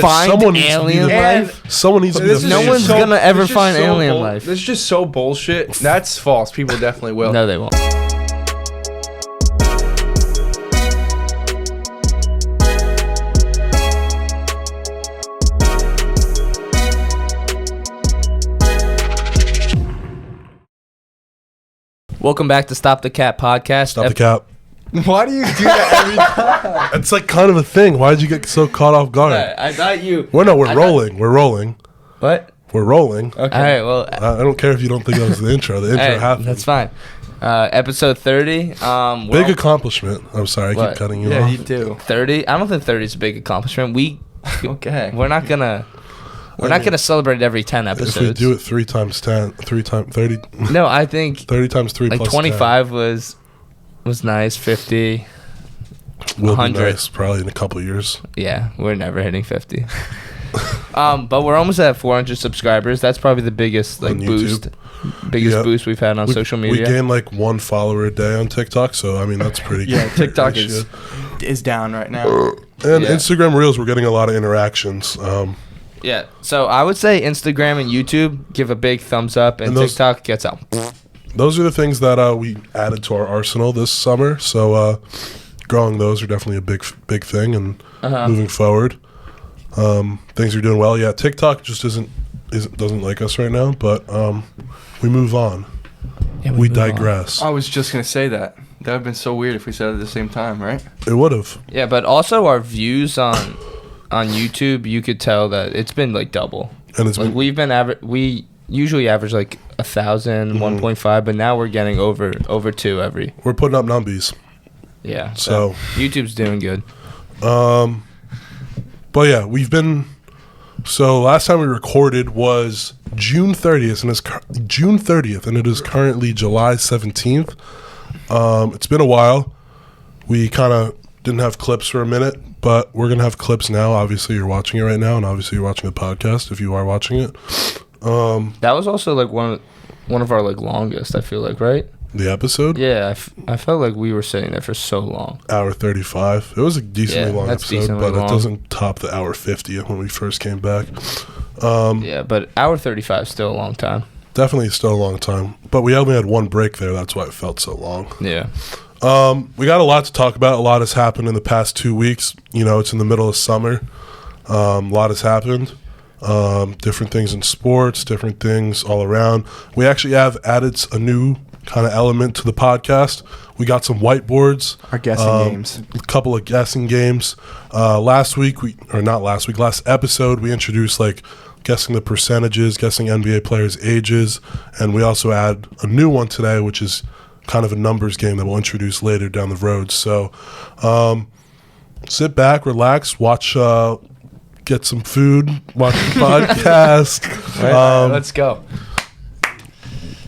find alien life? Someone needs to be the No one's gonna ever find alien life. This is just so bullshit. That's false. People definitely will. No, they won't. Welcome back to Stop the Cat podcast. Stop the cap. Why do you do that every time? It's like kind of a thing. Why did you get so caught off guard? I thought you. We're rolling. We're rolling. What? We're rolling. Okay. All right. Well, I don't care if you don't think that was the intro. The intro happened. That's fine. Episode 30. Big accomplishment. I'm sorry, I keep cutting you off. Yeah, you do. 30. I don't think 30 is a big accomplishment. Okay. We're not gonna celebrate every 10 episodes. If we do it 3 times 10, 3 times 30. No, I think 30 times 3 like plus 25 was nice. 50. Will be 100. nice probably in a couple years. Yeah, we're never hitting 50. But we're almost at 400 subscribers. That's probably the biggest boost we've had on social media. We gain like 1 follower a day on TikTok, so I mean that's pretty. Yeah, good. TikTok is down right now. And Instagram Reels, we're getting a lot of interactions. Yeah, so I would say Instagram and YouTube give a big thumbs up, and TikTok gets out. Those are the things that we added to our arsenal this summer. So growing those are definitely a big thing, and moving forward, things are doing well. Yeah, TikTok just doesn't like us right now, but we move on. Yeah, we digress. I was just gonna say that. That would have been so weird if we said it at the same time, right? It would have. Yeah, but also our views on YouTube, you could tell that it's been like double. And it's like we usually average like 1,000, 1.5, but now we're getting over 2 every. We're putting up numbies. Yeah. So YouTube's doing good. But yeah, we've been. So last time we recorded was June 30th, and it is currently July 17th. It's been a while. We kind of didn't have clips for a minute, but we're gonna have clips now. Obviously, you're watching it right now, and obviously you're watching the podcast if you are watching it. That was also like one of our like longest. I feel like, right? The episode? Yeah, I felt like we were sitting there for so long. Hour 35. It was a decently long episode, but long. It doesn't top the hour 50 when we first came back. Yeah, but hour 35 is still a long time. Definitely still a long time. But we only had 1 break there. That's why it felt so long. Yeah. We got a lot to talk about. A lot has happened in the past 2 weeks. You know, it's in the middle of summer. A lot has happened. Different things in sports, different things all around. We actually have added a new kind of element to the podcast. We got some whiteboards. Our guessing games. A couple of guessing games. Last episode, we introduced like guessing the percentages, guessing NBA players' ages, and we also add a new one today, which is kind of a numbers game that we'll introduce later down the road. So sit back, relax, watch, get some food, watch the podcast. Let's go.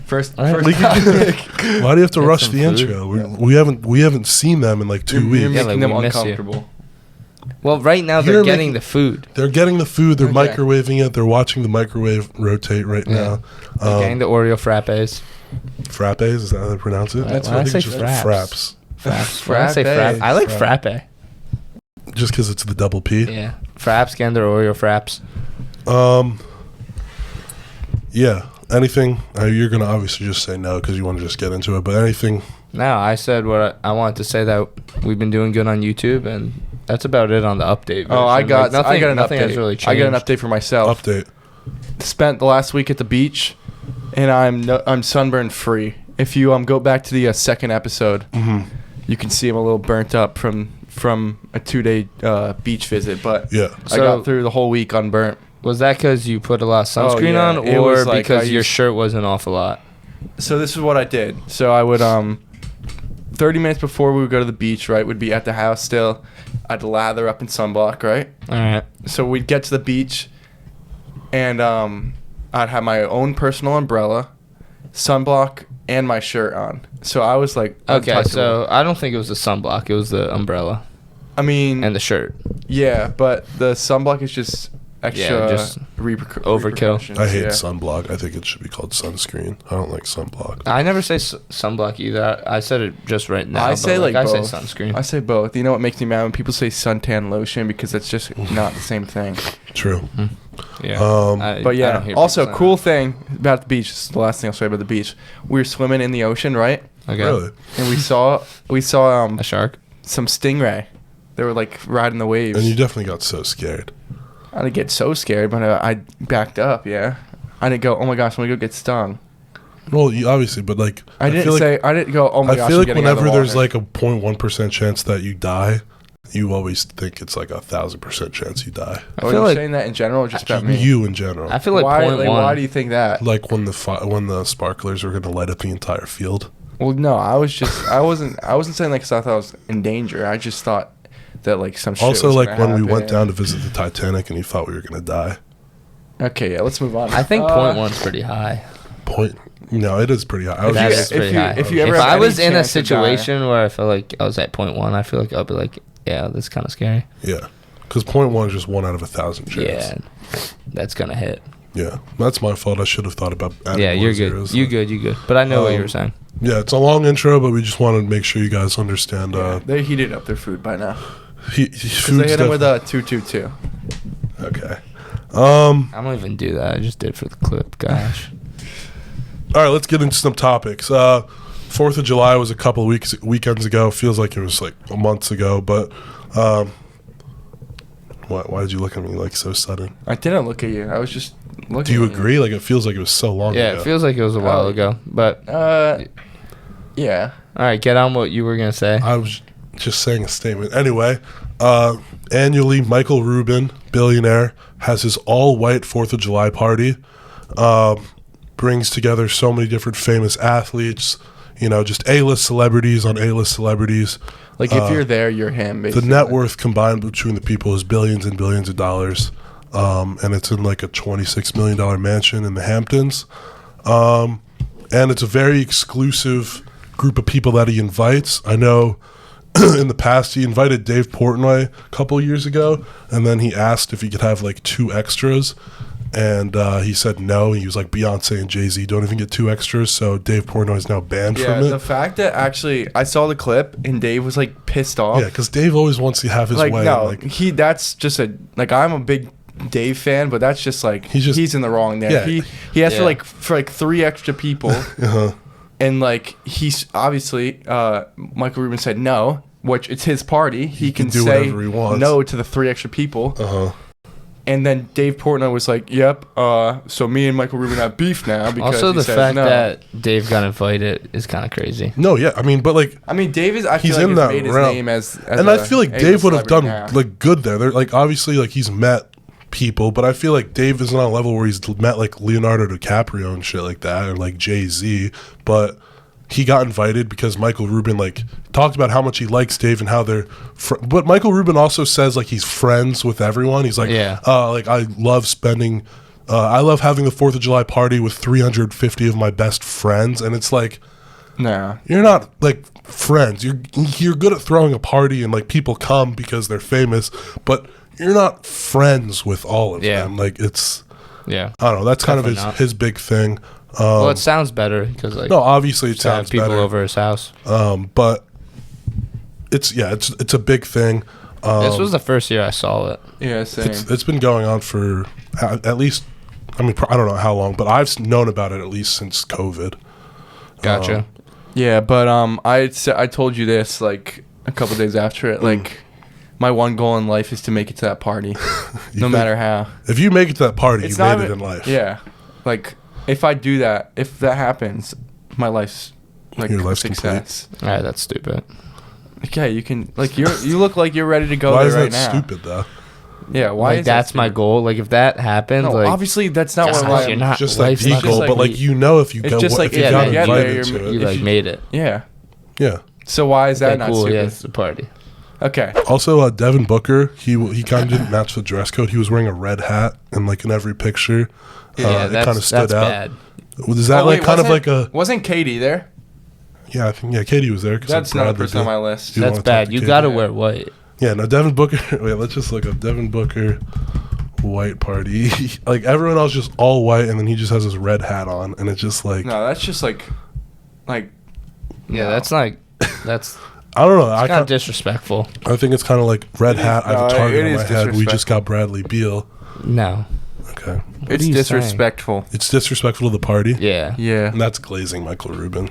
First why do you have to rush the food? intro? We haven't seen them in like 2 weeks. You're making like them we miss you. uncomfortable. Well, right now they're getting the food. They're getting the food. They're Okay. microwaving it. They're watching the microwave rotate right now. They're getting the Oreo frappes. Frappes, is that how they pronounce it? That's what I say. Fraps. Fraps. When I say frappe, I like frappe. Just because it's the double P. Yeah, fraps, getting their Oreo fraps. Yeah. Anything? You're gonna obviously just say no because you want to just get into it. But anything? No, I said what I wanted to say, that we've been doing good on YouTube, and that's about it on the update. Oh, I got an nothing update. has really changed. I got an update for myself. Update. Spent the last week at the beach, and I'm sunburn free. If you go back to the second episode, you can see I'm a little burnt up from a 2-day beach visit. But Yeah. I got through the whole week unburnt. Was that because you put a lot of sunscreen on, It or was like because your shirt wasn't off a lot? So this is what I did. So I would 30 minutes before we would go to the beach, right, would be at the house still. I'd lather up in sunblock, right? All right. So we'd get to the beach, and I'd have my own personal umbrella, sunblock, and my shirt on. So I was like, Okay, untouchable. so I don't think it was the sunblock. It was the umbrella I mean, and the shirt. yeah, but the sunblock is just extra, just overkill. repercussions, I hate yeah. sunblock. I think it should be called sunscreen. I don't like sunblock. I never say sunblock either. I said it just right now. I but, say like I both. say sunscreen. I say both. You know what makes me mad when people say suntan lotion, because that's just not the same thing. True. Yeah. But I yeah, don't hear also people saying cool thing about the beach. This is the last thing I'll say about the beach. We were swimming in the ocean, right? that. Okay. Really? And we saw A shark. some stingray. They were like riding the waves. And you definitely got so scared. I didn't get so scared, but I backed up. Yeah, I didn't go. Oh my gosh, I'm gonna go get stung. Well, you, obviously, but like I didn't feel like, say. I didn't go. Oh my I gosh. feel I'm like getting out of the whenever there's water." like a 0.1% chance that you die, you always think it's like 1,000% chance you die. Oh, I feel you're like saying that in general, or just about me? You in general. I feel like why? point Like, one. why do you think that? Like when the sparklers were going to light up the entire field. Well, no, I wasn't saying like 'cause I thought I was in danger. I just thought that like some shit Also, was like gonna when we went happen. down to visit the Titanic and you thought we were going to die. Okay, yeah, let's move on. I think point one's pretty high. No, it is pretty high. I was That you- is just, pretty high. if you ever If have I any was in a chance to die- situation where I felt like I was at point one, I feel like I'll be like, yeah, that's kind of scary. yeah. Because 0.1 is just 1 out of 1,000 chance. Yeah, that's gonna hit. Yeah. That's my fault. I should have thought about adding Yeah, more you're good. zeros. You good. But I know what you were saying. Yeah, it's a long intro, but we just wanted to make sure you guys understand. They heated up their food by now. He, 'Cause food they hit him stuff. with a 222. Okay. I don't even do that. I just did for the clip. Gosh. All right, let's get into some topics. 4th of July was a couple of weekends ago. Feels like it was like months ago, but why did you look at me like so sudden? I didn't look at you. I was just looking. Do you at agree? Like it feels like it was so long Yeah, ago. it feels like it was a while ago. But Yeah. all right, get on what you were gonna say. I was just saying a statement. Anyway, annually, Michael Rubin, billionaire, has his all-white 4th of July party. Brings together so many different famous athletes, just A-list celebrities on A-list celebrities. Like if you're there, you're him. The Basically. net worth combined between the people is billions and billions of dollars. And it's in like a $26 million mansion in the Hamptons. And it's a very exclusive group of people that he invites. I know in the past he invited Dave Portnoy a couple years ago, and then he asked if he could have like 2 extras. And he said no. He was like, Beyonce and Jay-Z don't even get 2 extras, so Dave Portnoy is now banned Yeah, from it. the fact that actually I saw the clip and Dave was like pissed off. Yeah, because Dave always wants to have his like way. no, Like, that's just I'm a big Dave fan, but that's just like he's in the wrong there. Yeah. He asked Yeah. for 3 extra people, and like he's obviously Michael Rubin said no, which it's his party. He can do say whatever he wants. no to the 3 extra people. And then Dave Portnoy was like, "Yep, so me and Michael Rubin have beef now because Also, he the said fact no." that Dave got invited is kind of crazy. no, yeah, I mean, but like, I mean, Dave is. I He's feel like in he's that made his realm. name as and I feel like A-list Dave would have done celebrity now. like good there. They're like obviously like he's met people, but I feel like Dave isn't on a level where he's met like Leonardo DiCaprio and shit like that, or like Jay-Z. But he got invited because Michael Rubin like talked about how much he likes Dave and how they're. But Michael Rubin also says like he's friends with everyone. He's like, Yeah. like I love spending. I love having the 4th of July party with 350 of my best friends, and it's like. Nah. You're not like friends. You're good at throwing a party and like people come because they're famous, but you're not friends with all of Yeah. them. Like it's Yeah. I don't know. That's kind of Definitely not. his big thing. Well, it sounds better because like No, obviously it to have sounds people better. over his house. But it's a big thing. This was the first year I saw it. Yeah, same. It's been going on for at least. I mean, I don't know how long, but I've known about it at least since COVID. Gotcha. Yeah, but I told you this like a couple days after it. Like, my one goal in life is to make it to that party, no matter how. If you make it to that party, It's you not made it even- in life. Yeah, like if I do that, if that happens, my life's like Your life's success. All right, that's stupid. Okay, you can like you look like you're ready to go Why there is right that now. stupid though? Yeah, why Like is that that's my stupid? goal. Like if that happens, No, like obviously that's not what gosh, life. you're not. Just like life's the not goal, just but like me. you know if you It's go, just like if you if got you get invited there, to you're- it. You if like you- made it. Yeah. Yeah. So why is that Okay, not cool. stupid? Yeah, it's the party. Okay. Also, Devin Booker, he kind of didn't match the dress code. He was wearing a red hat, and like in every picture, Yeah, it that's kind of stood that's out. bad. Is that Oh, like wait, kind of wasn't- like a? Wasn't Katie there? Yeah, I think Katie was there. 'Cause, That's like, not a Bradley person on did. my list. You That's wanna talk bad. to You Katie? gotta wear white. Yeah, no, Devin Booker. Wait, let's just look up Devin Booker white party. Like everyone else, just all white, and then he just has his red hat on, and it's just like No, that's just like Yeah, no. that's like that's I don't know. I kind of disrespectful. think it's kind of like red hat. I have a No, target it on is my head. We just got Bradley Beal. No. Okay. It's are you disrespectful. It's disrespectful to the party. Yeah. Yeah. And that's glazing Michael Rubin.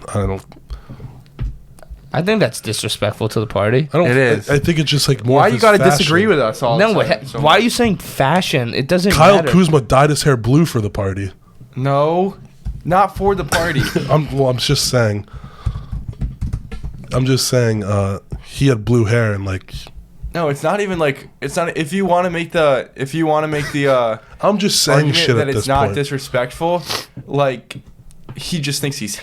I think that's disrespectful to the party. It is. I think it's just like more. Why of you his got to fashion. disagree with us all No, the time? So why are much? you saying fashion? It doesn't Kyle matter. Kuzma dyed his hair blue for the party. No, not for the party. I'm just saying. He had blue hair and like. No, it's not even like it's not. If you want to make the I'm just saying argument shit that at it's this not point. disrespectful, like he just thinks he's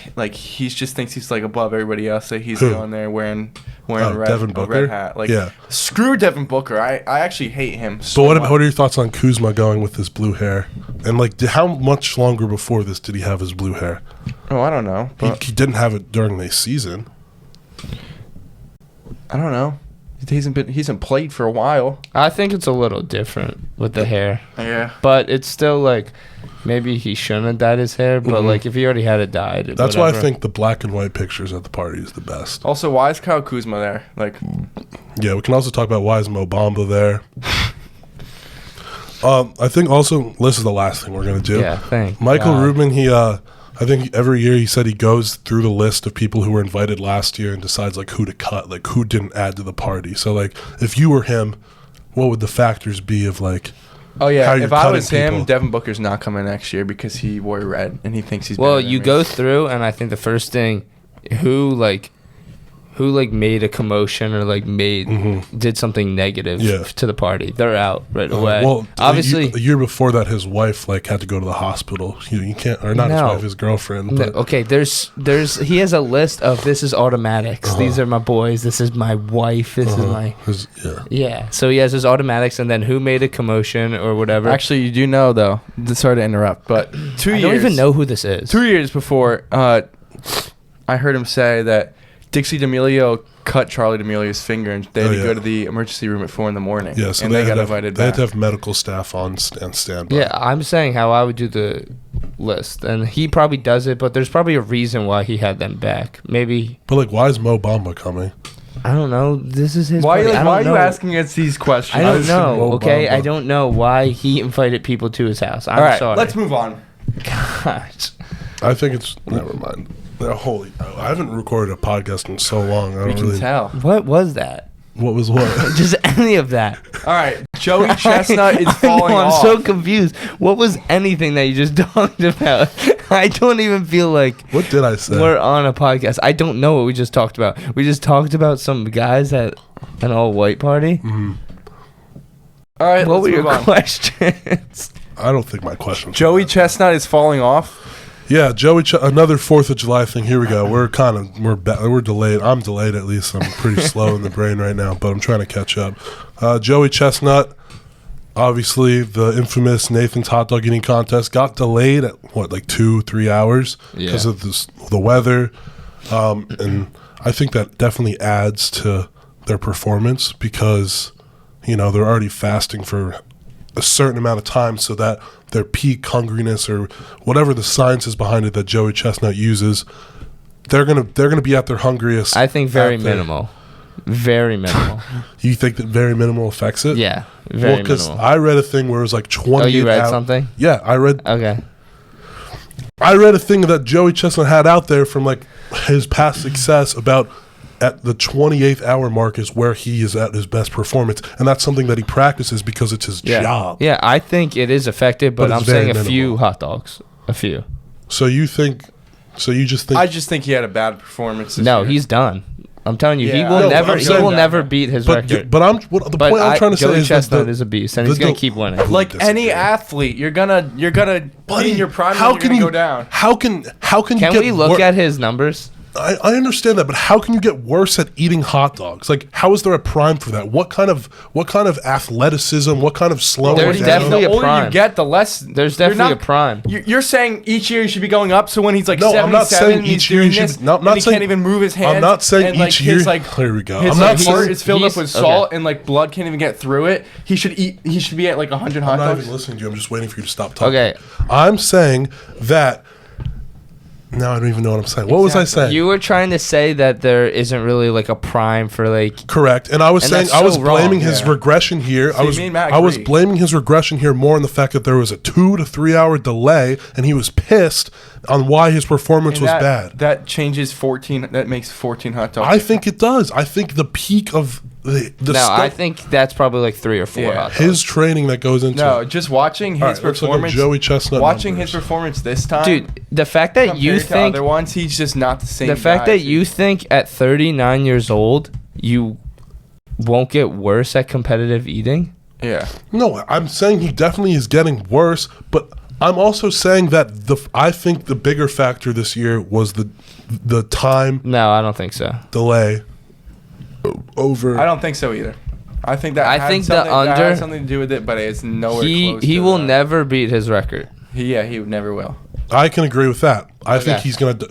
like above everybody else. That he's Who? going there wearing Devin a Booker? red hat. Like Yeah. screw Devin Booker. I actually hate him. So what are your thoughts on Kuzma going with his blue hair? And like, how much longer before this did he have his blue hair? Oh, I don't know. But He didn't have it during the season. I don't know. He hasn't played for a while. I think it's a little different with the hair. Yeah. But it's still like maybe he shouldn't have dyed his hair, but like if he already had it dyed. That's why I whatever. think the black and white pictures at the party is the best. Also, why is Kyle Kuzma there? Like, Yeah, we can also talk about why is Mo Bamba there. I think also this is the last thing we're gonna do. Yeah, thank Michael God. Rubin, I think every year he said he goes through the list of people who were invited last year and decides like who to cut, like who didn't add to the party. So like if you were him, what would the factors be of like oh yeah, how you're if I cutting was him, people? Devin Booker's not coming next year because he wore red and he thinks he's. Well, better than you me. go through, and I think the first thing, who made a commotion or like did something negative Yeah. to the party, they're out right away. Well, obviously, a year before that, his wife like had to go to the hospital. You can't, or not his No. wife, his girlfriend. no, But okay. There's he has a list of this is automatics. These are my boys. This is my wife. This is my yeah. So he has his automatics, and then who made a commotion or whatever. Actually, you do know though. Sorry to interrupt, but 2 years. I don't even know who this is. 2 years before, I heard him say that Dixie D'Amelio cut Charlie D'Amelio's finger, and they had to go to the emergency room at 4 a.m. Yeah, so and they got invited They had back. to have medical staff on standby. Yeah, I'm saying how I would do the list, and he probably does it, but there's probably a reason why he had them back. Maybe But like, why is Mo Bamba coming? I don't know. This is his. Why, party. I don't why are know. you asking us these questions? I don't Listen, know. Mo Okay, Bamba. I don't know why he invited people to his house. I'm All right, sorry. let's move on. Gosh. I think it's never mind. I haven't recorded a podcast in so long. I We don't can really. tell. What was that? What was what? Just any of that. All right, Joey Chestnut is I falling know, I'm off. so confused. What was anything that you just talked about? I don't even feel like What did I say? we're on a podcast. I don't know what we just talked about. We just talked about some guys at an all-white party. Mm-hmm. All right, What let's were your move on. questions? I don't think my question. Joey Chestnut is falling off. Yeah, Joey. Another 4th of July thing. Here we go. We're delayed. I'm delayed at least. I'm pretty slow in the brain right now, but I'm trying to catch up. Joey Chestnut, obviously the infamous Nathan's hot dog eating contest, got delayed at like 2-3 hours because of the weather, and I think that definitely adds to their performance because they're already fasting for a certain amount of time, so that their peak hungriness or whatever the science is behind it that Joey Chestnut uses, they're gonna be at their hungriest. I think very at their- minimal. Very minimal. You think that very minimal affects it? Yeah, very Well, because minimal. I read a thing where it was like 20. Oh, you read something? Yeah, I read Okay. a thing that Joey Chestnut had out there from like his past success about at the 28th hour mark is where he is at his best performance, and that's something that he practices because it's his job. Yeah, I think it is effective, but But I'm it's very saying a few minimal. hot dogs. A few. So you just think I just think he had a bad performance. This No, year. he's done. I'm telling you, he Yeah, will no, never. I'm He saying will that. never beat his but record. the point I'm trying to say Joey is Chestnut that is a beast, and he's the- gonna keep winning. like disagree. any athlete. You're gonna be in your prime. How You're can gonna you go down? How can you Can get we look at his numbers? I understand that, but how can you get worse at eating hot dogs? Like, how is there a prime for that? What kind of athleticism? What kind of slowing There's down? definitely the a older prime. you get, the less. There's you're definitely not- a prime. You're saying each year you should be going up. So when he's like No, 77, I'm not saying he's each year doing you should this, be- no, I'm and not he saying- can't even move his hands. I'm not saying and, like, each year. His, like, Here we go. His, I'm like, not heart saying. is filled up he's- with salt, okay. and like blood can't even get through it. He should eat. He should be at like 100 hot I'm not dogs. even listening to you. I'm just waiting for you to stop talking. Okay. I'm saying that Now I don't even know what I'm saying. What was I saying? You were trying to say that there isn't really like a prime for like. Correct. And I was saying that's I was so wrong. blaming his regression here. See, me and Matt I was agree. blaming his regression here more on the fact that there was a 2 to 3 hour delay, and he was pissed on why his performance was bad. That changes 14. That makes 14 hot dogs. I think it does. I think the peak of the No, stuff, I think that's probably like 3 or 4 Yeah. hot dogs. his training that goes into No, it. just watching his All right, let's look at performance. Joey Chestnut Watching numbers. his performance this time, Dude, the fact that you compared to think other ones, he's just not the same. the fact guy. that you think at 39 years old you won't get worse at competitive eating. yeah. No, I'm saying he definitely is getting worse, but I'm also saying that I think the bigger factor this year was the time No, I don't think so. delay over. I don't think so either. I think that. I had think the something- that had under- something to do with it, but it's nowhere close. He to will that. never beat his record. He never will. I can agree with that. I think Okay. he's going to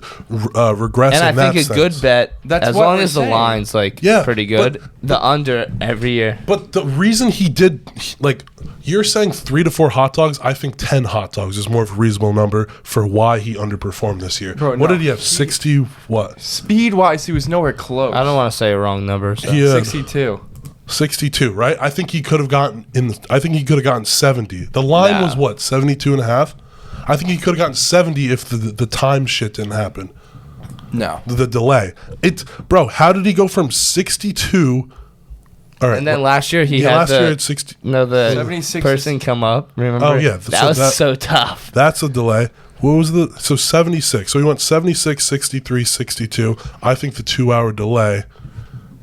regress And I in that think a good sense. bet, That's as what long we're as the saying. line's like Yeah, pretty good, the under every year. But the reason he did, like, you're saying 3 to 4 hot dogs. I think 10 hot dogs is more of a reasonable number for why he underperformed this year. Bro, what no, did he have? 60 what? Speed wise, he was nowhere close. I don't want to say a wrong number. So. Yeah. 62. 62, right? I think he could have gotten I think he could have gotten 70. The line Nah. was what? 72 and a half? I think he could have gotten 70 if the time shit didn't happen. No. The delay. Bro, how did he go from 62? All right. And then last year he yeah, had last the year at 60. the 76 person come up. Remember? Oh, yeah, that so was that- so tough. That's a delay. What was so 76. So he went 76, 63, 62. I think the 2 hour delay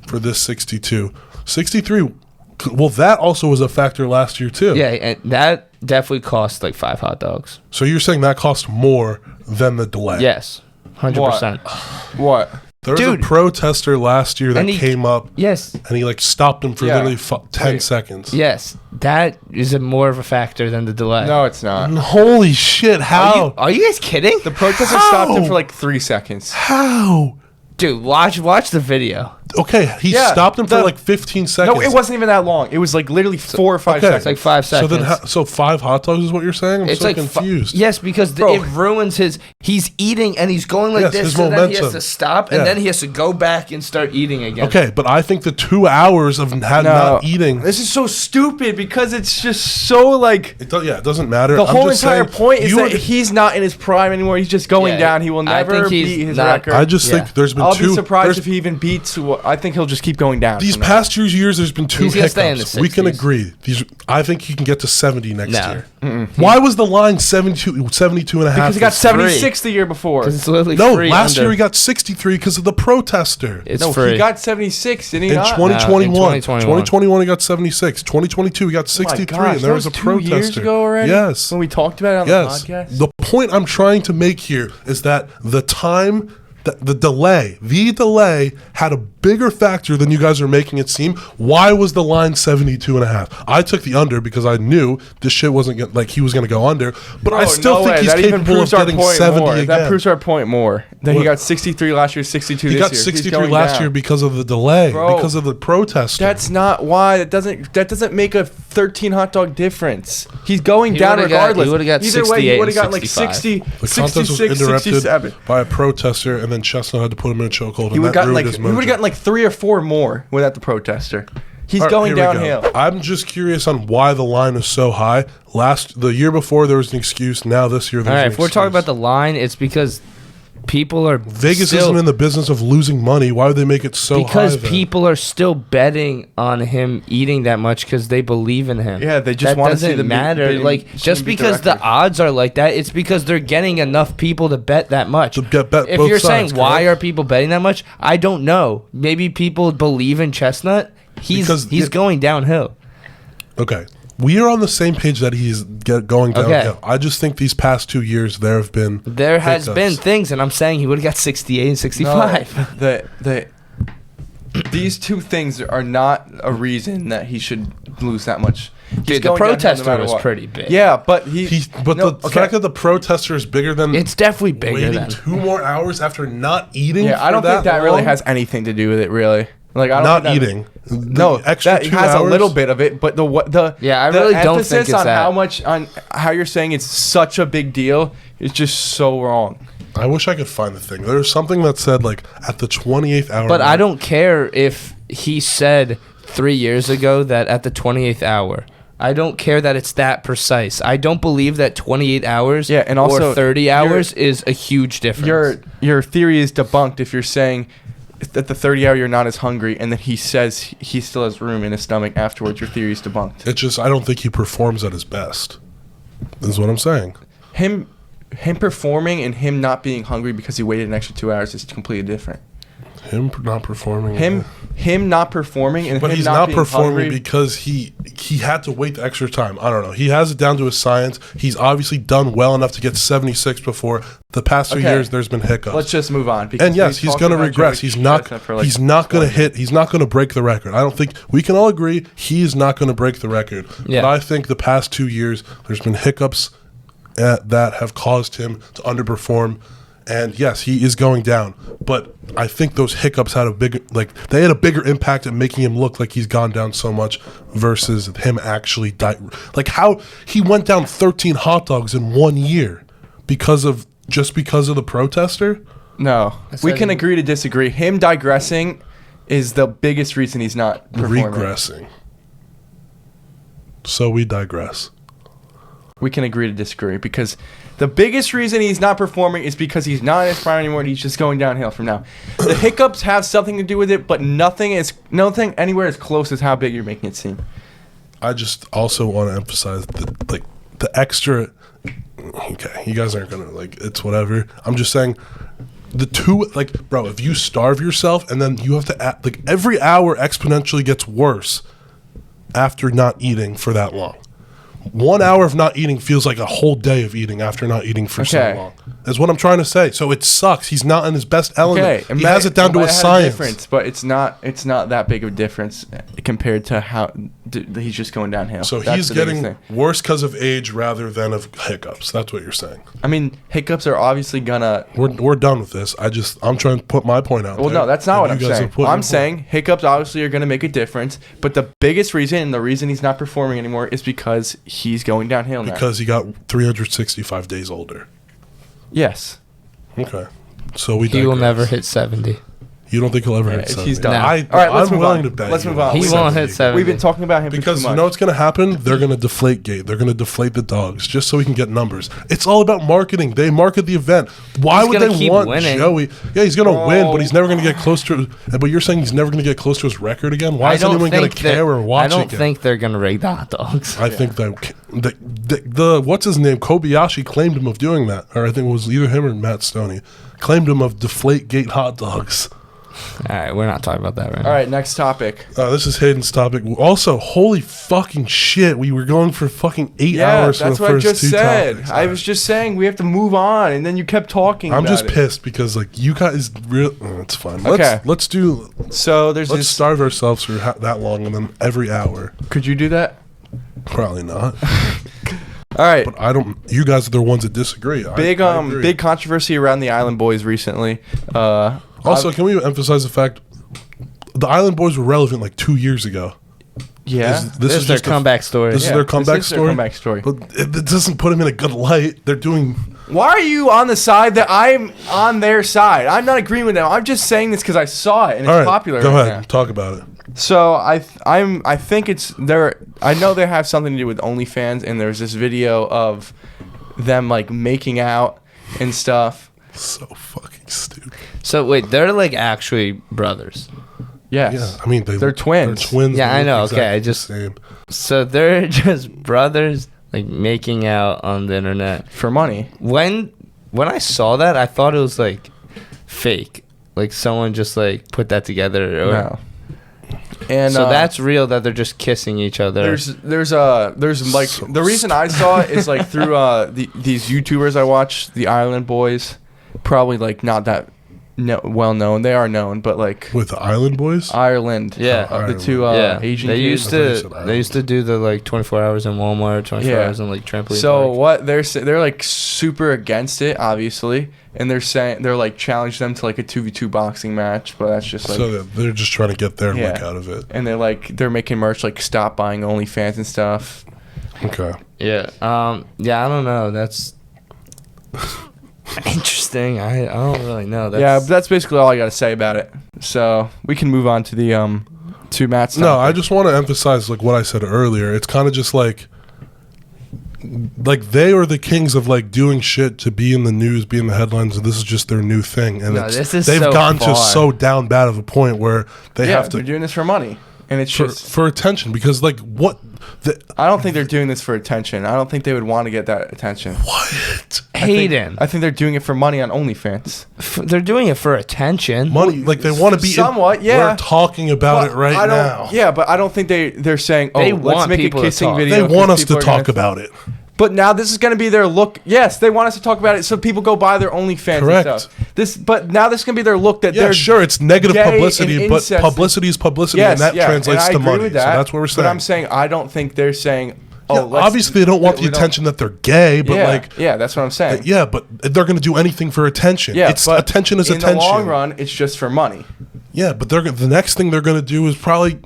for this 62. 63. Well, that also was a factor last year too. Yeah, and that definitely cost like 5 hot dogs. So you're saying that cost more than the delay? Yes, 100%. What? There was Dude. a protester last year that And he- came up Yes, and he like stopped him for Yeah. literally 10 Wait. seconds. yes, that is more of a factor than the delay. No, it's not. Holy shit! How? Are you guys kidding? The protester stopped him for like 3 seconds. How? Dude, watch the video. Okay, he Yeah, stopped him for the- like 15 seconds. No, it wasn't even that long. It was like literally 4 or 5 Okay. seconds. It's like 5 seconds. So then, so 5 hot dogs is what you're saying? I'm It's so like confused. yes, because Bro. it ruins his. He's eating and he's going like Yes, this, his so then he momentum. has to stop and Yeah. then he has to go back and start eating again. Okay, but I think the 2 hours of not eating. This is so stupid because it's just so like It doesn't matter. the I'm whole just entire saying, point is you that were- he's not in his prime anymore. He's just going Yeah, down. He will I never think he's beat his not- record. I just Yeah. think there's been I'll two. be surprised there's- if he even beats. I think he'll just keep going down. These from there. past 2 years, there's been 2 He's gonna stay in hiccups. the We can 60s. agree. I think he can get to 70 next No. year. Why was the line 72 and a half? because he got It's 76 the year before. Because it's literally No, free last under. year he got 63 because of the protester. It's No, free. he got 76, didn't he In not? 2021, in 2021. 2021 he got 76. 2022 he got 63, Oh my gosh, and there that was a 2 protester. years ago already? Yes, When we talked about it on yes. the podcast? The point I'm trying to make here is that the time, the delay had a bigger factor than you guys are making it seem. Why was the line 72 and a half? I took the under because I knew this shit wasn't like he was going to go under, but I still think he's that even capable of proves our getting point 70 more. again. That proves our point more. That he What? got 63 last year, 62 he this got year. He's 63 going last down. year because of the delay, Bro, because of the protester. That's not why. That doesn't make a 13 hot dog difference. He's going He down would've got- regardless. he would've got Either way, 68 he would and have got like 65. 60, The contest 66, was interrupted 67. by a protester, and then Chestnut had to put him in a chokehold. He and would that have gotten ruined like his he would mojo. have gotten like 3 or 4 more without the protester. He's All right, going here we go. downhill. I'm just curious on why the line is so high. The year before there was an excuse. Now this year there's All right, an if we're talking excuse. about the line, it's because people are Vegas still, isn't in the business of losing money. Why would they make it so because high? then? people are still betting on him eating that much because they believe in him. Yeah, they just that wanna see doesn't the beat- matter. beating- Like seeing just him beat the because the record. odds are like that, it's because they're getting enough people to bet that much. To bet if both you're sides, saying why correct? are people betting that much, I don't know. Maybe people believe in Chestnut. Because He's going downhill. Okay. We are on the same page that he's going downhill. Okay. I just think these past 2 years there have been There has hiccups. been things, and I'm saying he would have got 68 and 65. No, these two things are not a reason that he should lose that much. He's Dude, the going downhill no protester matter was what. pretty big. Yeah, but the fact that the protester is bigger than It's definitely bigger waiting than. 2 more hours after not eating. Yeah, I for don't think that really long? has anything to do with it, really. Like, I don't not think that- eating. No, The extra that 2 has hours? a little bit of it, but the Yeah, I the really don't emphasis think it's on that. how much on how you're saying it's such a big deal is just so wrong. I wish I could find the thing. There's something that said like at the 28th hour. But I don't care if he said 3 years ago that at the 28th hour. I don't care that it's that precise. I don't believe that 28 hours and also or 30 hours is a huge difference. Your theory is debunked if you're saying at the 30 hour you're not as hungry, and then he says he still has room in his stomach afterwards. Your theory is debunked. It's just I don't think he performs at his best. Is what I'm saying. Him performing and him not being hungry because he waited an extra 2 hours is completely different. Him not performing. Him not performing and but him he's not not being performing hungry because he had to wait the extra time. I don't know. He has it down to a science. He's obviously done well enough to get 76 before. The past 2 years, there's been hiccups. Let's just move on. And yes, he's going to regress. He's not going to hit. He's not going to break the record. I don't think we can all agree he's not going to break the record. Yeah. But I think the past 2 years, there's been hiccups that have caused him to underperform. And yes, he is going down, but I think those hiccups had a bigger impact at making him look like he's gone down so much versus him actually how he went down 13 hot dogs in 1 year because of the protester. No, we can agree to disagree. Him digressing is the biggest reason he's not performing. Regressing. So we digress. We can agree to disagree because the biggest reason he's not performing is because he's not in his prime anymore and he's just going downhill from now. The hiccups have something to do with it, but nothing anywhere as close as how big you're making it seem. I just also want to emphasize the extra. Okay, you guys aren't gonna it's whatever. I'm just saying the two bro, if you starve yourself and then you have to every hour exponentially gets worse after not eating for that long. 1 hour of not eating feels like a whole day of eating after not eating for so long. That's what I'm trying to say. So it sucks. He's not in his best element. He has it down to a science. But it's not that big of a difference compared to how he's just going downhill. So he's getting worse because of age rather than of hiccups. That's what you're saying. I mean, hiccups are obviously gonna. We're done with this. I'm trying to put my point out. Well, no, that's not what I'm saying. I'm saying hiccups obviously are gonna make a difference, but the biggest reason and the reason he's not performing anymore is because he's going downhill now. Because he got 365 days older. Yes. Okay. So he will never hit 70. You don't think he'll ever hit 70? He's done. No. All right, let's move on. Let's move on. He won't hit 70. We've been talking about him because for too much. You know what's going to happen? They're going to deflate Gate. They're going to deflate the dogs just so we can get numbers. It's all about marketing. They market the event. Why would they want Joey? Yeah, he's going to win, but he's never going to get close to. But you're saying he's never going to get close to his record again? Why is anyone going to care or watch it? I don't think they're going to rig the hot dogs. I think that the what's his name? Kobayashi claimed him of doing that, or I think it was either him or Matt Stoney claimed him of deflate Gate hot dogs. All right, we're not talking about that right now. All right, next topic. This is Hayden's topic. Also, holy fucking shit, we were going for fucking 8 hours for the first two topics. That's what I just said. I was just saying we have to move on, and then you kept talking I'm just pissed because, you guys really... it's fine. Okay. Let's do... So, let's starve ourselves for that long, and then every hour. Could you do that? Probably not. All right. But I don't... You guys are the ones that disagree. Big controversy around the Island Boys recently. Also, can we emphasize the fact the Island Boys were relevant 2 years ago? Yeah. This is their comeback story. This is their comeback story. But it doesn't put them in a good light. They're doing... Why are you on the side that I'm on their side? I'm not agreeing with them. I'm just saying this because I saw it and it's popular. Go ahead. Talk about it. So I think it's there. I know they have something to do with OnlyFans, and there's this video of them making out and stuff. So fucking stupid. So wait, they're actually brothers. Yes. Yeah, I mean they're twins. They're twins. Yeah, I know. Okay, same. So they're just brothers making out on the internet for money. When I saw that, I thought it was fake. Someone just put that together. No. And so that's real that they're just kissing each other. There's the reason I saw it is through these YouTubers I watch, the Island Boys, probably not that well known. They are known, but with the Island Boys, Ireland, the two Asian. They used to do the 24 hours in Walmart, 24 hours in trampoline. So what they're super against it, obviously, and they're saying they're challenge them to a 2v2 boxing match, but that's just so they're just trying to get their lick out of it. And they're making merch stop buying OnlyFans and stuff. Okay. Yeah. I don't know. That's. Interesting. I don't really know. Yeah, but that's basically all I got to say about it. So we can move on to the to Matt's topic. No, I just want to emphasize like what I said earlier. It's kind of just like they are the kings of like doing shit to be in the news, be in the headlines, and this is just their new thing. And they've gone to so down bad of a point where they have to. They're doing this for money, and it's just for attention. Because like what? I don't think they're doing this for attention. I don't think they would want to get that attention. What? Hayden. I think they're doing it for money on OnlyFans. They're doing it for attention. Money, like they want to be somewhat. Yeah, we're talking about it right now. Yeah, but I don't think they're saying, "Oh, let's make a kissing video." They want us to talk about it. But now this is going to be their look. Yes, they want us to talk about it so people go buy their OnlyFans Correct. and stuff. But now this is going to be their look that they're sure, it's negative gay publicity, and but incest. publicity is publicity, Yes, and that translates and I to agree money. with that, So that's what we're saying. But I'm saying I don't think they're saying, "Oh, obviously they don't want the attention that they're gay, but that's what I'm saying. Yeah, but they're going to do anything for attention. Yeah, but attention is attention. In the long run, it's just for money. Yeah, but the next thing they're going to do is probably,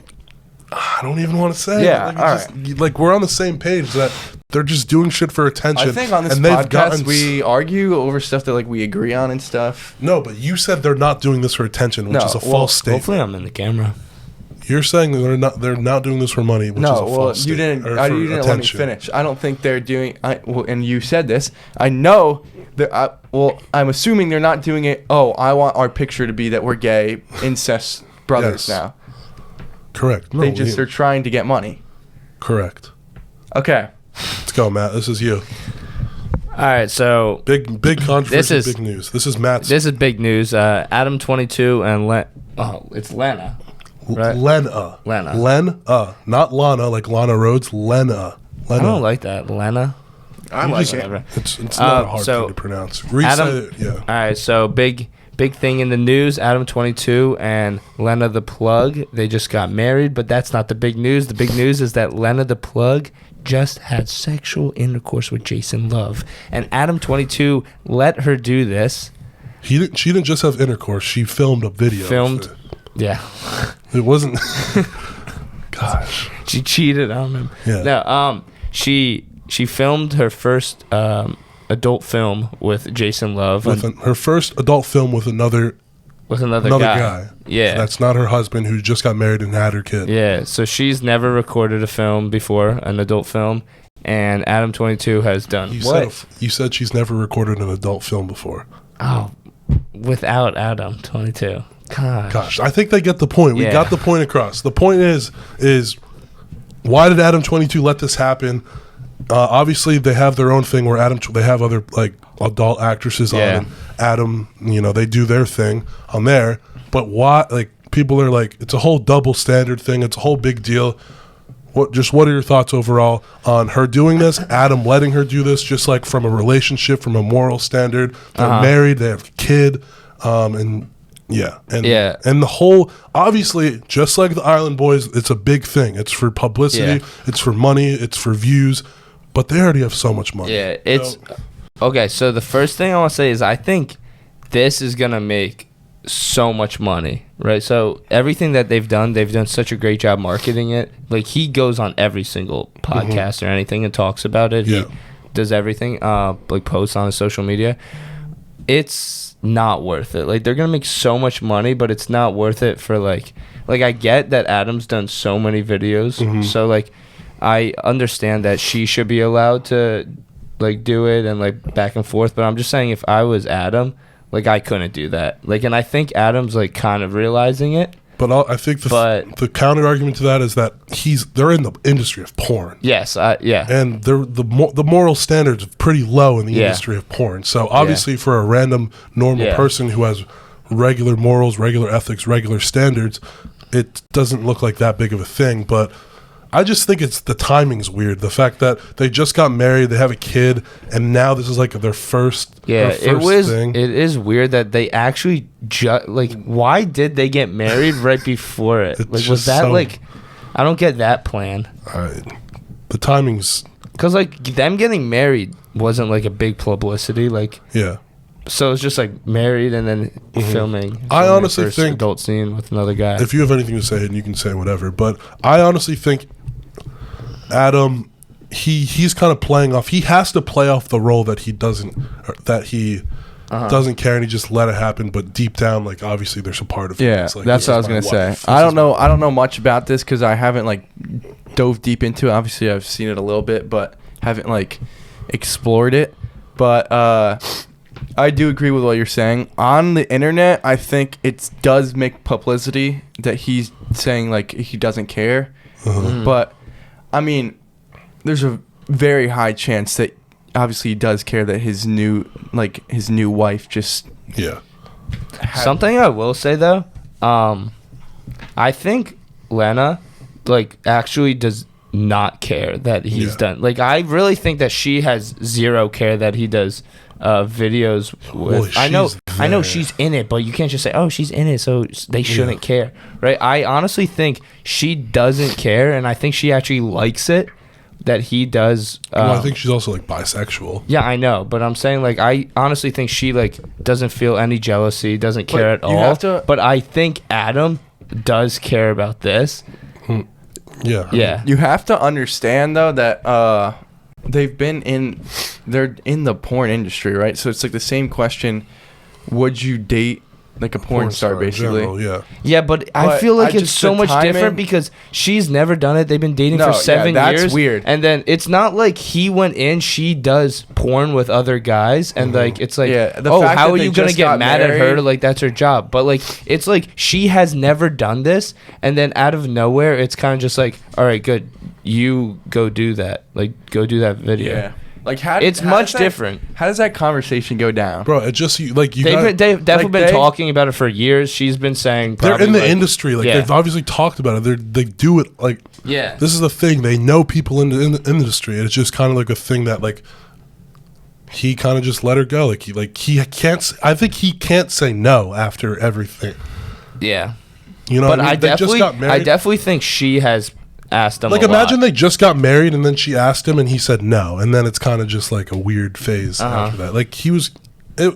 I don't even want to say. Yeah, like we're on the same page that they're just doing shit for attention. I think on this podcast we argue over stuff that like we agree on and stuff. No, but you said they're not doing this for attention, which is a false statement. Hopefully, I'm in the camera. You're saying that they're not doing this for money, which is a false statement. You didn't let me finish. I don't think they're doing. And you said this. I know that. I'm assuming they're not doing it. Oh, I want our picture to be that we're gay incest brothers now. Correct. No, they're trying to get money. Correct. Okay. Let's go, Matt. This is you. All right, so big controversy, big news. This is Matt's. This is big news. Adam 22 and it's Lena. Right? Lena, not Lana, like Lana Rhodes. Lena. I don't like that, Lena. I like it. It's not a hard thing to pronounce. All right, so big thing in the news. Adam 22 and Lena the Plug. They just got married, but that's not the big news. The big news is that Lena the Plug just had sexual intercourse with Jason Love, and Adam 22 let her do this. She didn't just have intercourse. She filmed a video. Yeah. It wasn't. Gosh. She cheated on him. Yeah. No. She filmed her first adult film with Jason Love. Her first adult film with another guy. Yeah. So that's not her husband who just got married and had her kid. Yeah. So she's never recorded a film before, an adult film, and Adam 22 has done. You said she's never recorded an adult film before. Oh, without Adam 22. Gosh, I think they get the point. We got the point across. The point is why did Adam 22 let this happen? Obviously, they have their own thing where they have other like adult actresses on. And Adam, they do their thing on there. But why? Like people are like, it's a whole double standard thing. It's a whole big deal. What are your thoughts overall on her doing this? Adam letting her do this, just like from a relationship, from a moral standard. They're married. They have a kid, and the whole, obviously, just like the Island Boys, it's a big thing. It's for publicity, it's for money, it's for views, but they already have so much money. Yeah, okay. So the first thing I want to say is I think this is gonna make so much money, right? So everything that they've done such a great job marketing it. Like he goes on every single podcast or anything and talks about it. He does everything, like posts on his social media. It's not worth it. Like they're gonna make so much money, but it's not worth it for like I get that Adam's done so many videos, so like I understand that she should be allowed to like do it and like back and forth, but I'm just saying if I was Adam, like I couldn't do that. Like, and I think Adam's like kind of realizing it. But I think the counter argument to that is that they're in the industry of porn. Yes, and the moral standards are pretty low in the industry of porn. So obviously, for a random normal person who has regular morals, regular ethics, regular standards, it doesn't look like that big of a thing. But I just think the timing's weird. The fact that they just got married, they have a kid, and now this is like their first. Yeah, thing. It is weird that they actually why did they get married right before it? Like, was that I don't get that plan. The timing's because like them getting married wasn't like a big publicity. So it's just like married and then filming. I honestly think adult scene with another guy. If you have anything to say, and you can say whatever, but I honestly think Adam, he's kind of playing off. He has to play off the role that he doesn't, that he doesn't care and he just let it happen. But deep down, like obviously, there's a part of him Yeah, that's like, that's this what I is was gonna my say. wife. I This don't is know. I don't know much about this because I haven't like dove deep into it. Obviously, I've seen it a little bit, but haven't like explored it. But I do agree with what you're saying. On the internet, I think it does make publicity that he's saying like he doesn't care. But I mean, there's a very high chance that obviously he does care that his new wife just Yeah. Something I will say though, I think Lena, like, actually does not care that he's done. Like, I really think that she has zero care that he does videos with. Well, I know there. she's in it, but you can't just say, "Oh, she's in it," so they shouldn't care, right? I honestly think she doesn't care, and I think she actually likes it that he does. Well, I think she's also like bisexual. Yeah, I know, but I'm saying, like, I honestly think she like doesn't feel any jealousy, doesn't care at you all. have to- But I think Adam does care about this. Yeah. Yeah. You have to understand though that they're in the porn industry, right? So it's like the same question: would you date like a porn star, in basically? general, yeah. Yeah, but I But feel like I it's just- so the much different timing- because she's never done it. They've been dating No, for yeah, 7 that's years. weird. And then it's not like he went in, she does porn with other guys, and like it's like, Yeah, the oh, fact how that are they you gonna just get got mad at her? married- Like that's her job. But like it's like she has never done this, and then out of nowhere, it's kind of just like, all right, good, you go do that. Like go do that video. Yeah. Like how? It's how much does that- different. How does that conversation go down? Bro, it just like you They've got. definitely like, been they- talking about it for years. She's been saying They're probably, in the like- industry. Like yeah. they've obviously talked about it. They do it like. Yeah. This is the thing. They know people in the industry. And it's just kind of like a thing that like. He kind of just let her go. Like he can't. I think he can't say no after everything. Yeah. You know, But what I mean? I They just definitely, got married. I definitely think she has asked him. Like a imagine lot. they just got married and then she asked him and he said no, and then it's kind of just like a weird phase after that. Like he was, I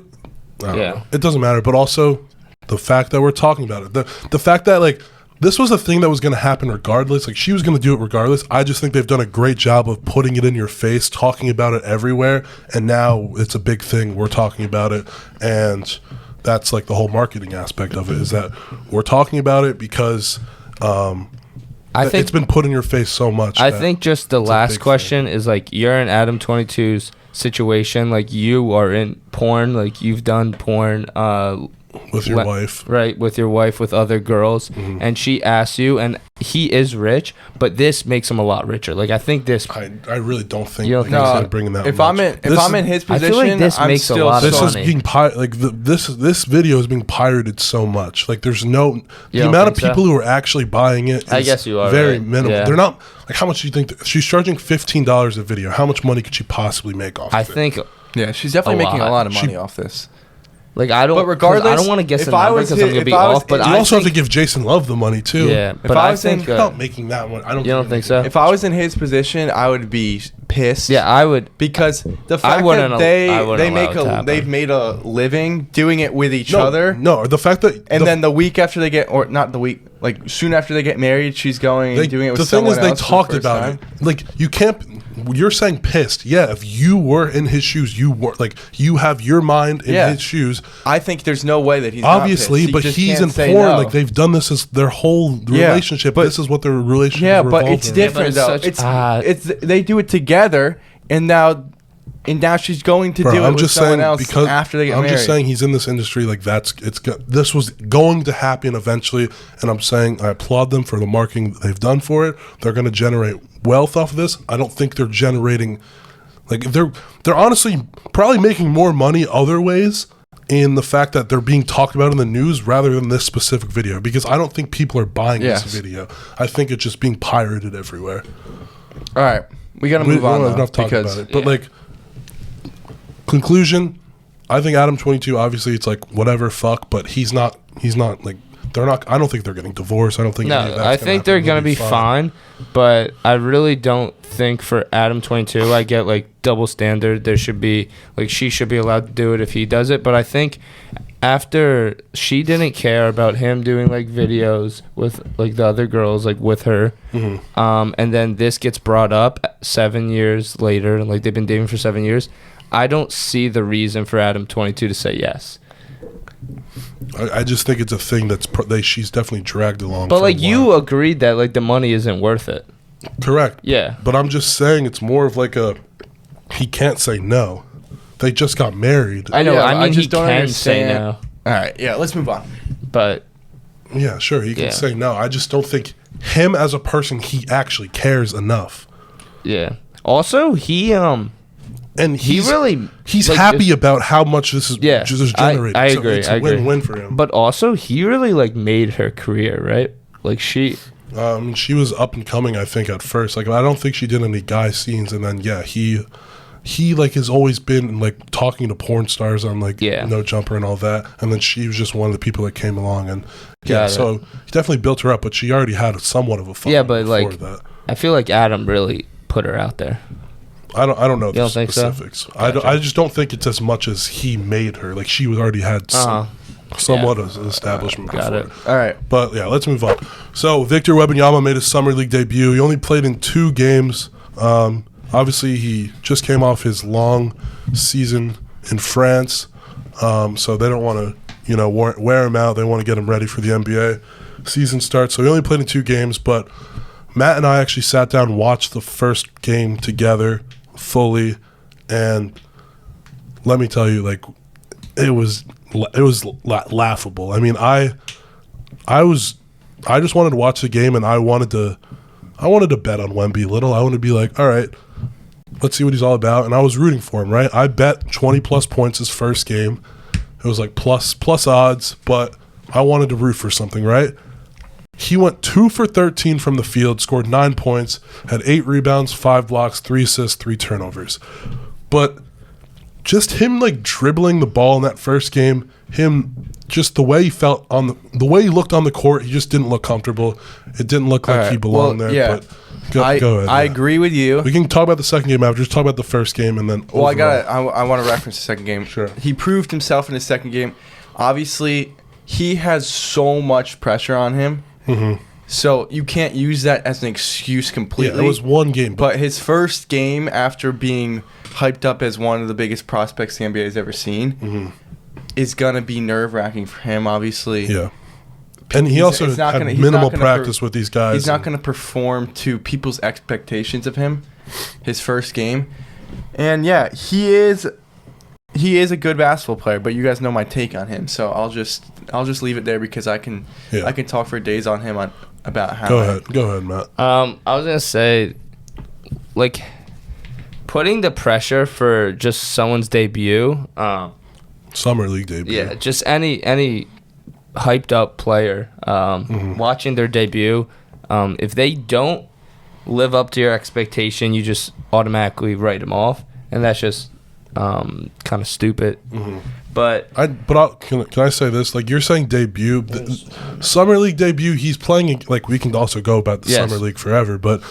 don't know. It doesn't matter. But also the fact that we're talking about it, the fact that like this was a thing that was going to happen regardless. Like she was going to do it regardless. I just think they've done a great job of putting it in your face, talking about it everywhere, and now it's a big thing. We're talking about it, and that's like the whole marketing aspect of it is that we're talking about it because. I think It's been put in your face so much. I that think just the it's a last big question is like you're in Adam 22's situation. Like you are in porn. Like you've done porn. with your wife. Right, with your wife, with other girls, and she asks you, and he is rich, but this makes him a lot richer. Like I think this. I really don't think You don't like, think he's so? gonna bring that. If much. I'm in This is- his I position, feel like this I'm makes a still lot of This is funny. being this video is being pirated so much. Like there's no You the don't amount of think so? people who are actually buying it. I is guess you are very right. minimal. Yeah. They're not like how much do you think she's charging $15 a video? How much money could she possibly make off? I of it? think Yeah, she's definitely A making lot. a lot of money She- off this. like I don't. But regardless, I don't want to guess if the I number was because I'm his- gonna be if I was- off. But you you I also think, have to give Jason Love the money too. yeah. But I I was in- think. Not making that one. I don't. You don't think so? If I was in his position, I would be pissed. Yeah, I would. Because the fact wouldn't that al- I wouldn't they allow make it to happen. they've made a living doing it with each No, other. No, the fact that And then the week after they get, or not the week, like soon after they get married, she's going and doing it with the thing someone is they else for the talked first about time. it. Like you can't. You're saying pissed. Yeah, if you were in his shoes, you were like you have your mind in Yeah. his shoes. I think there's no way that he's not Obviously, pissed. He but just he's can't in say porn. no. Like they've done this as their whole Yeah, relationship. but- This is what their relationship. Yeah, but revolved it's around. different it's though. such- It's they do it together, and now she's going to Bro, do it I'm with just someone saying else because after they get I'm married. just saying he's in this industry. Like this was going to happen eventually, and I'm saying I applaud them for the marketing that they've done for it. They're going to generate wealth off of this. I don't think they're generating like they're honestly probably making more money other ways in the fact that they're being talked about in the news rather than this specific video because I don't think people are buying Yes. this video. I think it's just being pirated everywhere. All right, we got to We move on don't have though, enough talk because about it. But like conclusion, I think Adam 22 obviously it's like whatever fuck, but he's not like they're not. I don't think they're getting divorced. I don't think. any of No, that's I gonna think happen. they're They'll gonna be fine, but I really don't think for Adam 22. I get like double standard. There should be like she should be allowed to do it if he does it, but I think after she didn't care about him doing like videos with like the other girls like with her, and then this gets brought up 7 years later, like they've been dating for 7 years. I don't see the reason for Adam 22 to say yes. I just think it's a thing that's she's definitely dragged along. But for a like you while. agreed that like the money isn't worth it. Correct. Yeah. But I'm just saying it's more of like he can't say no. They just got married. I know. Yeah, I mean, I just he don't can say understand. no, All right, yeah, let's move on. but Yeah, sure. He can Yeah. say no. I just don't think him as a person, he actually cares enough. yeah. Also, he And he's really he's like, happy just- about how much this is Yeah, just I generated. agree, So it's I a agree. win-win for him. but also he really like made her career, right? Like she, She was up and coming, I think, at first. Like I don't think she did any guy scenes, and then he like has always been like talking to porn stars on like No Jumper and all that, and then she was just one of the people that came along, and Got it. so he definitely built her up, but she already had somewhat of a following. Yeah, but, before like, that. I feel like Adam really put her out there. I don't know the don't think so? specifics. I just don't think it's as much as he made her. Like she was already had somewhat of an establishment Got before. it. All right. But yeah, let's move on. So Victor Wembanyama made his summer league debut. He only played in 2 games. Obviously, he just came off his long season in France, so they don't want to, wear him out. They want to get him ready for the NBA season start. So he only played in 2 games, but Matt and I actually sat down and watched the first game together fully, and let me tell you, like, it was laughable. I mean, I just wanted to watch the game, and I wanted to bet on Wemby a little. I wanted to be like, all right, let's see what he's all about, and I was rooting for him, right? I bet 20 plus points his first game. It was like plus odds, but I wanted to root for something, right? He went 2 for 13 from the field, scored 9 points, had 8 rebounds, 5 blocks, 3 assists, 3 turnovers. But just him like dribbling the ball in that first game, him just the way he felt the way he looked on the court, he just didn't look comfortable. It didn't look like he belonged there. Yeah. But go ahead. I yeah. agree with you. We can talk about the second game after. Just talk about the first game and then. Well, overall. I want to reference the second game. Sure. He proved himself in his second game. Obviously, he has so much pressure on him. Mm-hmm. So you can't use that as an excuse completely. Yeah, it was one game, But his first game after being hyped up as one of the biggest prospects the NBA has ever seen is going to be nerve-wracking for him, obviously. yeah. And he also it's not had gonna- he's minimal not gonna practice with these guys. He's not going to perform to people's expectations of him his first game. And yeah, he is a good basketball player, but you guys know my take on him. So I'll just leave it there because I can talk for days on him about how Go ahead, Matt. I was gonna say, like, putting the pressure for just someone's debut. Summer league debut. Yeah, just any hyped up player watching their debut, if they don't live up to your expectation, you just automatically write them off, and that's just kind of stupid. But can I say this? Like you're saying debut, summer league debut. He's playing like we can also go about the summer league forever, but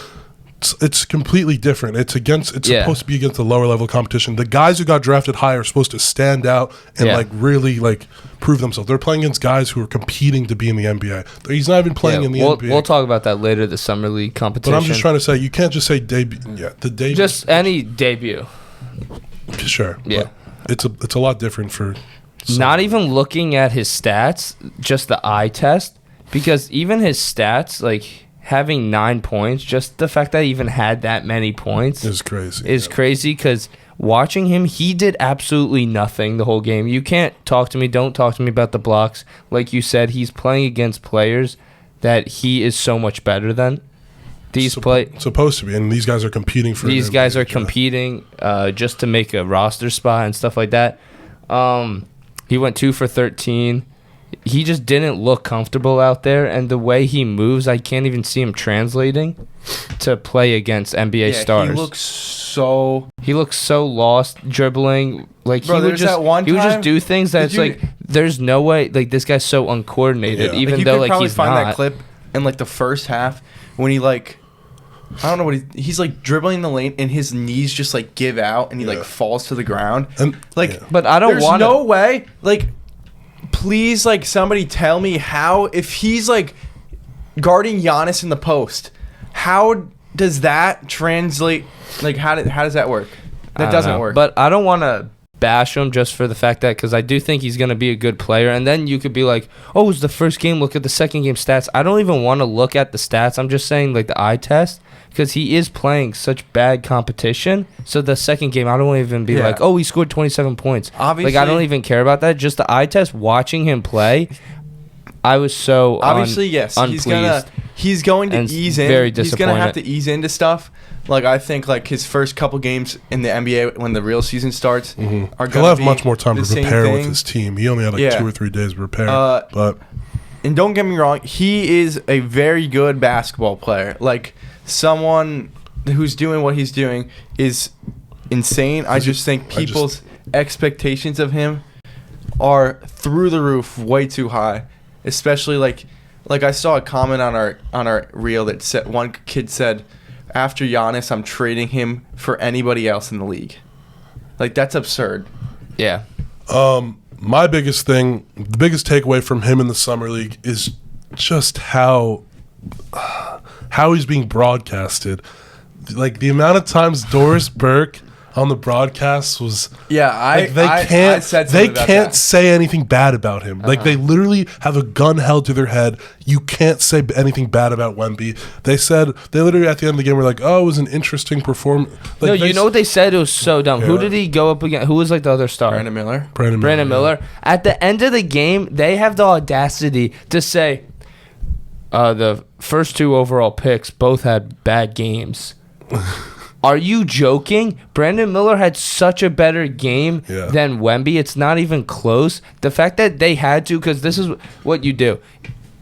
it's completely different. It's supposed to be against the lower level competition. The guys who got drafted high are supposed to stand out and like really like prove themselves. They're playing against guys who are competing to be in the NBA. He's not even playing in the NBA. We'll talk about that later. The summer league competition. But I'm just trying to say you can't just say debut. Yeah, the debut. Just any debut. Sure. Yeah. But it's a lot different for. Not even looking at his stats, just the eye test, because even his stats, like having 9 points, just the fact that he even had that many points is crazy. Crazy because watching him, he did absolutely nothing the whole game. You can't don't talk to me about the blocks. Like you said, he's playing against players that he is so much better than. Supposed to be, and these guys are competing for. These guys are competing just to make a roster spot and stuff like that. He went 2 for 13. He just didn't look comfortable out there, and the way he moves, I can't even see him translating to play against NBA stars. He looks so lost dribbling. Like Bro, he would there's that one just time- do things that's like there's no way. Like, this guy's so uncoordinated, Yeah. even you though could like probably he's find not. that clip in like the first half when he like, I don't know what he's like dribbling the lane and his knees just like give out and he like falls to the ground. And Like, yeah. But I don't there's want no way. Like, please, like somebody tell me how if he's like guarding Giannis in the post, how does that translate? Like, how does that work? That doesn't work. But I don't want to bash him just for the fact that, because I do think he's going to be a good player. And then you could be like, oh, it was the first game. Look at the second game stats. I don't even want to look at the stats. I'm just saying, like, the eye test, because he is playing such bad competition. So the second game, I don't even be like, oh, he scored 27 points. Obviously, like, I don't even care about that. Just the eye test, watching him play, I was so obviously yes, unpleased. he's going to and ease in. very He's gonna have disappointed. to ease into stuff. Like, I think like his first couple games in the NBA when the real season starts are He'll gonna have be much more time the to same prepare with thing. his team. He only had like Yeah. 2 or 3 days to prepare. Uh, but And don't get me wrong, he is a very good basketball player. Like, someone who's doing what he's doing is insane. I just think people's expectations of him are through the roof, way too high. Especially like I saw a comment on our reel that said, one kid said, after Giannis, I'm trading him for anybody else in the league. Like, that's absurd. Yeah. my biggest thing, the biggest takeaway from him in the summer league is just how he's being broadcasted. Like, the amount of times Doris Burke on the broadcast was Yeah, like I said something they about can't that. say anything bad about him. Like, they literally have a gun held to their head. You can't say anything bad about Wemby. They literally at the end of the game were like, "Oh, it was an interesting performance." Like, No, you know what they said? It was so dumb. Who Yeah. did he go up against? Who was like the other star? Brandon Miller. Brandon Miller. At the end of the game, they have the audacity to say the first two overall picks both had bad games. Are you joking? Brandon Miller had such a better game Yeah. than Wemby. It's not even close. The fact that they had to, because this is what you do.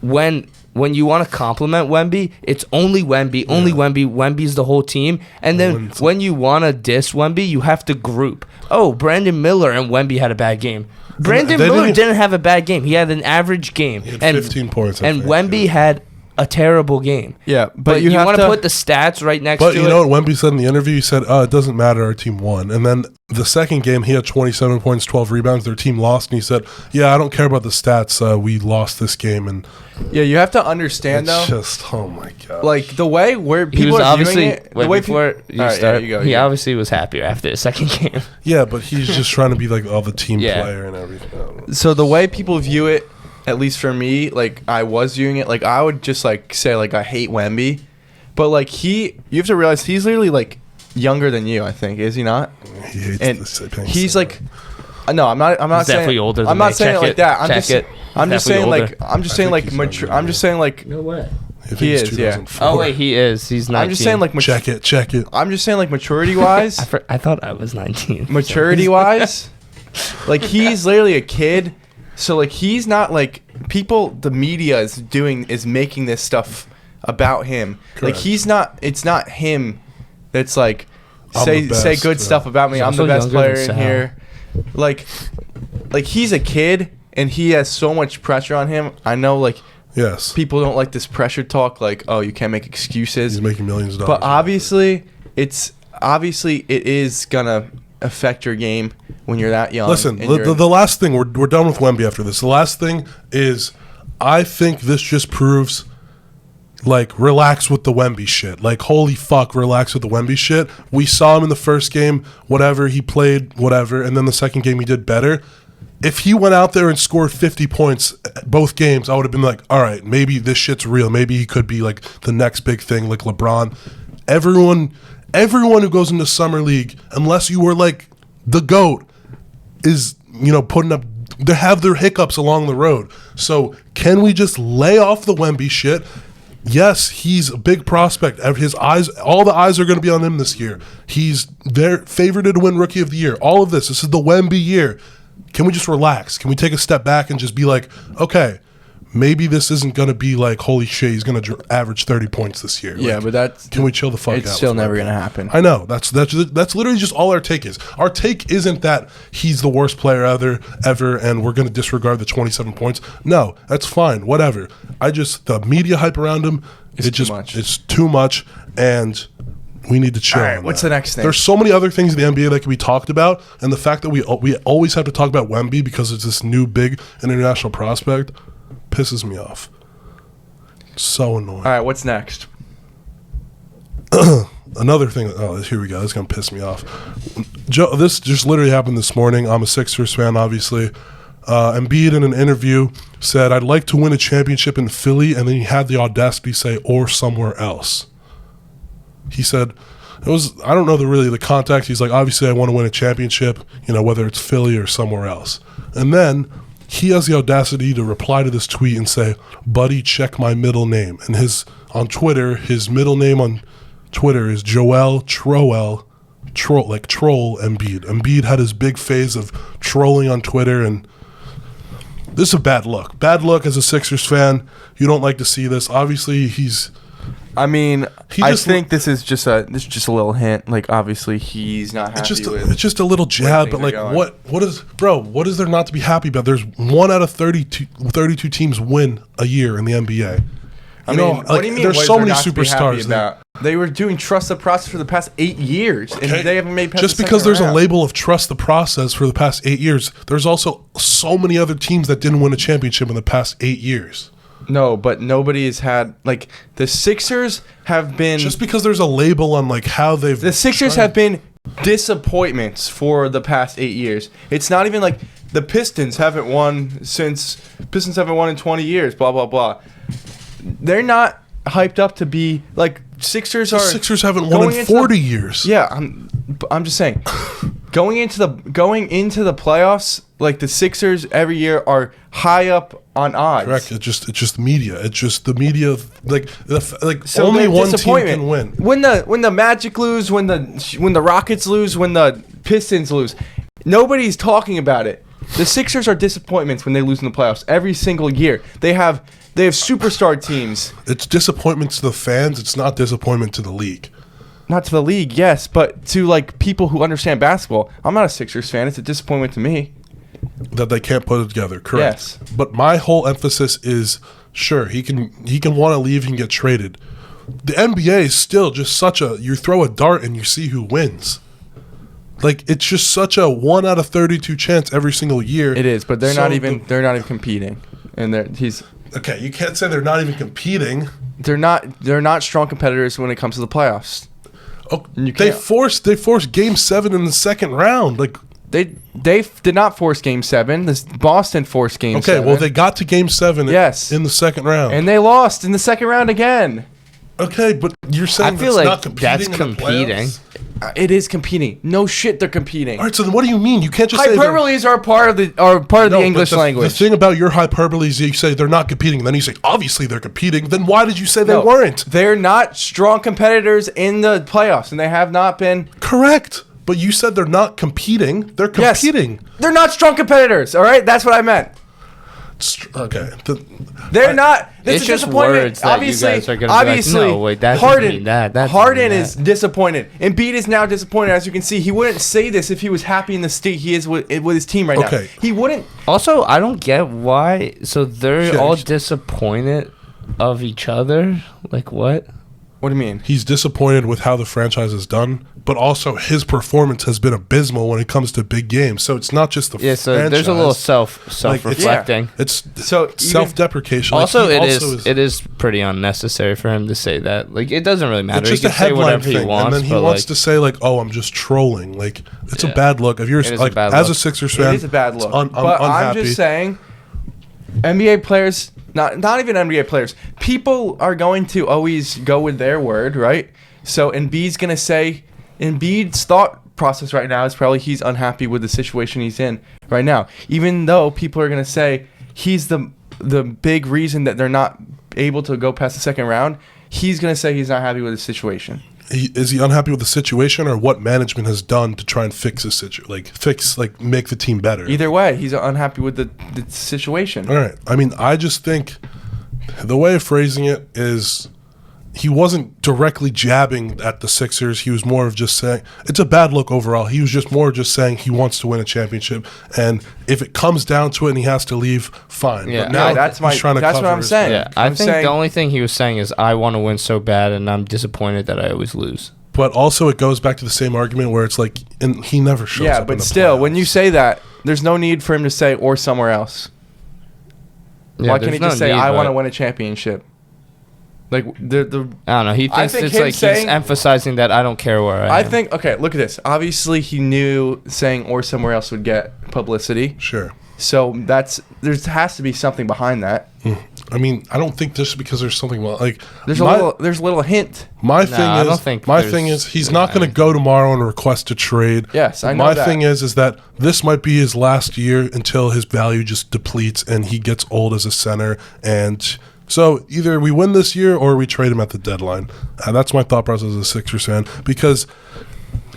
When you want to compliment Wemby, it's only Wemby, only Wemby. Wemby's the whole team. And then when you want to diss Wemby, you have to group. Oh, Brandon Miller and Wemby had a bad game. Brandon They Miller didn't- didn't have a bad game. He had an average game. He had and 15 points, I And think, Wemby yeah. had a terrible game. Yeah, But you have want to put the stats right next But to you it. know what Wemby said in the interview? He said, it doesn't matter, our team won. And then the second game, he had 27 points, 12 rebounds. Their team lost. And he said, yeah, I don't care about the stats. We lost this game. And Yeah, you have to understand it's though. just, oh my God. Like, the way where He people was are obviously viewing it, wait, the way before you All right, start. yeah, you go, he you go. obviously was happier after the second game. Yeah, but he's just trying to be like, the team Yeah. player and everything. I don't know. So the way people view it, at least for me, like I was viewing it, like I would just like say like I hate Wemby, but like you have to realize he's literally like younger than you. I think, is he not? He hates And this thing he's so like, no, I'm not. I'm not He's saying definitely older than I'm not me. saying Check it like it. that. I'm Check just. it. I'm just Definitely saying older. like. I'm just I saying think like he's mature. younger I'm just saying like. No way. I think He it's is, yeah. 2004. Oh wait, he is. He's 19. I'm just saying like. Check it. I'm just saying like maturity wise. I thought I was 19. Maturity wise, like he's literally a kid. So like he's not like people. The media is making this stuff about him. Correct. Like he's not. It's not him. That's like I'm say the say best, good stuff about me. He's I'm the also best younger player than in Sal. here. Like he's a kid and he has so much pressure on him. I know like Yes. people don't like this pressure talk. Like, oh, you can't make excuses. He's making millions of dollars. But obviously it is gonna affect your game when you're that young. Listen, and you're- the last thing, we're done with Wemby after this. The last thing is, I think this just proves, like, relax with the Wemby shit. Like, holy fuck, relax with the Wemby shit. We saw him in the first game, whatever, he played, whatever, and then the second game he did better. If he went out there and scored 50 points both games, I would have been like, all right, maybe this shit's real. Maybe he could be, like, the next big thing, like LeBron. Everyone who goes into Summer League, unless you were, like, the GOAT, is, putting up, they have their hiccups along the road. So can we just lay off the Wemby shit? Yes, he's a big prospect. All the eyes are going to be on him this year. He's their favorited to win Rookie of the Year. All of this is the Wemby year. Can we just relax? Can we take a step back and just be like, okay, maybe this isn't going to be like, holy shit, he's going to average 30 points this year. Yeah, Like, but can we chill the fuck out? it's still with never Wemby? going to happen. I know. That's literally just all our take is. Our take isn't that he's the worst player ever, and we're going to disregard the 27 points. No, that's fine. Whatever. The media hype around him, Too much. It's too much, and we need to chill. All right, on what's that. the next thing? There's so many other things in the NBA that can be talked about, and the fact that we always have to talk about Wemby because it's this new big international prospect pisses me off. So annoying. All right, what's next? Another thing. Oh, here we go. This is gonna piss me off. Joe, this just literally happened this morning. I'm a Sixers fan, obviously. Embiid in an interview said, "I'd like to win a championship in Philly," and then he had the audacity to say, "or somewhere else." He said, "It was." I don't know the context. He's like, "Obviously, I want to win a championship. Whether it's Philly or somewhere else." And then he has the audacity to reply to this tweet and say, "Buddy, check my middle name." And his middle name on Twitter is Joel Troll Embiid. Embiid had his big phase of trolling on Twitter, and this is a bad look. Bad look as a Sixers fan. You don't like to see this. Obviously, I mean, He I just think this is just a little hint. Like, obviously, he's not happy it's just a little jab, but things like, are going. what is there not to be happy about? There's 1 out of 32 teams win a year in the NBA. I mean, what do you mean? There's what is so there many not to be happy superstars there. about? They were doing trust the process for the past 8 years, and Okay. they haven't made past Just the because second there's a round. label of trust the process for the past 8 years, there's also so many other teams that didn't win a championship in the past 8 years. No, but nobody has had, like, the Sixers have been. Just because there's a label on like how they've The Sixers have been disappointments for the past 8 years. It's not even like the Pistons haven't won in 20 years, blah, blah, blah. They're not hyped up to be, like, Sixers the are. Sixers haven't won going in into the- 40 years. Yeah, I'm just saying. Going into the playoffs, like, the Sixers every year are high up on odds. Correct. It's just media. It's just the media. Like So only they're one team disappointment. can win. When the Magic lose, when the Rockets lose, when the Pistons lose, nobody's talking about it. The Sixers are disappointments when they lose in the playoffs every single year. They have superstar teams. It's disappointment to the fans. It's not disappointment to the league. Not to the league, yes, but to, like, people who understand basketball. I'm not a Sixers fan. It's a disappointment to me. That they can't put it together. Correct. Yes. But my whole emphasis is, sure, he can want to leave and get traded. The NBA is still just such a, you throw a dart and you see who wins. Like, it's just such a 1 out of 32 chance every single year. It is, but they're So not even competing. And okay, you can't say they're not even competing. they're not strong competitors when it comes to the playoffs. Oh, You they can't- forced Game 7 in the second round. Like, They did not force Game 7. Boston forced Game 7. okay, well, they got to Game 7 Yes. in the second round. and they lost in the second round again. Okay, but you're saying I feel that's like not competing that's in the competing. playoffs? It is competing. No shit, they're competing. All right, so then what do you mean? You can't just say they're- Hyperboles are part of the No, the but English language. The thing about your hyperbole is you say they're not competing, and then you say obviously they're competing. Then why did you say they No, weren't? They're not strong competitors in the playoffs, and they have not been. Correct, but you said they're not competing. They're Yes. competing. They're not strong competitors. All right, that's what I meant. Okay. They're not. This It's is just disappointment. words that you obviously, guys are gonna be like, obviously, "No, wait, that doesn't Harden. mean that doesn't Harden mean is that." disappointed. Embiid is now disappointed. As you can see, he wouldn't say this if he was happy in the state he is with his team right Okay. now. He wouldn't. Also, I don't get why. So they're Sure. all disappointed of each other. Like what? What do you mean? He's disappointed with how the franchise is done, but also his performance has been abysmal when it comes to big games. So it's not just the Yeah. So franchise. there's a little self-reflecting. It's So even- self-deprecation. Also, Like, he it is pretty unnecessary for him to say that. Like, it doesn't really matter. It's just he a can say headline whatever thing, he wants, and then he but wants like, to say like, "Oh, I'm just trolling." Like, it's a Yeah. bad look. If you're It is a like, bad as a look. Sixers fan, It is a bad look. I'm but unhappy. I'm just saying, NBA players, not even NBA players, people are going to always go with their word, right? So Embiid's going to say, Embiid's thought process right now is probably he's unhappy with the situation he's in right now. Even though people are going to say he's the big reason that they're not able to go past the second round, he's going to say he's not happy with the situation. is he unhappy with the situation or what management has done to try and fix the situation? Make the team better. Either way, he's unhappy with the situation. All right. I mean, I just think the way of phrasing it is he wasn't directly jabbing at the Sixers. He was more of just saying it's a bad look overall. He was just more just saying he wants to win a championship, and if it comes down to it and he has to leave, fine. Yeah, but now that's he's trying to that's cover what I'm his- saying. Yeah, I'm I think saying- the only thing he was saying is I want to win so bad, and I'm disappointed that I always lose. But also, it goes back to the same argument where it's like, and he never shows Yeah, up. in but the still, when playoffs. you say that, there's no need for him to say or somewhere else. Yeah, Why can't there's he just no say need, I want to but- win a championship? Like the I don't know. He I thinks think it's him like he's saying- emphasizing that I don't care where I I am. think okay, look at this. Obviously, he knew saying or somewhere else would get publicity. Sure. So there has to be something behind that. I mean, I don't think just because there's something like There's my, a little hint. My No, thing I is, don't think my there's- thing is, he's there's not going to anything. go tomorrow and request a trade. Yes, I know My that. thing is that this might be his last year until his value just depletes and he gets old as a center. And so either we win this year or we trade him at the deadline. That's my thought process as a Sixers fan because.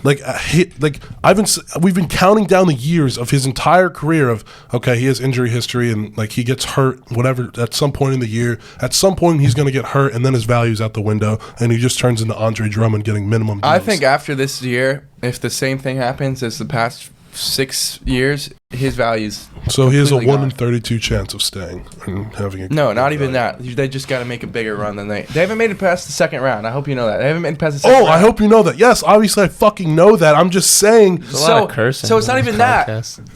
We've been counting down the years of his entire career of okay, he has injury history and like he gets hurt whatever at some point in the year. At some point he's going to get hurt and then his value's out the window and he just turns into Andre Drummond getting minimum deals. I think after this year, if the same thing happens as the past 6 years, his value's so. He has a completely 1 in gone. 32 chance of staying and having a No, not good even value. that. They just got to make a bigger run than they haven't made it past the second round. I hope you know that. They haven't made it past the second Oh, round. I hope you know that. Yes, obviously I fucking know that. I'm just saying. There's a lot of cursing so it's on not this even that. podcast.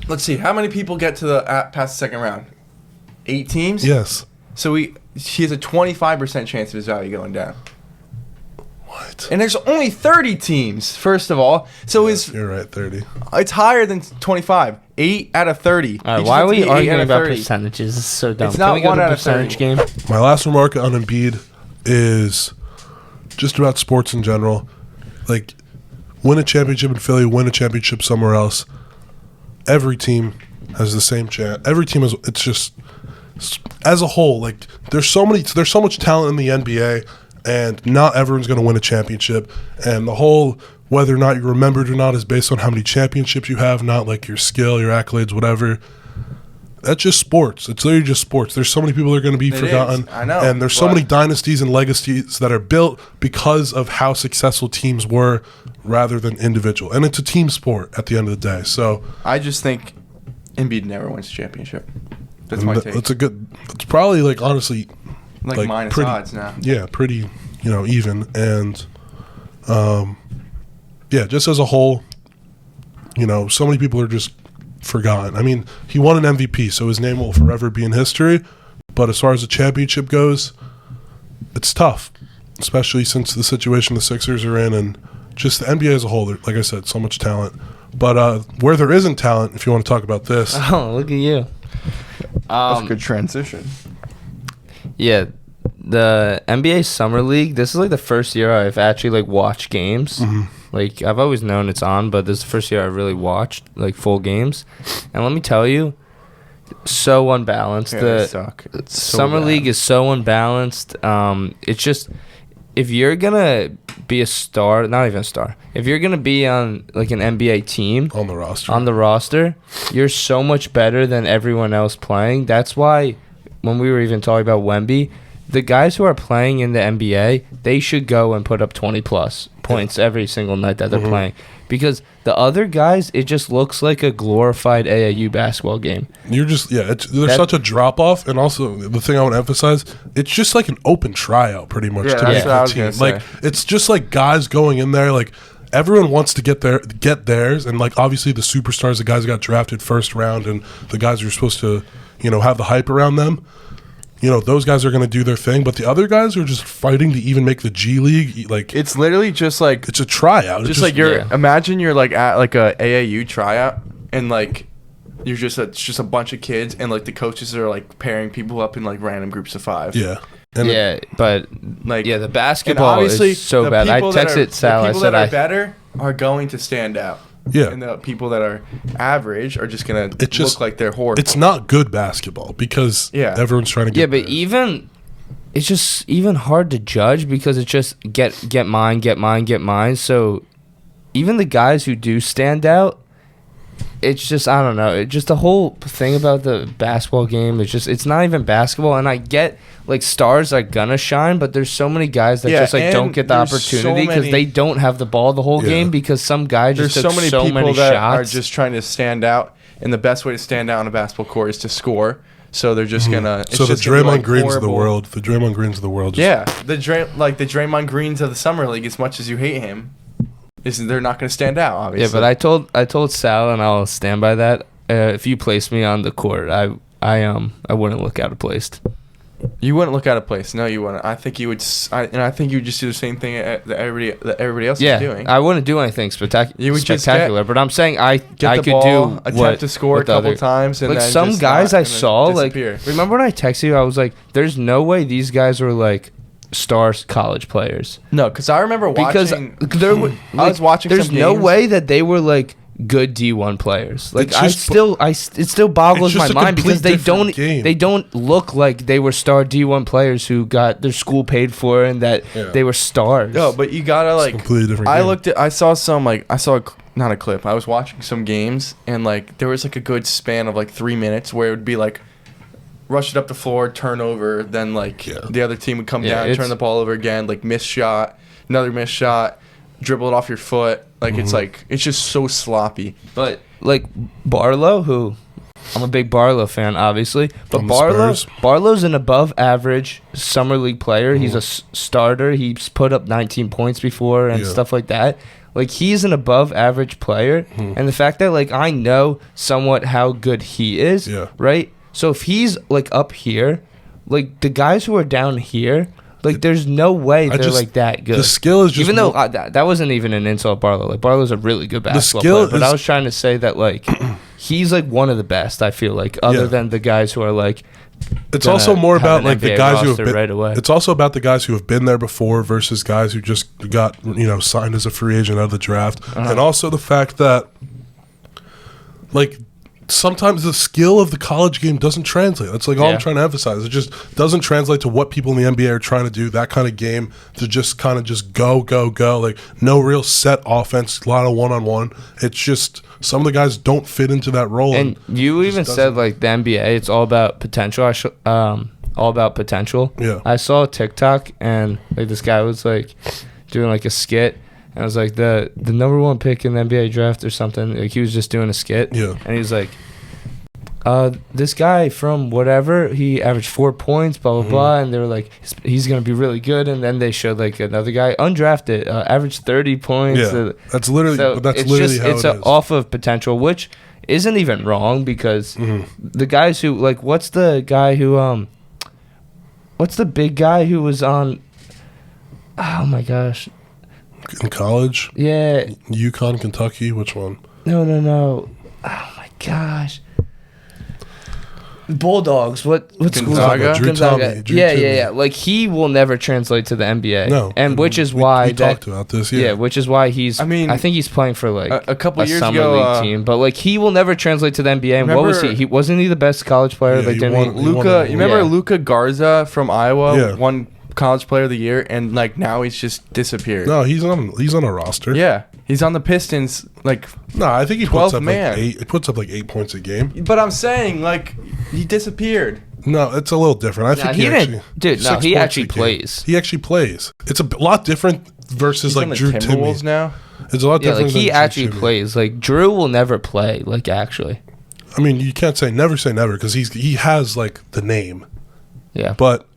Let's see. How many people get to the past the second round? 8 teams? Yes. So he has a 25% chance of his value going down. What? And there's only 30 teams, first of all. So You're right. 30. it's higher than 25. 8 out of 30. All right, He just why has are to we be 8 arguing out of about 30. percentages? This is so dumb. It's Can not we go 1 to out of percentage 30. game? My last remark on Embiid is just about sports in general. Like, win a championship in Philly, win a championship somewhere else. Every team has the same chance. Every team has. It's just as a whole. Like, there's so much talent in the NBA, and not everyone's going to win a championship. And the whole whether or not you're remembered or not is based on how many championships you have, not like your skill, your accolades, whatever. That's just sports. It's literally just sports. There's so many people that are going to be It forgotten. is. I know, And there's so but- many dynasties and legacies that are built because of how successful teams were rather than individual. And it's a team sport at the end of the day. So I just think Embiid never wins a championship. That's my take. it's probably like honestly, like minus pretty- odds now. yeah, pretty, even. And yeah, just as a whole, so many people are just forgotten. I mean, he won an MVP, so his name will forever be in history. But as far as the championship goes, it's tough, especially since the situation the Sixers are in and just the NBA as a whole. Like I said, so much talent. But where there isn't talent, if you want to talk about this, Oh, look at you. That's a good transition. Yeah, the NBA Summer League. This is like the first year I've actually like watched games. Like I've always known it's on, but this is the first year I really watched like full games. And let me tell you, so unbalanced. Yeah, they The suck. It's so Summer bad. League is so unbalanced. It's just if you're gonna be a star, not even a star. If you're gonna be on like an NBA team, on the roster. on the roster, you're so much better than everyone else playing. That's why when we were even talking about Wemby, the guys who are playing in the NBA, they should go and put up 20 plus points every single night that they're playing. Because the other guys, it just looks like a glorified AAU basketball game. You're just there's That- such a drop off, and also the thing I want to emphasize, it's just like an open tryout, pretty much. Yeah, to that's make what I the was team. gonna Like it's just like guys going in there, like everyone wants to get theirs, and like obviously the superstars, the guys who got drafted first round, and the guys who are supposed to, have the hype around them. Those guys are going to do their thing, but the other guys are just fighting to even make the G League. Like It's literally just like it's a tryout. It's just like you're yeah. imagine you're like at like a AAU tryout and like it's just a bunch of kids and like the coaches are like pairing people up in like random groups of 5. yeah, and Yeah, but Like yeah, the and basketball obviously is so the bad. I people that are- texted Sal. The I people said that are better are going to stand out. yeah. And the people that are average are just gonna It just- look like they're horrible. It's not good basketball because Yeah. everyone's trying to get Yeah, but theirs. it's just even hard to judge because it's just get mine. So even the guys who do stand out, it's just, I don't know. It just the whole thing about the basketball game is just, it's not even basketball. And I get, like, stars are gonna shine, but there's so many guys that just, like, don't get the opportunity because they don't have the ball the whole game because some guy just took so many that shots. are just trying to stand out, and the best way to stand out on a basketball court is to score. So they're just gonna. So the Draymond Greens of the world, the Draymond Greens of the summer league. As much as you hate him, they're not gonna stand out. Obviously. Yeah, but I told Sal, and I'll stand by that. If you place me on the court, I wouldn't look out of place. You wouldn't look out of place. No, you wouldn't. I think you would. I think you would just do the same thing that everybody else is doing. I wouldn't do anything spectacular. But I'm saying I could do attempt to score a couple times, and like then some just guys not, I saw. Like, disappear. remember when I texted you? I was like, "There's no way these guys were like star college players." No, because I remember watching. Because I was watching. There's some no games. way that they were like good D1 players. Like, It's just it still boggles it's my just a mind because complete different game. they don't look like they were star D1 players who got their school paid for and that they were stars. No, but you gotta like. Completely different. I saw not a clip. I was watching some games and like there was like a good span of like 3 minutes where it would be like rush it up the floor, turnover, then like the other team would come down, turn the ball over again, like miss shot, another miss shot, dribble it off your foot. Like it's just so sloppy. But like Barlow, who I'm a big Barlow fan, obviously, but Barlow's an above average summer league player. He's a starter. He's put up 19 points before and stuff like that. Like, he's an above average player, and the fact that like I know somewhat how good he is, right? So if he's like up here, like the guys who are down here, like there's no way they're like that good. The skill is just even though that wasn't even an insult, Barlow. Like Barlow's a really good basketball player, but I was trying to say that like he's like one of the best. I feel like other than the guys who are like. It's also more about like the guys who have been right away. It's also about the guys who have been there before versus guys who just got signed as a free agent out of the draft, and also the fact that like. Sometimes the skill of the college game doesn't translate. That's like all I'm trying to emphasize. It just doesn't translate to what people in the NBA are trying to do. That kind of game to just kind of just go. Like no real set offense, a lot of one-on-one. It's just some of the guys don't fit into that role. And you even said like the NBA, it's all about potential. All about potential. Yeah. I saw a TikTok and like this guy was like doing like a skit. And I was like, the number one pick in the NBA draft or something. Like, he was just doing a skit. Yeah. And he was like, this guy from whatever, he averaged 4 points, blah, blah, blah. And they were like, he's going to be really good. And then they showed, like, another guy, undrafted, averaged 30 points. Yeah. That's literally, how it is. It's off of potential, which isn't even wrong because the guys who, like, what's the guy who, what's the big guy who was on, oh, my gosh. In college? Yeah. UConn, Kentucky, which one? No. Oh my gosh. Bulldogs. What Gonzaga? Gonzaga. Yeah. Like, he will never translate to the NBA. No. And which is why we talked about this. Yeah. Which is why he's. I mean, I think he's playing for like a couple years summer ago, league team. But like, he will never translate to the NBA. And what was he? Wasn't he the best college player? Yeah, like, Luka. You remember Luka Garza from Iowa? Yeah. Won college player of the year, and like now he's just disappeared. No, he's on a roster. Yeah, he's on the Pistons. Like, no, I think he 12th puts up man. like 8. It puts up like 8 points a game. But I'm saying like he disappeared. No, it's a little different. I think he actually plays. He actually plays. It's a lot different versus he's like on the Drew Timberwolves Timme. now. It's a lot different. Like he actually plays. Like Drew will never play. Like actually. I mean, you can't say never because he has like the name. Yeah. But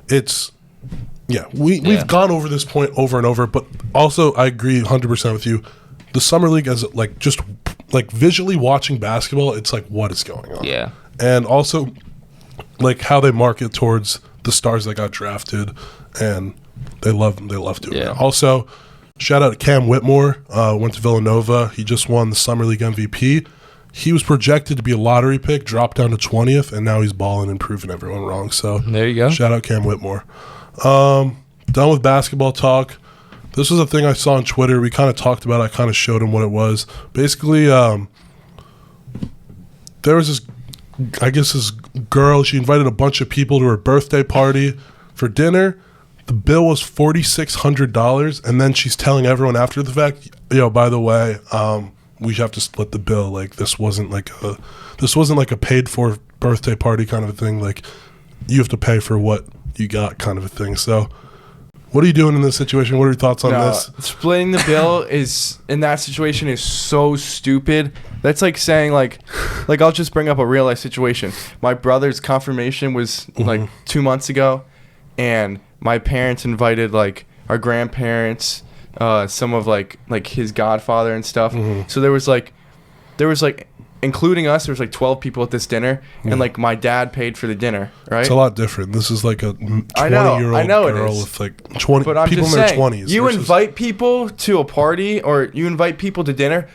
it's. Yeah, we've gone over this point over and over, but also I agree 100% with you. The summer league, as like just like visually watching basketball, it's like what is going on. Yeah, and also like how they market towards the stars that got drafted, and they love doing it. Also, shout out to Cam Whitmore, went to Villanova. He just won the summer league MVP. He was projected to be a lottery pick, dropped down to 20th, and now he's balling and proving everyone wrong. So there you go. Shout out Cam Whitmore. Done with basketball talk. This was a thing I saw on Twitter. We kind of talked about it. I kind of showed him what it was. Basically, there was this girl. She invited a bunch of people to her birthday party for dinner. The bill was $4,600, and then she's telling everyone after the fact, yo, by the way, we have to split the bill. Like this wasn't like a paid for birthday party kind of a thing. Like you have to pay for what you got kind of a thing. So what are you doing in this situation? What are your thoughts on this? Splitting the bill is in that situation is so stupid. That's like saying like I'll just bring up a real life situation. My brother's confirmation was like 2 months ago, and my parents invited like our grandparents, some of like his godfather and stuff. So there was like including us, there was like 12 people at this dinner, and like my dad paid for the dinner, right? It's a lot different. This is like a 20-year-old I know girl it is. with like 20 But I'm people just in their saying, 20s. you versus- invite people to a party or you invite people to dinner.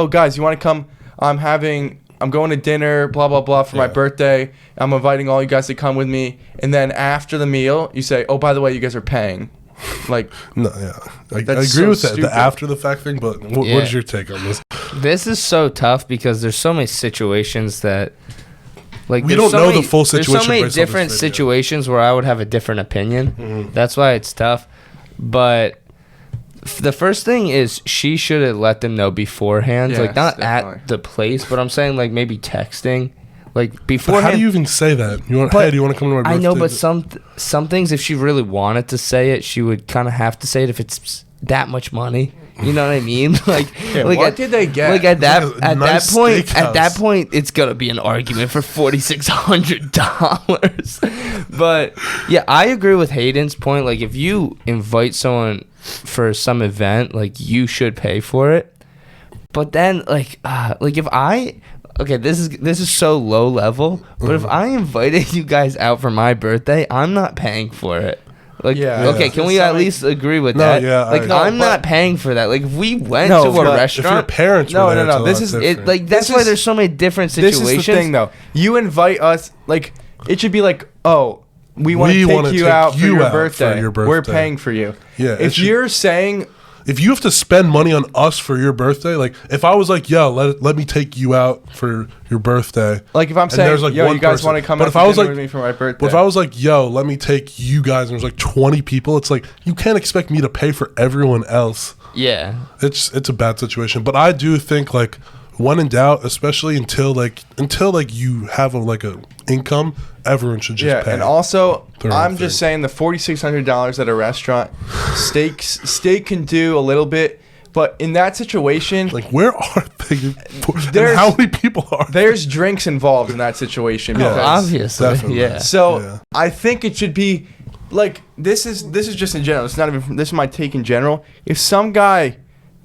Guys, you want to come? I'm going to dinner, blah, blah, blah, for my birthday. I'm inviting all you guys to come with me. And then after the meal, you say, oh, by the way, you guys are paying. Like, No, yeah. I agree That's so with that, stupid. the after the fact thing, but what Yeah. is your take on this? This is so tough because there's so many situations that, like, We there's don't so know many- the full situation There's so many based on this different video. situations where I would have a different opinion. That's why it's tough. But the first thing is she should have let them know beforehand, Yes, like not definitely. at the place, but I'm saying like maybe texting, like But beforehand. how do you even say that? You want? But Hey, do you want to come to my birthday? I know, but some things, if she really wanted to say it, she would kind of have to say it if it's that much money. You know what I mean? Like, what did they get? Like at that like a at nice that point, steakhouse. at that point, it's gonna be an argument for $4,600. But yeah, I agree with Hayden's point. Like, if you invite someone for some event, like you should pay for it. But then, like if I. Okay, this is so low level, but if I invited you guys out for my birthday, I'm not paying for it. Like, Yeah. okay, Yeah. can we at least agree with No, that? yeah, Like, I- I'm not paying for that. Like, if we went No, to a but if your If your restaurant, parents No, were there, no, no, it's a this lot is- different. like that's This why is- there's so many different this situations. is the thing, though. You invite us, like, it should be like, oh, we want We to wanna take you take out for you your out for birthday. your We're birthday. paying for you. Yeah, it If should- you're saying, if you have to spend money on us for your birthday, like if I was like, yo, let me take you out for your birthday. like, if I'm And saying, there's, like, yo, one you guys person. want to come But out if to I was, dinner like- with me for my birthday. But if I was like, yo, let me take you guys, and there's like 20 people, it's like you can't expect me to pay for everyone else. Yeah, It's a bad situation. But I do think like when in doubt, especially until you have a income, everyone should just pay. and also, their own I'm just thing. saying the $4,600 at a restaurant, steak can do a little bit, but in that situation, like where are they? And There's- how many people are there? there's drinks involved in that situation. Yeah. because- obviously. definitely. Yeah. So Yeah. I think it should be like this is just in general. It's not even this is my take in general. If some guy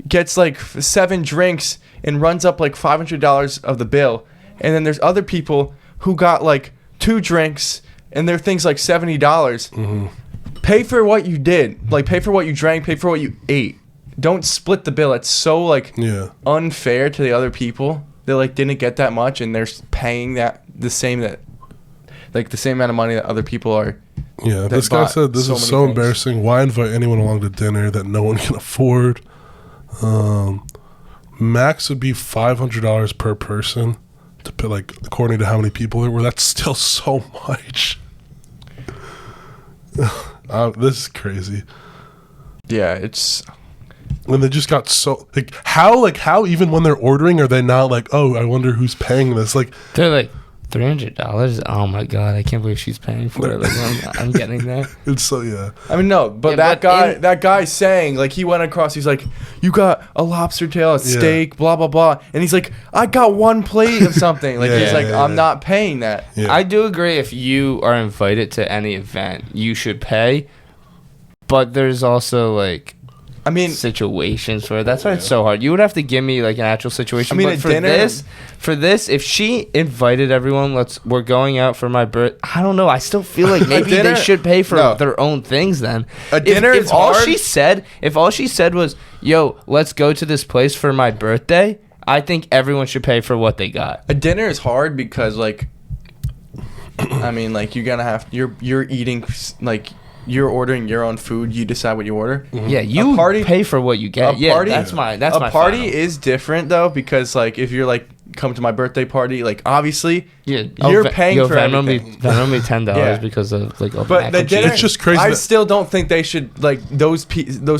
gets like 7 drinks and runs up like $500 of the bill, and then there's other people who got like 2 drinks and their things like $70. Pay for what you did. Like pay for what you drank. Pay for what you ate. Don't split the bill. It's so like Yeah. unfair to the other people. They like didn't get that much and they're paying the same amount of money that other people are. Yeah, this guy bought said this so is many so things. embarrassing. Why invite anyone along to dinner that no one can afford? Max would be $500 per person to pay, like according to how many people there were. That's still so much. This is crazy. Yeah, it's And they just got so how even when they're ordering are they not like, oh, I wonder who's paying this? Like They're like $300. Oh my god, I can't believe she's paying for it. Like I'm getting that. it's so yeah. I mean no, but Yeah, that guy's saying like he went across. He's like, you got a lobster tail, a steak, blah blah blah, and he's like, I got 1 plate of something. Like Yeah, he's like, yeah, I'm yeah. not paying that. Yeah. I do agree. If you are invited to any event, you should pay. But there's also like I mean, situations for it. That's why it's so hard. You would have to give me like an actual situation. I mean, but a for dinner- this, if she invited everyone, we're going out for my birth. I don't know. I still feel like maybe dinner- they should pay for No. their own things then. A dinner if is all hard. if all she said was, "Yo, let's go to this place for my birthday," I think everyone should pay for what they got. a dinner is hard because like, I mean, like you're gonna have you're eating like you're ordering your own food. You decide what you order. Yeah, you party- pay for what you get. a yeah, party- that's my a my party final. is different though because like if you're like come to my birthday party. Like, obviously, Yeah, you're paying for Venmo me, everything. Venmo me $10 Yeah. because of like a But mac they and didn't. cheese. It's just crazy I that- still don't think they should like those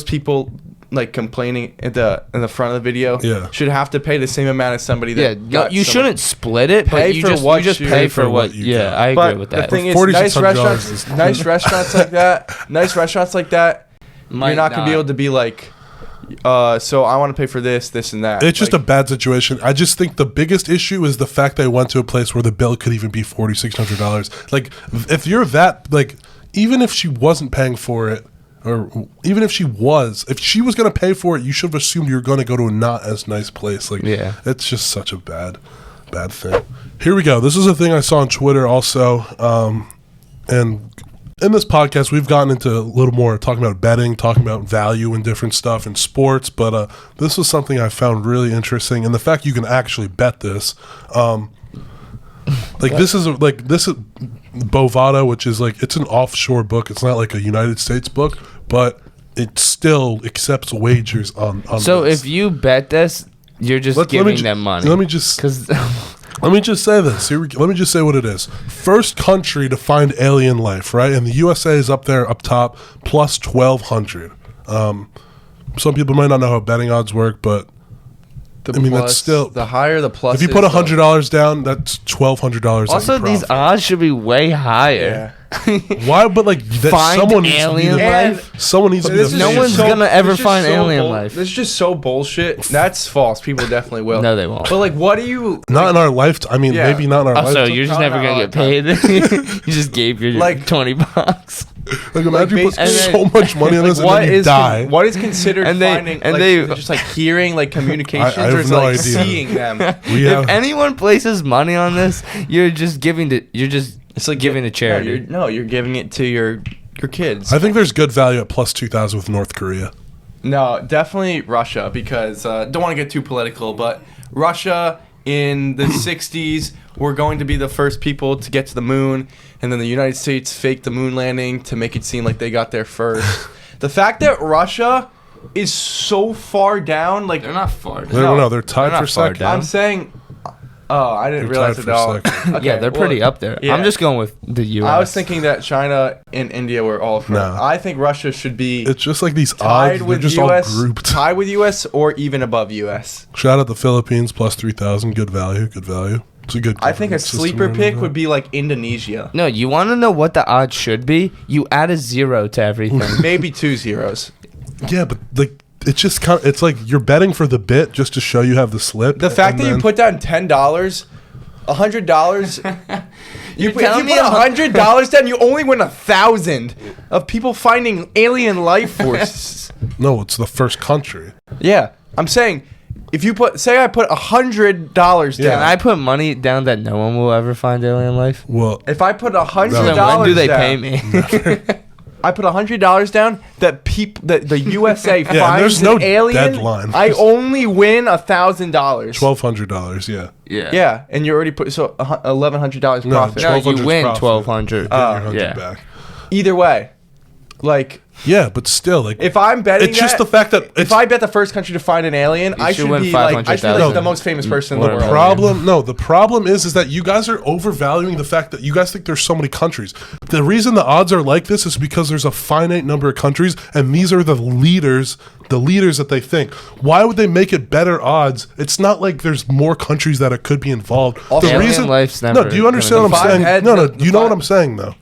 people like complaining in the front of the video. Yeah. should have to pay the same amount as somebody that. Yeah, got you some- shouldn't split it, Pay but you for just what you just you- pay for what. you Yeah, got. I agree But with the that. thing is, $4,600 nice restaurants like that, Might you're not gonna be able to be like, so I want to pay for this, and that. It's just a Like, bad situation. I just think the biggest issue is the fact they went to a place where the bill could even be $4,600. Like, if you're that, like, even if she wasn't paying for it, or even if she was going to pay for it, you should have assumed you're going to go to a not as nice place. Like, Yeah. it's just such a bad thing. Here we go. This is a thing I saw on Twitter also, and in this podcast, we've gotten into a little more talking about betting, talking about value and different stuff in sports. But this was something I found really interesting, and the fact you can actually bet this. This is Bovada, which is like it's an offshore book. It's not like a United States book, but it still accepts wagers on. So this. if you bet this, you're just Let me giving ju- them money. let me just because Let me just say this. Let me just say what it is. First country to find alien life, right? And the USA is up there, up top, plus 1,200. Some people might not know how betting odds work, but the I mean, that's plus- still- the higher the plus. if you is, put the- $100 down, that's $1,200. also these odds should be way higher. Why? But like, Find someone needs to alien be the- life? Someone needs to be This the is No face. one's so- gonna ever this is find so alien life. This is just so bullshit. That's false. People definitely will. No, they won't. But like, what do you? Not in our lifetime. I mean, Yeah. maybe not in our Also, lifetime. you're just No, never no, gonna no, get paid. You just gave your Like- $20. Like, imagine you put basically- so much money on this and What then you is die. what is considered And they- finding? and like, they- is it just like hearing like communications, I have or is it no like idea. seeing them? We If have- anyone places money on this, you're just giving to. You're just. It's like giving to charity. You're giving it to your kids. I think there's good value at plus 2,000 with North Korea. No, definitely Russia, because don't want to get too political, but Russia in the 60s were going to be the first people to get to the moon, and then the United States faked the moon landing to make it seem like they got there first. The fact that Russia is so far down, like They're not far. I don't know. They're tied They're for not far second. down. I'm saying, oh, I didn't They're realize tied it for all. second. Okay, Yeah, they're pretty well, up there. yeah. I'm just going with the U.S. I was thinking that China and India were all first. No. I think Russia should be It's just like these tied odds. They're with just US, all grouped. tied with US, or even above US. Shout out the Philippines plus 3,000. Good value. Good value. It's a good. I think a government system sleeper over pick there. would be like Indonesia. No, you want to know what the odds should be? You add a 0 to everything. Maybe 2 zeros. Yeah, but like it's just kind of, it's like you're betting for the bit just to show you have the slip. The fact and that you then- put down $10, $100, if you telling me put $100 down, you only win 1,000 of people finding alien life forces. no, it's the first country. Yeah, I'm saying, if you say I put $100 down, Can I put money down that no one will ever find alien life? Well, if I put $100 So then when do they down, pay me? I put $100 down that that the USA finds there's no an alien. deadline. I only win $1,000. $1,200. Yeah. Yeah, and you already put $1,100 No, profit. No, you 1,200 's win profit. 1,200. Get your 100 yeah. back. Either way, like Yeah, but still, like if I'm betting, it's just the fact that if I bet the first country to find an alien, I should should win be like I should be like 500,000. the most famous person in the Whatever. world. problem. No, the problem is that you guys are overvaluing the fact that you guys think there's so many countries. The reason the odds are like this is because there's a finite number of countries, and these are the leaders that they think. Why would they make it better odds? It's not like there's more countries that it could be involved. Also, alien life's never No, do you understand gonna what I'm be- saying? Five heads, No, no, the you know what five- I'm saying though.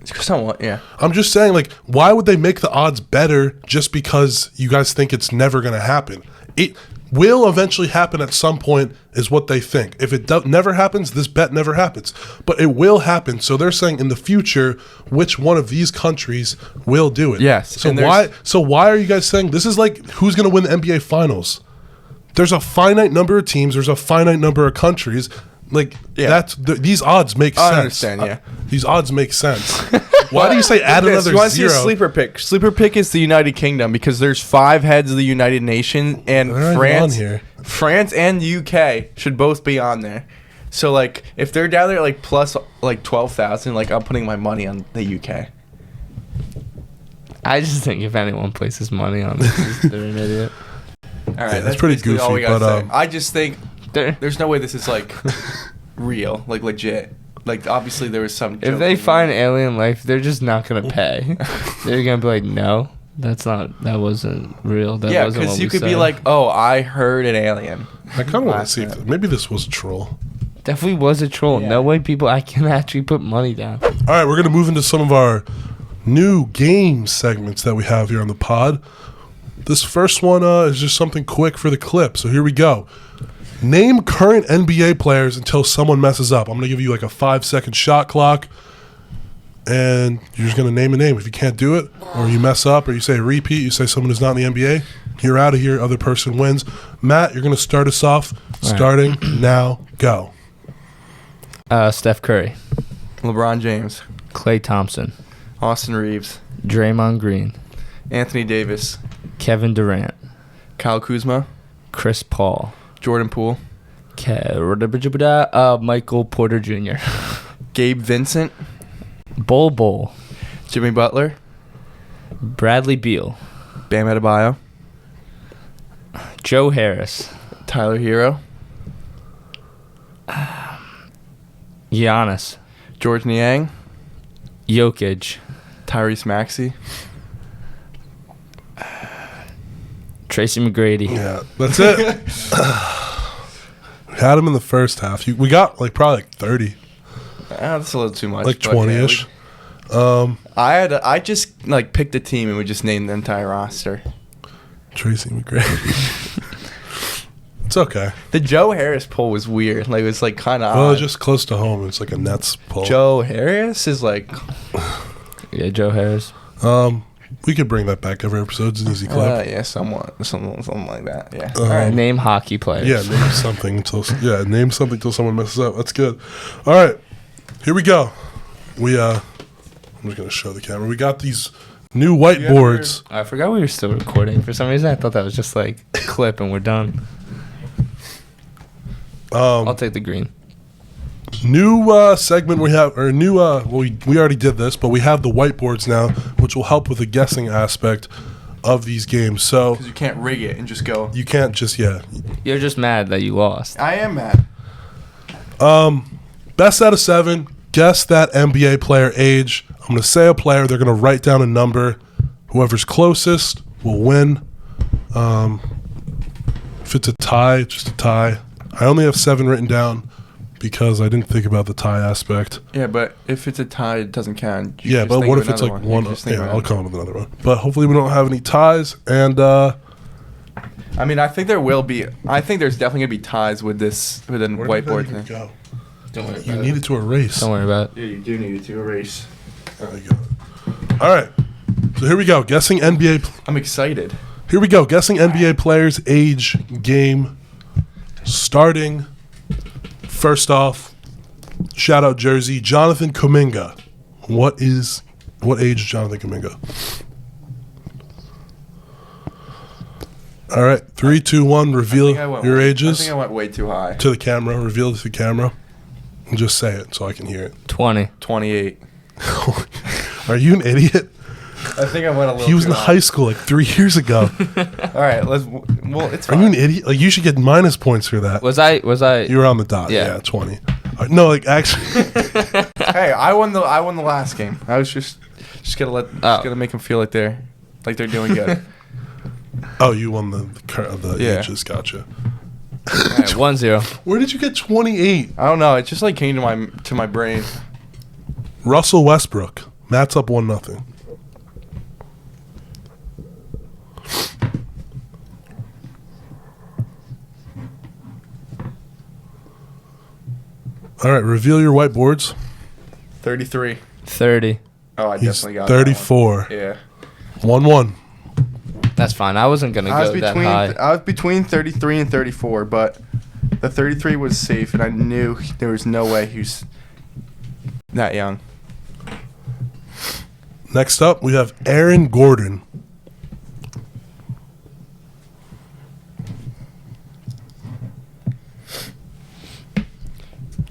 Somewhat, yeah. I'm just saying, like, why would they make the odds better just because you guys think it's never going to happen? It will eventually happen at some point, is what they think. If it never happens, this bet never happens. But it will happen. So they're saying in the future, which one of these countries will do it? Yes, So and why? So why are you guys saying this is like who's going to win the NBA Finals? There's a finite number of teams. There's a finite number of countries. Like Yeah. these odds make sense. I understand, yeah. These odds make sense. Why do you say add Look at this. another You want to see zero? a sleeper pick? Sleeper pick is the United Kingdom, because there's 5 heads of the United Nations, and They're not even France, on here. France and UK should both be on there. So like, if they're down there like plus like 12,000, like I'm putting my money on the UK. I just think if anyone places money on this, they're an idiot. All right, that's pretty basically all goofy, we gotta but, say. I just think There's no way this is like real, like legit. Like obviously there was some. If they find alien life, they're just not gonna pay. They're gonna be like, no, that wasn't real. That yeah, wasn't because what you we could be said." like, oh, I heard an alien. I kind of want to see if maybe this was a troll. Definitely was a troll. Yeah. No way, people. I can actually put money down. All right, we're gonna move into some of our new game segments that we have here on the pod. This first one is just something quick for the clip. So here we go. Name current NBA players until someone messes up. I'm gonna give you like a 5-second shot clock, and you're just gonna name a name. If you can't do it, or you mess up, or you say a repeat, you say someone who's not in the NBA, you're out of here. Other person wins. Matt, you're gonna start us off. Starting now. Go. Steph Curry, LeBron James, Klay Thompson, Austin Reeves, Draymond Green, Anthony Davis, Kevin Durant, Kyle Kuzma, Chris Paul, Jordan Poole, Michael Porter Jr., Gabe Vincent, Bol, Jimmy Butler, Bradley Beal, Bam Adebayo, Joe Harris, Tyler Hero, Giannis, George Niang, Jokic, Tyrese Maxey. Tracy McGrady. Yeah, that's it. We had him in the first half. We got like probably like 30, That's a little too much. like but yeah, 20-ish. I just like picked a team and we just named the entire roster. Tracy McGrady. It's okay. The Joe Harris poll was weird. Like it was like kind of Well, odd. just close to home. It's like a Nets poll. Joe Harris is like Yeah, Joe Harris. We could bring that back every episode. It's an easy clip. yeah, something like that. Yeah. All All right, name hockey players. Yeah, name something until someone messes up. That's good. All right, here we go. I'm just gonna show the camera. We got these new whiteboards. I forgot we were still recording. For some reason, I thought that was just like a clip and we're done. I'll take the green. New segment we have, or new. We already did this, but we have the whiteboards now, which will help with the guessing aspect of these games. So Because you can't rig it and just go. you can't just You're just mad that you lost. I am mad. Best out of 7. Guess that NBA player age. I'm going to say a player. They're going to write down a number. Whoever's closest will win. If it's a tie, just a tie. I only have 7 written down because I didn't think about the tie aspect. Yeah, but if it's a tie, it doesn't count. You Yeah, just but think what of if it's another like You one? just think of Yeah, I'll another. come up with another one. But hopefully we don't have any ties. And I mean, I think there will be. I think there's definitely gonna be ties with this with a whiteboard thing. Go? Don't worry You needed to erase. Don't worry about it. Yeah, you do need it to erase. There you go. All right. So here we go. Guessing NBA. I'm excited. Here we go. Guessing NBA players' age game. Starting. First off, shout out Jersey, Jonathan Kuminga. What age is Jonathan Kuminga? All right. 3, 2, 1. Reveal your ages I think I went way too high. to the camera. Reveal to the camera. And just say it so I can hear it. 20. 28. Are you an idiot? I think I went a little. He was too in high. high school like 3 years ago. All right, well, it's Are fine. you an idiot? Like you should get minus points for that. Was I? You were on the dot. Yeah. Yeah, 20. No, like actually. Hey, I won the last game. I was just gonna make them feel like they're doing good. Oh, you won the Yeah. ages. Gotcha. All right, 1-0. Where did you get 28? I don't know. It just like came to my brain. Russell Westbrook. Matt's up 1-0. All right, reveal your whiteboards. 33. 30. Oh, I He's definitely got 34. That one. Yeah. 1-1. That's fine. I wasn't gonna go that high. I was between 33 and 34, but the 33 was safe, and I knew there was no way he was that young. Next up, we have Aaron Gordon.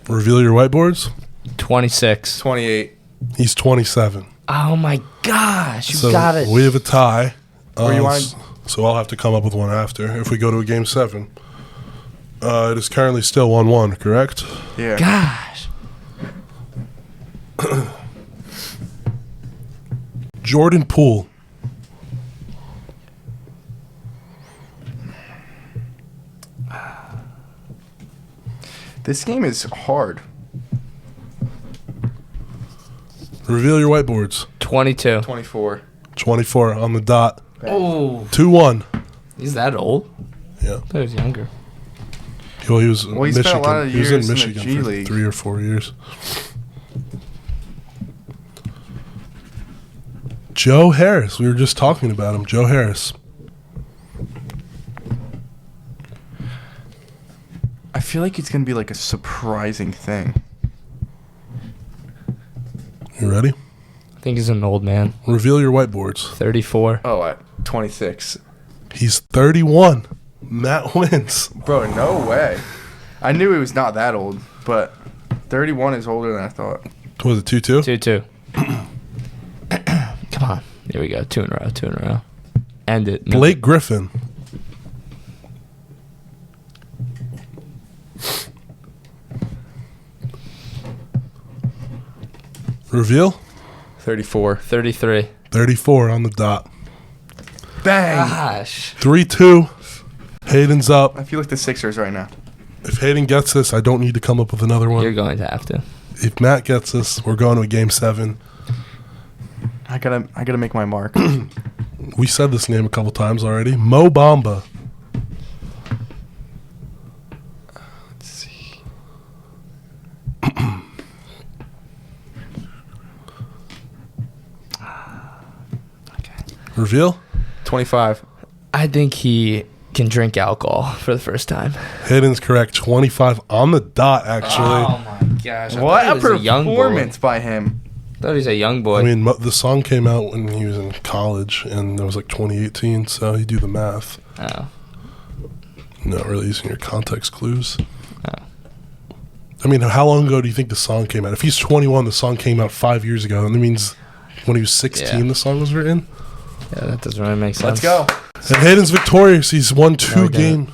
Reveal your whiteboards. 26. 28. He's 27. Oh my gosh! You So got it. we have a tie. Or you want- So I'll have to come up with one after if we go to a game 7. It is currently still 1-1, correct? Yeah. Gosh. Jordan Poole. This game is hard. Reveal your whiteboards. 22. 24. 24 on the dot. Oh. 2-1. He's that old? Yeah. I thought he was younger. Well, he was Well, he Michigan. spent a lot of he was years in in the Michigan G for League. 3 or 4 years. Joe Harris. We were just talking about him. Joe Harris. I feel like it's going to be like a surprising thing. You ready? I think he's an old man. Reveal your whiteboards. 34. Oh, at 26. He's 31. Matt wins. Bro, no way. I knew he was not that old, but 31 is older than I thought. Was it 2-2? 2-2. Come on. Here we go. 2 in a row. 2 in a row. End it. No. Blake Griffin. Reveal. 34. 33. 34 on the dot. Bang! Gosh. 3-2. Hayden's up. I feel like the Sixers right now. If Hayden gets this, I don't need to come up with another one. You're going to have to. If Matt gets this, we're going to a game 7. I gotta make my mark. We said this name a couple times already. Mo Bamba. Let's see. Reveal. 25. I think he can drink alcohol for the first time. Hayden's correct. 25 on the dot, actually. my gosh. What a young boy. performance by him. I thought he was a young boy. I mean, the song came out when he was in college, and it was like 2018, so you do the math. Oh. Not really using your context clues. Oh. I mean, how long ago do you think the song came out? If he's 21, the song came out 5 years ago, and that means when he was 16, Yeah. the song was written. Yeah, that doesn't really make sense. Let's go. And Hayden's victorious. He's won 2 No, he didn't. games.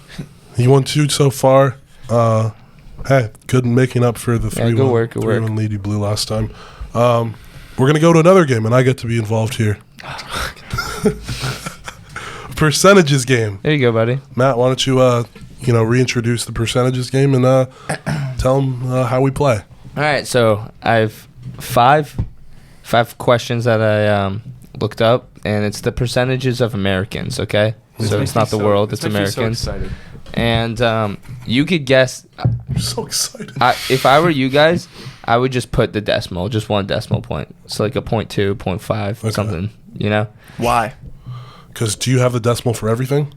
He won 2 so far. Hey, good making up for the 3-1 good work, good work. 3-1 lead you blew last time. We're going to go to another game, and I get to be involved here. Percentages game. There you go, buddy. Matt, why don't you, reintroduce the percentages game and tell them how we play. All right, so I have five questions that I looked up, and it's the percentages of Americans, okay? So it's not the world, it's Americans. So excited. And you could guess, I'm so excited. if I were you guys, I would just put the decimal, just 1 decimal point. So like a 0.2, 0.5, Okay. something, you know? Why? Because do you have the decimal for everything?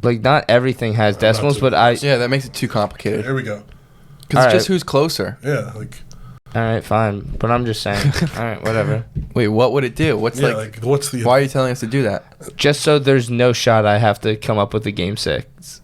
Like not everything has decimals, but I... Yeah, that makes it too complicated. Here we go. Because All it's just right. who's closer. Yeah, like, All right, fine. But I'm just saying. All right, whatever. Wait, what would it do? What's what's the... why are you telling us to do that? Just so there's no shot I have to come up with a game 6.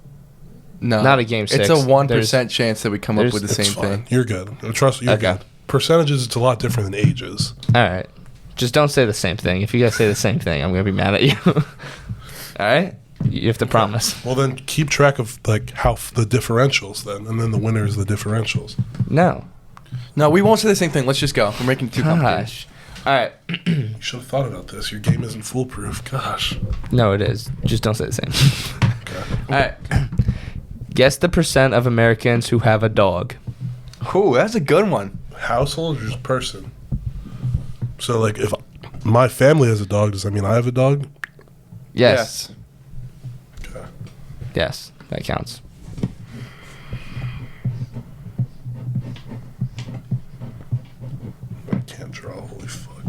No. Not a game 6. It's a 1% chance that we come up there's- with the It's same fine. thing. You're good. Trust me, you're Okay. good. Percentages, it's a lot different than ages. All right. Just don't say the same thing. If you guys say the same thing, I'm going to be mad at you. All right? You have to promise. Well, then keep track of like the differentials then, and then the winner is the differentials. No. No, we won't say the same thing. Let's just go. We're making it too complicated. Gosh. All right. You should have thought about this. Your game isn't foolproof. Gosh. No, it is. Just don't say the same. Okay. All right. Guess the percent of Americans who have a dog. Ooh, that's a good one. Household or just person? So like, if my family has a dog, does that mean I have a dog? Yes. Okay. Yes. That counts. I can't draw. Holy fuck.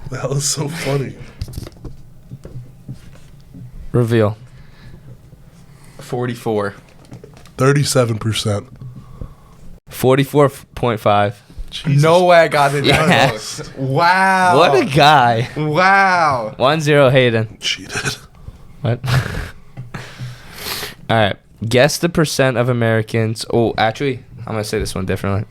The hell is so funny? Reveal. 44. 37%. 44.5. Jesus. No way I got it that Yes. close. Wow. What a guy. Wow. 1-0 Hayden. Cheated. What? All right. Guess the percent of Americans. Oh, actually, I'm going to say this one differently.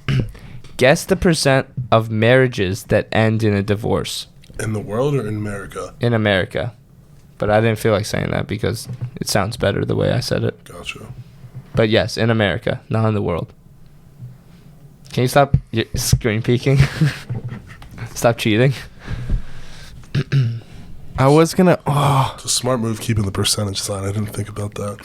Guess the percent of marriages that end in a divorce In the world or in America? in America. but I didn't feel like saying that because it sounds better the way I said it. Gotcha. But yes, in America, not in the world. Can you stop screen peeking? Stop cheating. I was gonna. Oh, It's a smart move keeping the percentage sign. I didn't think about that.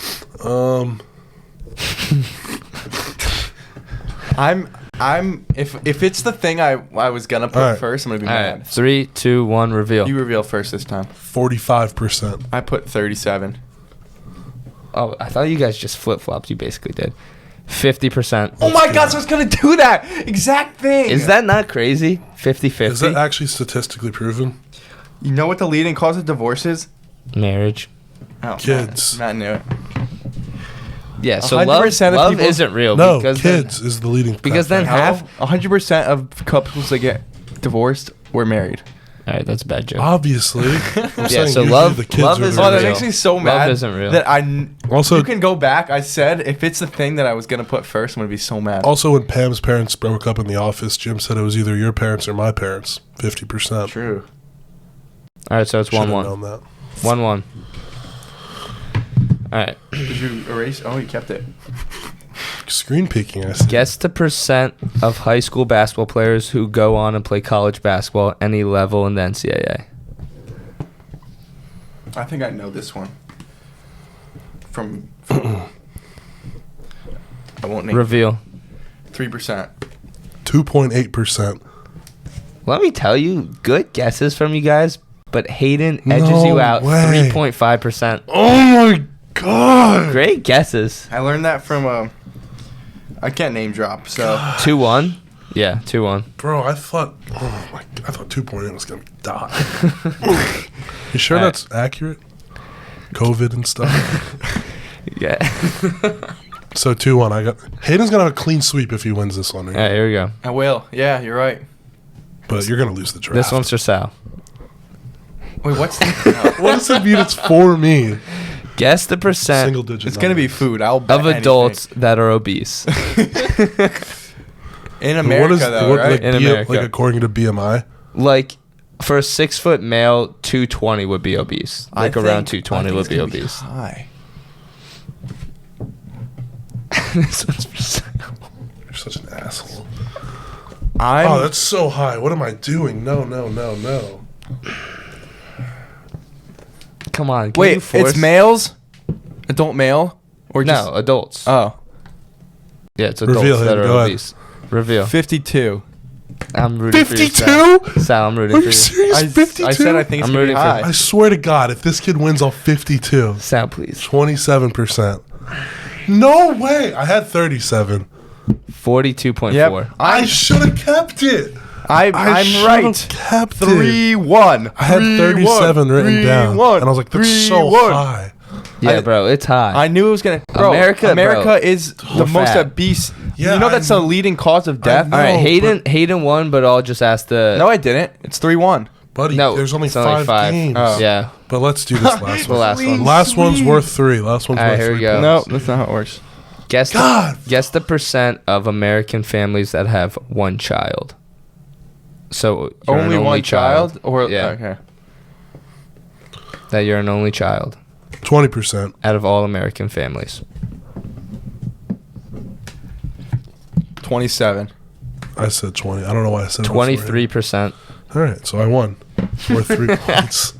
If it's the thing I was gonna put Alright. first, I'm gonna be All mad. right, 3, 2, 1, reveal. You reveal first this time. 45%. I put 37. Oh, I thought you guys just flip flopped. You basically did. 50%. Oh my God! So I was gonna do that exact thing. Is that not crazy? 50-50. Is that actually statistically proven? You know what the leading cause of divorce is? Marriage? Oh, Kids. Matt knew it. Yeah, so love 100% of love people- isn't real. No, because kids is the leading. because then factor. half. 100% of couples that get divorced were married. All right, that's a bad joke. Obviously. I'm saying so usually love- the kids love are is the Oh, that real. makes me so Love mad. isn't real. That Also- you can go back. I said if it's the thing that I was gonna put first, I'm gonna be so mad. Also, when Pam's parents broke up in the office, Jim said it was either your parents or my parents. 50%. True. All right, so it's Should've 1-1. known that. 1-1. All right. Did you erase? Oh, you kept it. Screen peeking, I see. Guess the percent of high school basketball players who go on and play college basketball at any level in the NCAA. I think I know this one. From I won't name. Reveal. 3%. 2.8%. Let me tell you, good guesses from you guys, but Hayden edges No you out way. 3.5%. Oh my god! Great guesses. I learned that from I can't name drop. So 2-1? Yeah, 2-1. Bro, I thought 2.8 was gonna die. You sure Alright. that's accurate? COVID and stuff. Yeah. So 2-1. I got Hayden's gonna have a clean sweep if he wins this one. All right, here we go. I will. Yeah, you're right. But you're gonna lose the draft. This one's for Sal. Wait, what's the? What does it mean? It's for me. Guess the percent Single digit. It's gonna be numbers. food. I'll bet of adults that are obese. in And America, what is though, what, right? like, In America. like according to BMI? Like, for a 6-foot male, 220 would be obese. I Like, around think- 220 I think would it's be gonna obese. High. This one's for Sal. You're such an asshole. I'm. Oh, that's so high. What am I doing? No. Come on. Can you Wait, force- it's males, adult male, or just No, adults. Oh, Yeah, it's adults Reveal that him, are go ahead. obese. Reveal. 52. I'm rooting for you, 52? Sal. Sal, I'm rooting Are for you you. serious? 52? I said I think it's I'm gonna be rooting for- high. I swear to God, if this kid wins, I'll 52. Sal, please. 27%. No way. I had 37. 42.4. Yep. I should have kept it. I'm should've right. Kept it. 3-1. I had 37 written down, 3-1. and I was like, "That's so 3-1. high." Yeah, I- bro, it's high. I knew it was gonna. Bro, America, America is the We're most fat. obese. Yeah, you know that's I a know. leading cause of death. know. All right, No, Hayden won, but I'll just ask the. No, I didn't. It's 3-1. Buddy, No, there's only it's only 5 5. games. Oh. Yeah. But let's do this last The one. last one. Last one's worth 3. Last one's All right, worth here 3. we go. No, that's not how it works. Guess God. guess the percent of American families that have one child. So you're Only an one child, or Yeah. okay. that you're an only child 20%. out of all American families. 27. I said 20. I don't know why I said it before. 23%. All right, so I won. Worth 3 points.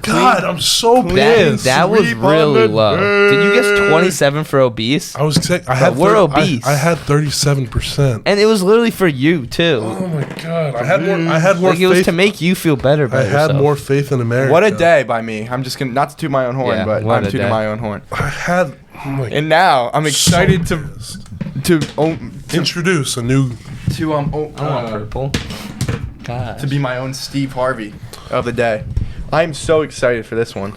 God, I'm so That, pissed. that was Sweep on really the low. Did you guess day. 27 for obese? I was saying I had we're 30 obese. I had 37%. And it was literally for you too. Oh my god, I had more Like it was faith. to make you feel better I about had yourself. more faith in America. What a day by me. I'm just gonna not to toot my own horn, Yeah, but what I'm a tooting day. my own horn. I had And now I'm excited to introduce a new to I want purple. God. to be my own Steve Harvey of the day. I'm so excited for this one.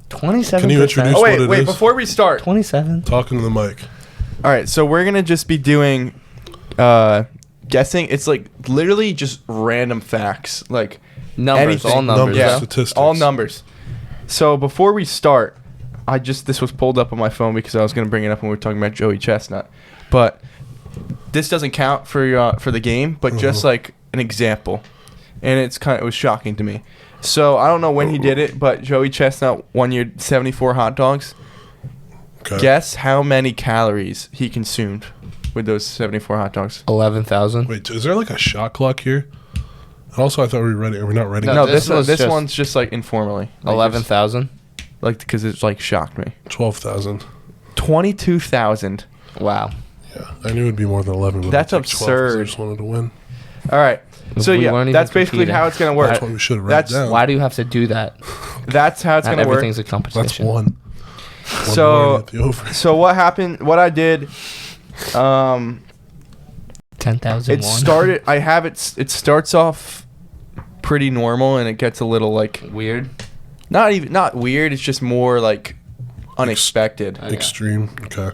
27%. Can you introduce- Oh what wait, it wait! is? Before we start, 27? talking to the mic. all right. So we're gonna just be doing guessing. It's like literally just random facts, like Numbers, anything. all numbers. Numbers. Yeah, Statistics. all numbers. So before we start, this was pulled up on my phone because I was gonna bring it up when we were talking about Joey Chestnut, but this doesn't count for the game, but just like an example, and it was shocking to me. So I don't know when he did it, but Joey Chestnut 1 year 74 hot dogs. Okay. Guess how many calories he consumed with those 74 hot dogs? 11,000. Wait, is there like a shot clock here? Also, I thought we were ready. Are we not ready? No, No, this was this just- one's just like informally. Like, 11,000. Like because it's like shocked me. 12,000. 22,000. Wow. Yeah, I knew it'd be more than 11. But That's I picked 12 'cause I absurd. just wanted to win. All right. If So we yeah, weren't even that's basically competing. how it's gonna work. That's why we should have That's written it down. Why do you have to do that? That's how it's Not gonna work. everything's a That's competition. one. So- the over. So what happened? What I did, 10,000. it started. I have it. It starts off pretty normal, and it gets a little like weird. not weird. It's just more like unexpected. Okay. Extreme. Okay.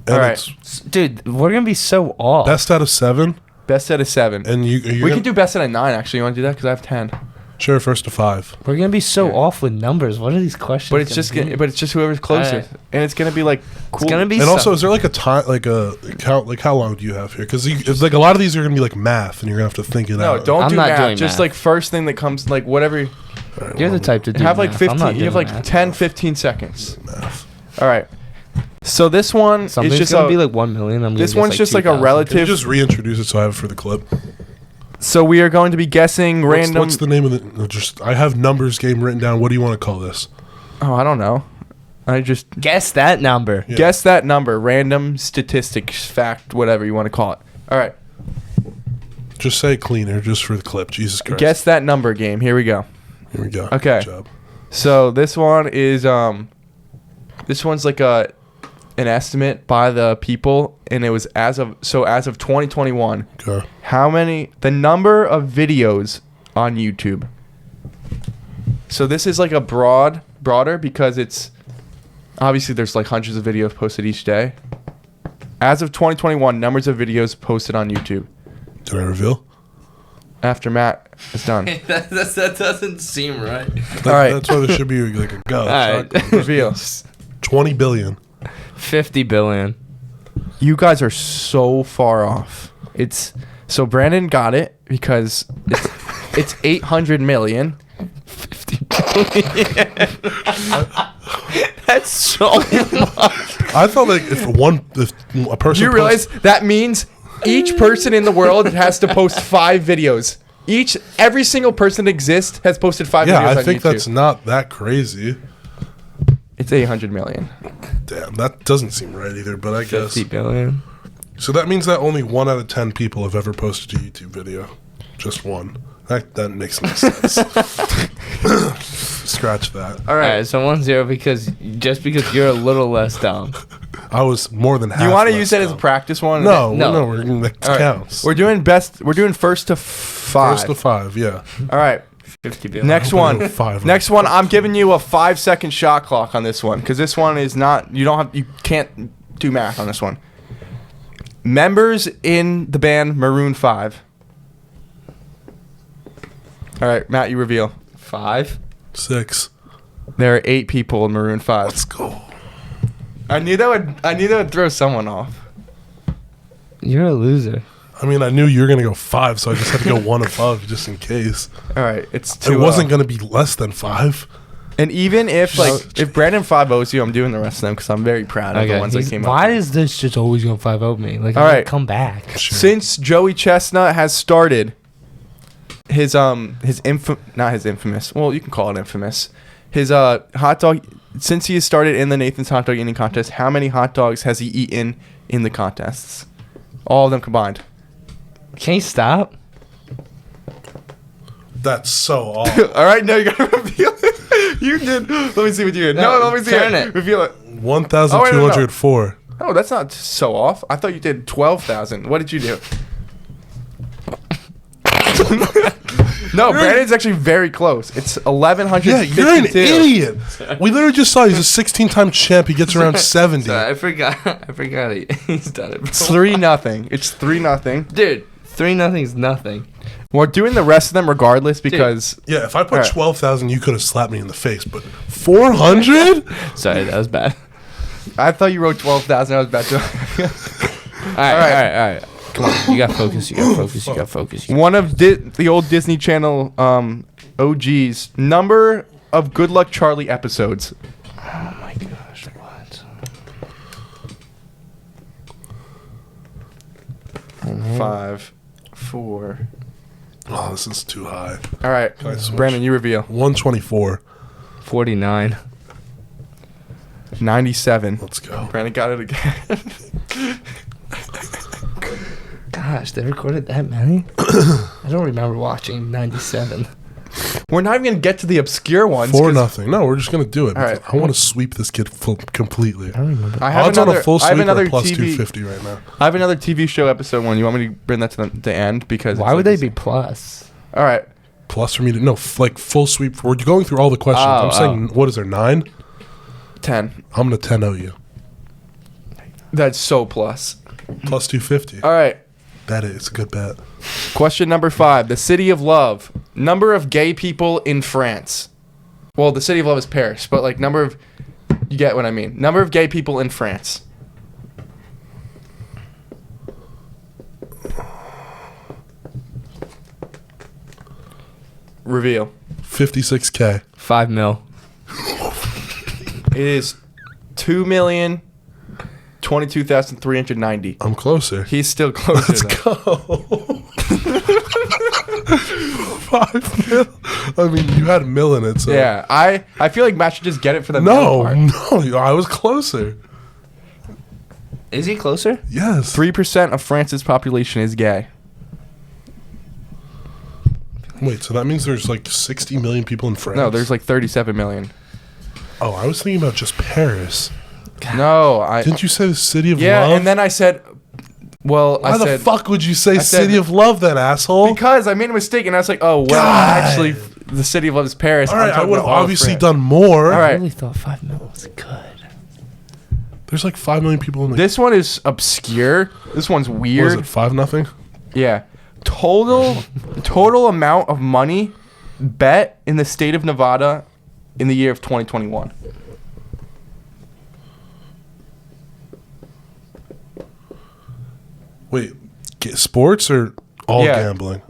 And All right. it's Dude, we're gonna be so off. best out of 7. Best out of 7. And you're We can do best out of 9. Actually, you want to do that? Because I have 10. Sure, first to 5. We're gonna be so Yeah. off with numbers. What are these questions? But it's just be? but it's just whoever's closer, Alright. and it's gonna be like cool. It's gonna be. And so- also, is there like a time, like a how long do you have here? Because it's like a lot of these are gonna be like math, and you're gonna have to think it No, out. don't I'm do not math. doing Just math. like first thing that comes, like whatever. All right, You're the well, type to do. Have like math. I'm 15. not You have doing like math. 10, 15 seconds. Math. All right. So this one Something's is just gonna be like 1 million. I'm this gonna one's guess, just like a 2,000. Can you relative. just reintroduce it so I have it for the clip? So we are going to be guessing random. What's the name of the? Just I have numbers game written down. What do you want to call this? Oh, I don't know. I just Guess that number. Yeah. guess that number. Random statistics, fact, whatever you want to call it. All right. Just say cleaner, just for the clip. Jesus Christ. Guess that number game. Here we go. Here we go. Okay. Good job. So this one is this one's like an estimate by the people, and it was as of 2021. Okay. The number of videos on YouTube. So this is like a broader because it's obviously there's like hundreds of videos posted each day. As of 2021, numbers of videos posted on YouTube. Did I reveal? After Matt is done. that doesn't seem right. All right. That's why there should be like a go. All right. Reveal. 20 billion. 50 billion. You guys are so far off. It's so Brandon got it because it's 800 million. 50 billion. That's so much. I thought like if a person. You realize that means each person in the world has to post 5 videos. Every single person that exists has posted 5 videos Yeah, on I think YouTube. that's not that crazy. It's 800 million. Damn, that doesn't seem right either. But I guess 50 billion. so. That means that only 1 out of 10 people have ever posted a YouTube video. Just one. That makes no sense. Scratch that. All All right. right, so 1-0 because you're a little less dumb. I was more than half. You want to less use that as a dumb. practice one? No, No. no, that All right. counts. We're doing first to 5. First to 5, yeah. All right. 50 billion. Next hope I one. go 5. Next one. I'm giving you a 5-second shot clock on this one because this one is not. You can't do math on this one. Members in the band Maroon 5. All right, Matt, you reveal. 5. 6. There are 8 people in Maroon 5. Let's go. I knew that would throw someone off. You're a loser. I mean, I knew you were gonna go 5, so I just had to go 1 above just in case. All right, it's 2. It wasn't gonna be less than 5. And even if if Brandon 5 owes you, I'm doing the rest of them because I'm very proud of the ones that came up. Why is this just always going to 5-0 me? Like, All all right, right. come back. Sure. Since Joey Chestnut has started his well, you can call it infamous. His hot dog, since he has started in the Nathan's hot dog eating contest, how many hot dogs has he eaten in the contests? All of them combined. Can you stop? That's so off. All right, now you gotta reveal it. You did. Let me see what you did. No, let me see turn it. it. Reveal it. 1,204. Oh, that's not so off. I thought you did 12,000. What did you do? No, Brandon's actually very close. It's 1,152. Yeah, you're an idiot. We literally just saw he's a 16-time champ. He gets around 70. Sorry, I forgot. He's done it. It's 3-0. It's 3-0. Dude, 3-0 is nothing. We're doing the rest of them regardless because Yeah, if I put Alright. 12,000, you could have slapped me in the face. But 400? Sorry, that was bad. I thought you wrote 12,000. I was about to. All right. Come on, you got focus. You got focus. One of the old Disney Channel OGs. Number of Good Luck Charlie episodes. Oh my gosh, what? 5, 4. Oh, this is too high. All right, Can I switch? Brandon, you reveal. 124. 49. 97. Let's go. Brandon got it again. Gosh, they recorded that many? I don't remember watching 97. We're not even going to get to the obscure ones. 4-0. No, we're just gonna do it. All right. because I want to sweep this kid completely. I don't remember. I have Odds on another, a full I have sweep another are plus TV 250 right now. I have another TV show episode one. You want me to bring that to the end? Because Why would they be plus? All right. Plus for me to like full sweep. We're going through all the questions. Oh, I'm saying, what is there, 9? 10. I'm gonna 10-0 you. That's so plus. Plus 250. All right. That is a good bet. Question number 5. The City of Love. Number of gay people in France. Well, the City of Love is Paris, but like number of... You get what I mean. Number of gay people in France. Reveal. 56K. 5 mil. It is 2,022,390. I'm closer. He's still closer. Let's than- go. 5 mil. I mean, you had a mil in it, so. Yeah, I feel like Matt should just get it for the middle No, part. no, I was closer. Is he closer? Yes. 3% of France's population is gay. Wait, so that means there's like 60 million people in France? No, there's like 37 million. Oh, I was thinking about just Paris. No, I. Didn't you say the City of Yeah, Love? and then I said, well, Why I the said fuck would you say I said- City of Love then, asshole? because I made a mistake, and I was like, oh, well, God. actually, the City of Love is Paris. All I'm right, I talking would have about all of obviously France. done more. All I right. really thought 5 mil was good. There's like 5 million people in the. This one is obscure. This one's What is weird. it, 5-0? Yeah. Total amount of money bet in the state of Nevada in the year of 2021. Wait, sports or all Yeah. gambling?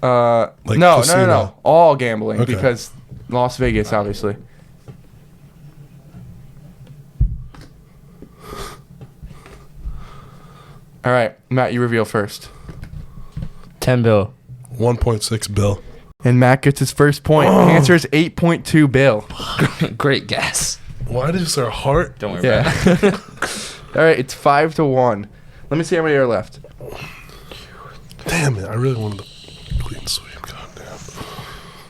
Like Like no, casino. all gambling Okay. because Las Vegas, obviously. All right, Matt, you reveal first. 10 bill. 1.6 bill. And Matt gets his first point. The answer is 8.2 bill. Great guess. Why is there a heart? Don't worry about Yeah. it. All right, it's 5-1. Let me see how many are left. Damn it! I really wanted the clean sweep. Goddamn.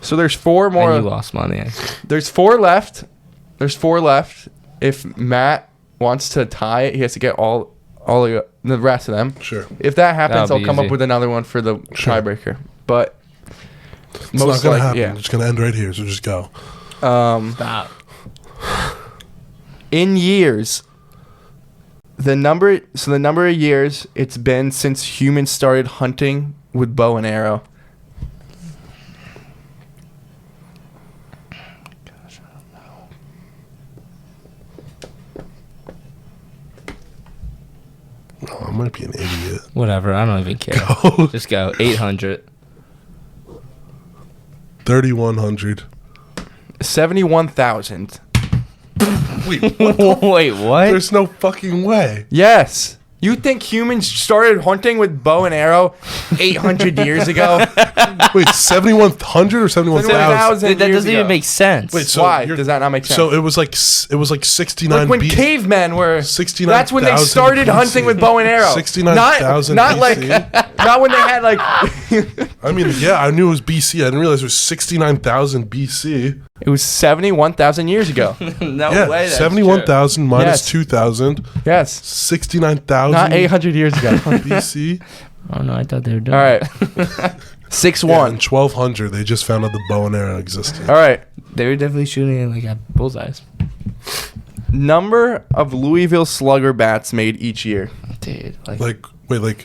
So there's 4 And more. you lost money. There's 4 left. There's 4 left. If Matt wants to tie it, he has to get all of the rest of them. Sure. If that happens, That'll I'll be come easy. up with another one for the Sure. tiebreaker. But It's not gonna happen. It's gonna end right here. So just go. Stop. In years, the number of years it's been since humans started hunting with bow and arrow. Oh, I might be an idiot. Whatever. I don't even care. Go. Just go. 800. 3,100. 71,000. Wait, Wait, what? there's no fucking way. Yes. You think humans started hunting with bow and arrow 800 years ago? Wait, 7,100 or 71,000? 71,000 That years doesn't ago. even make sense. Wait, so Why you're- does that not make sense? So it was like 69 like when B- cavemen were 69,000 that's when they started BC. hunting with bow and arrow. 69,000 not BC. like not when they had like I mean, yeah, I knew it was BC. I didn't realize it was 69,000 BC. it was 71,000 years ago. No Yeah, way. That's 71,000 minus Yes. 2,000. Yes. 69,000 Not 800 years ago. BC. true. Oh, no. I thought they were done. All right. 6-1. Yeah, in 1200, they just found out the bow and arrow existed. All right. They were definitely shooting it like at bullseyes. Number of Louisville Slugger bats made each year. Dude. Like, wait,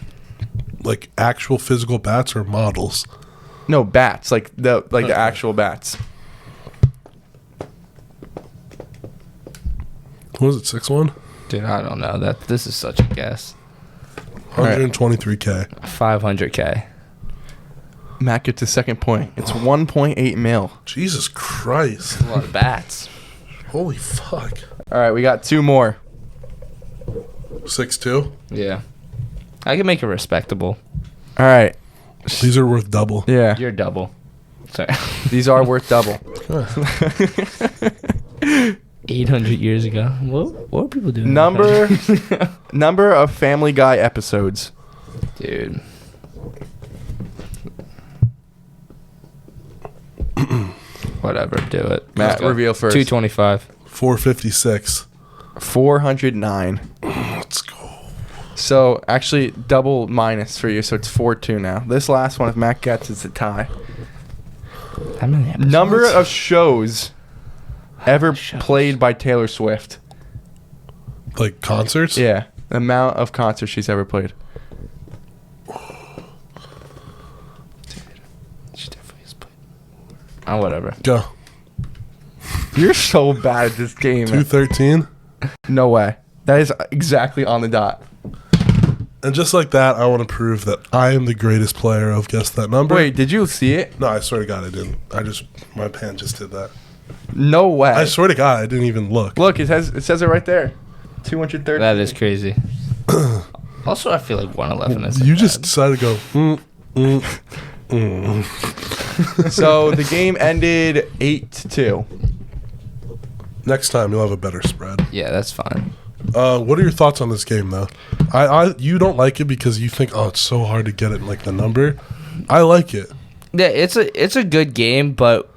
like actual physical bats or models? No, bats, like the actual bats. What was it, 6-1? Dude, I don't know. This is such a guess. $123K. 500K. Matt gets his second point. It's 1.8 mil. Jesus Christ. A lot of bats. Holy fuck. All right, we got 2 more. 6-2. Yeah. I can make it respectable. All right. These are worth double. Yeah. You're double. Sorry. These are worth double. 800 years ago. What were people doing? Number of Family Guy episodes. Dude. Whatever, do it. Matt, Let's go. reveal first. 225. 456. 409. Let's go. So, actually, double minus for you, so it's 4-2 now. This last one, if Matt gets, it's a tie. How many episodes? Number of shows ever Shows. played by Taylor Swift. Like concerts? Yeah. The amount of concerts she's ever played. She definitely has played. Oh, whatever. Go. You're so bad at this game. 213. No way. That is exactly on the dot. And just like that, I want to prove that I am the greatest player of Guess That Number. Wait, did you see it? No, I swear to God I didn't. My pen just did that. No way. I swear to God I didn't even look. Look, it says it right there. 230. That is crazy. Also, I feel like 111 is. You just decided to go, So the game ended 8-2. Next time you'll have a better spread. Yeah, that's fine. What are your thoughts on this game, though? You don't like it because you think, it's so hard to get it like the number. I like it. Yeah, it's a good game, but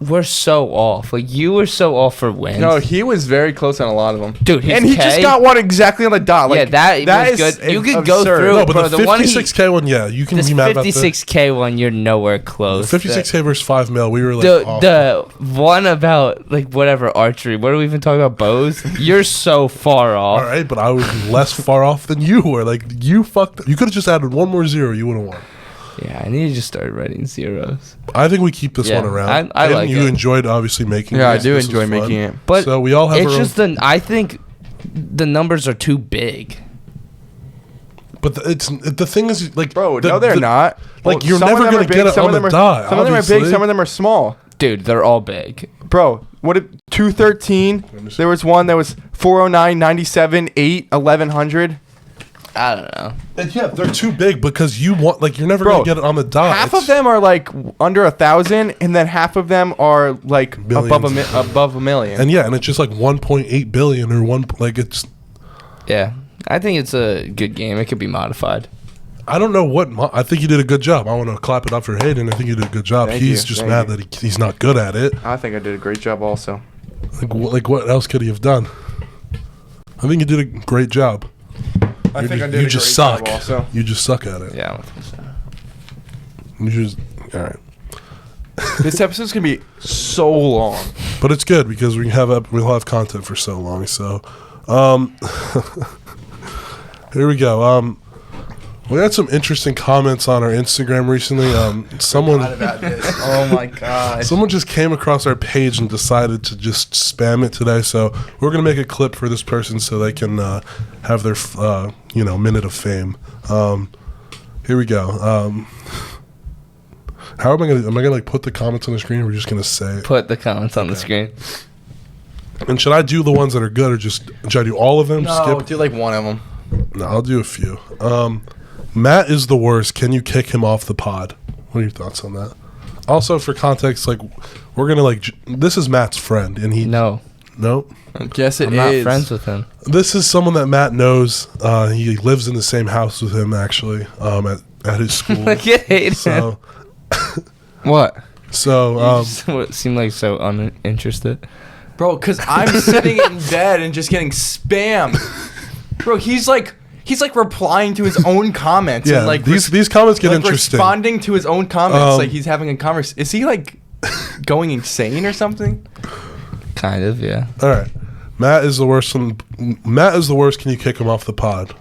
we're so off. Like, you were so off for wins. No, he was very close on a lot of them. Dude, his and he just K- got one exactly on the dot. Like, yeah, that was is good. You could go absurd. through. No, but Bro, the the one 56K one, yeah, you can This be mad about that. 56K one, you're nowhere close. 56K versus 5 mil, we were like, off. The one about, like, whatever, archery. What are we even talking about? Bows? You're so far off. All right, but I was less far off than you were. Like, you fucked up. You could have just added one more zero, you would have won. Yeah, I need to just start writing zeros. I think we keep this Yeah, one around. I And like you it. enjoyed obviously making Yeah, I this. do This enjoy was fun. making it. But so we all have it's our just I think the numbers are too big. But the thing is, like, Bro, the- no, they're the- not. Like, Well, you're some of never them gonna are big, get it some on of them the are- dot. Some of them are big, obviously. some of them are small. Dude, they're all big. Bro, what if 213? There was one that was 409, 97, 8, 1100. I don't know. And yeah, they're too big because you want, like, you're never Bro, gonna get it on the dot. Half It's- of them are like under 1,000, and then half of them are like above a million. And yeah, and it's just like 1.8 billion or one. Like, it's. Yeah, I think it's a good game. It could be modified. I don't know what. I think you did a good job. I want to clap it up for Hayden. I think you did a good job. Thank He's you, just thank mad you. that he's not good at it. I think I did a great job also. Like what else could he have done? I think you did a great job. I think I did You a just great suck. job also. You just suck at it. Yeah, I don't think so. You just all right. This episode's going to be so long. But it's good because we'll have content for so long. So, here we go. We had some interesting comments on our Instagram recently. Someone Oh my gosh. someone just came across our page and decided to just spam it today. So we're gonna make a clip for this person so they can have their minute of fame. Here we go. How am I gonna like put the comments on the screen? Or we're just gonna say it? Put the comments on the screen. And should I do the ones that are good, or should I do all of them? No, do like one of them. No, I'll do a few. Matt is the worst. Can you kick him off the pod? What are your thoughts on that? Also, for context, like, we're gonna this is Matt's friend, and he No, nope. I guess it I'm is. not friends with him. This is someone that Matt knows. He lives in the same house with him, actually, at his school. Look at Hayden. so, What? so You just seem like so uninterested. Bro, because I'm sitting in bed and just getting spammed. Bro, he's like replying to his own comments. yeah, and like these comments get like interesting. responding to his own comments. Um, Like he's having a conversation. Is he like going insane or something? Kind of, yeah. All right, Matt is the worst. Matt is the worst. Can you kick him off the pod?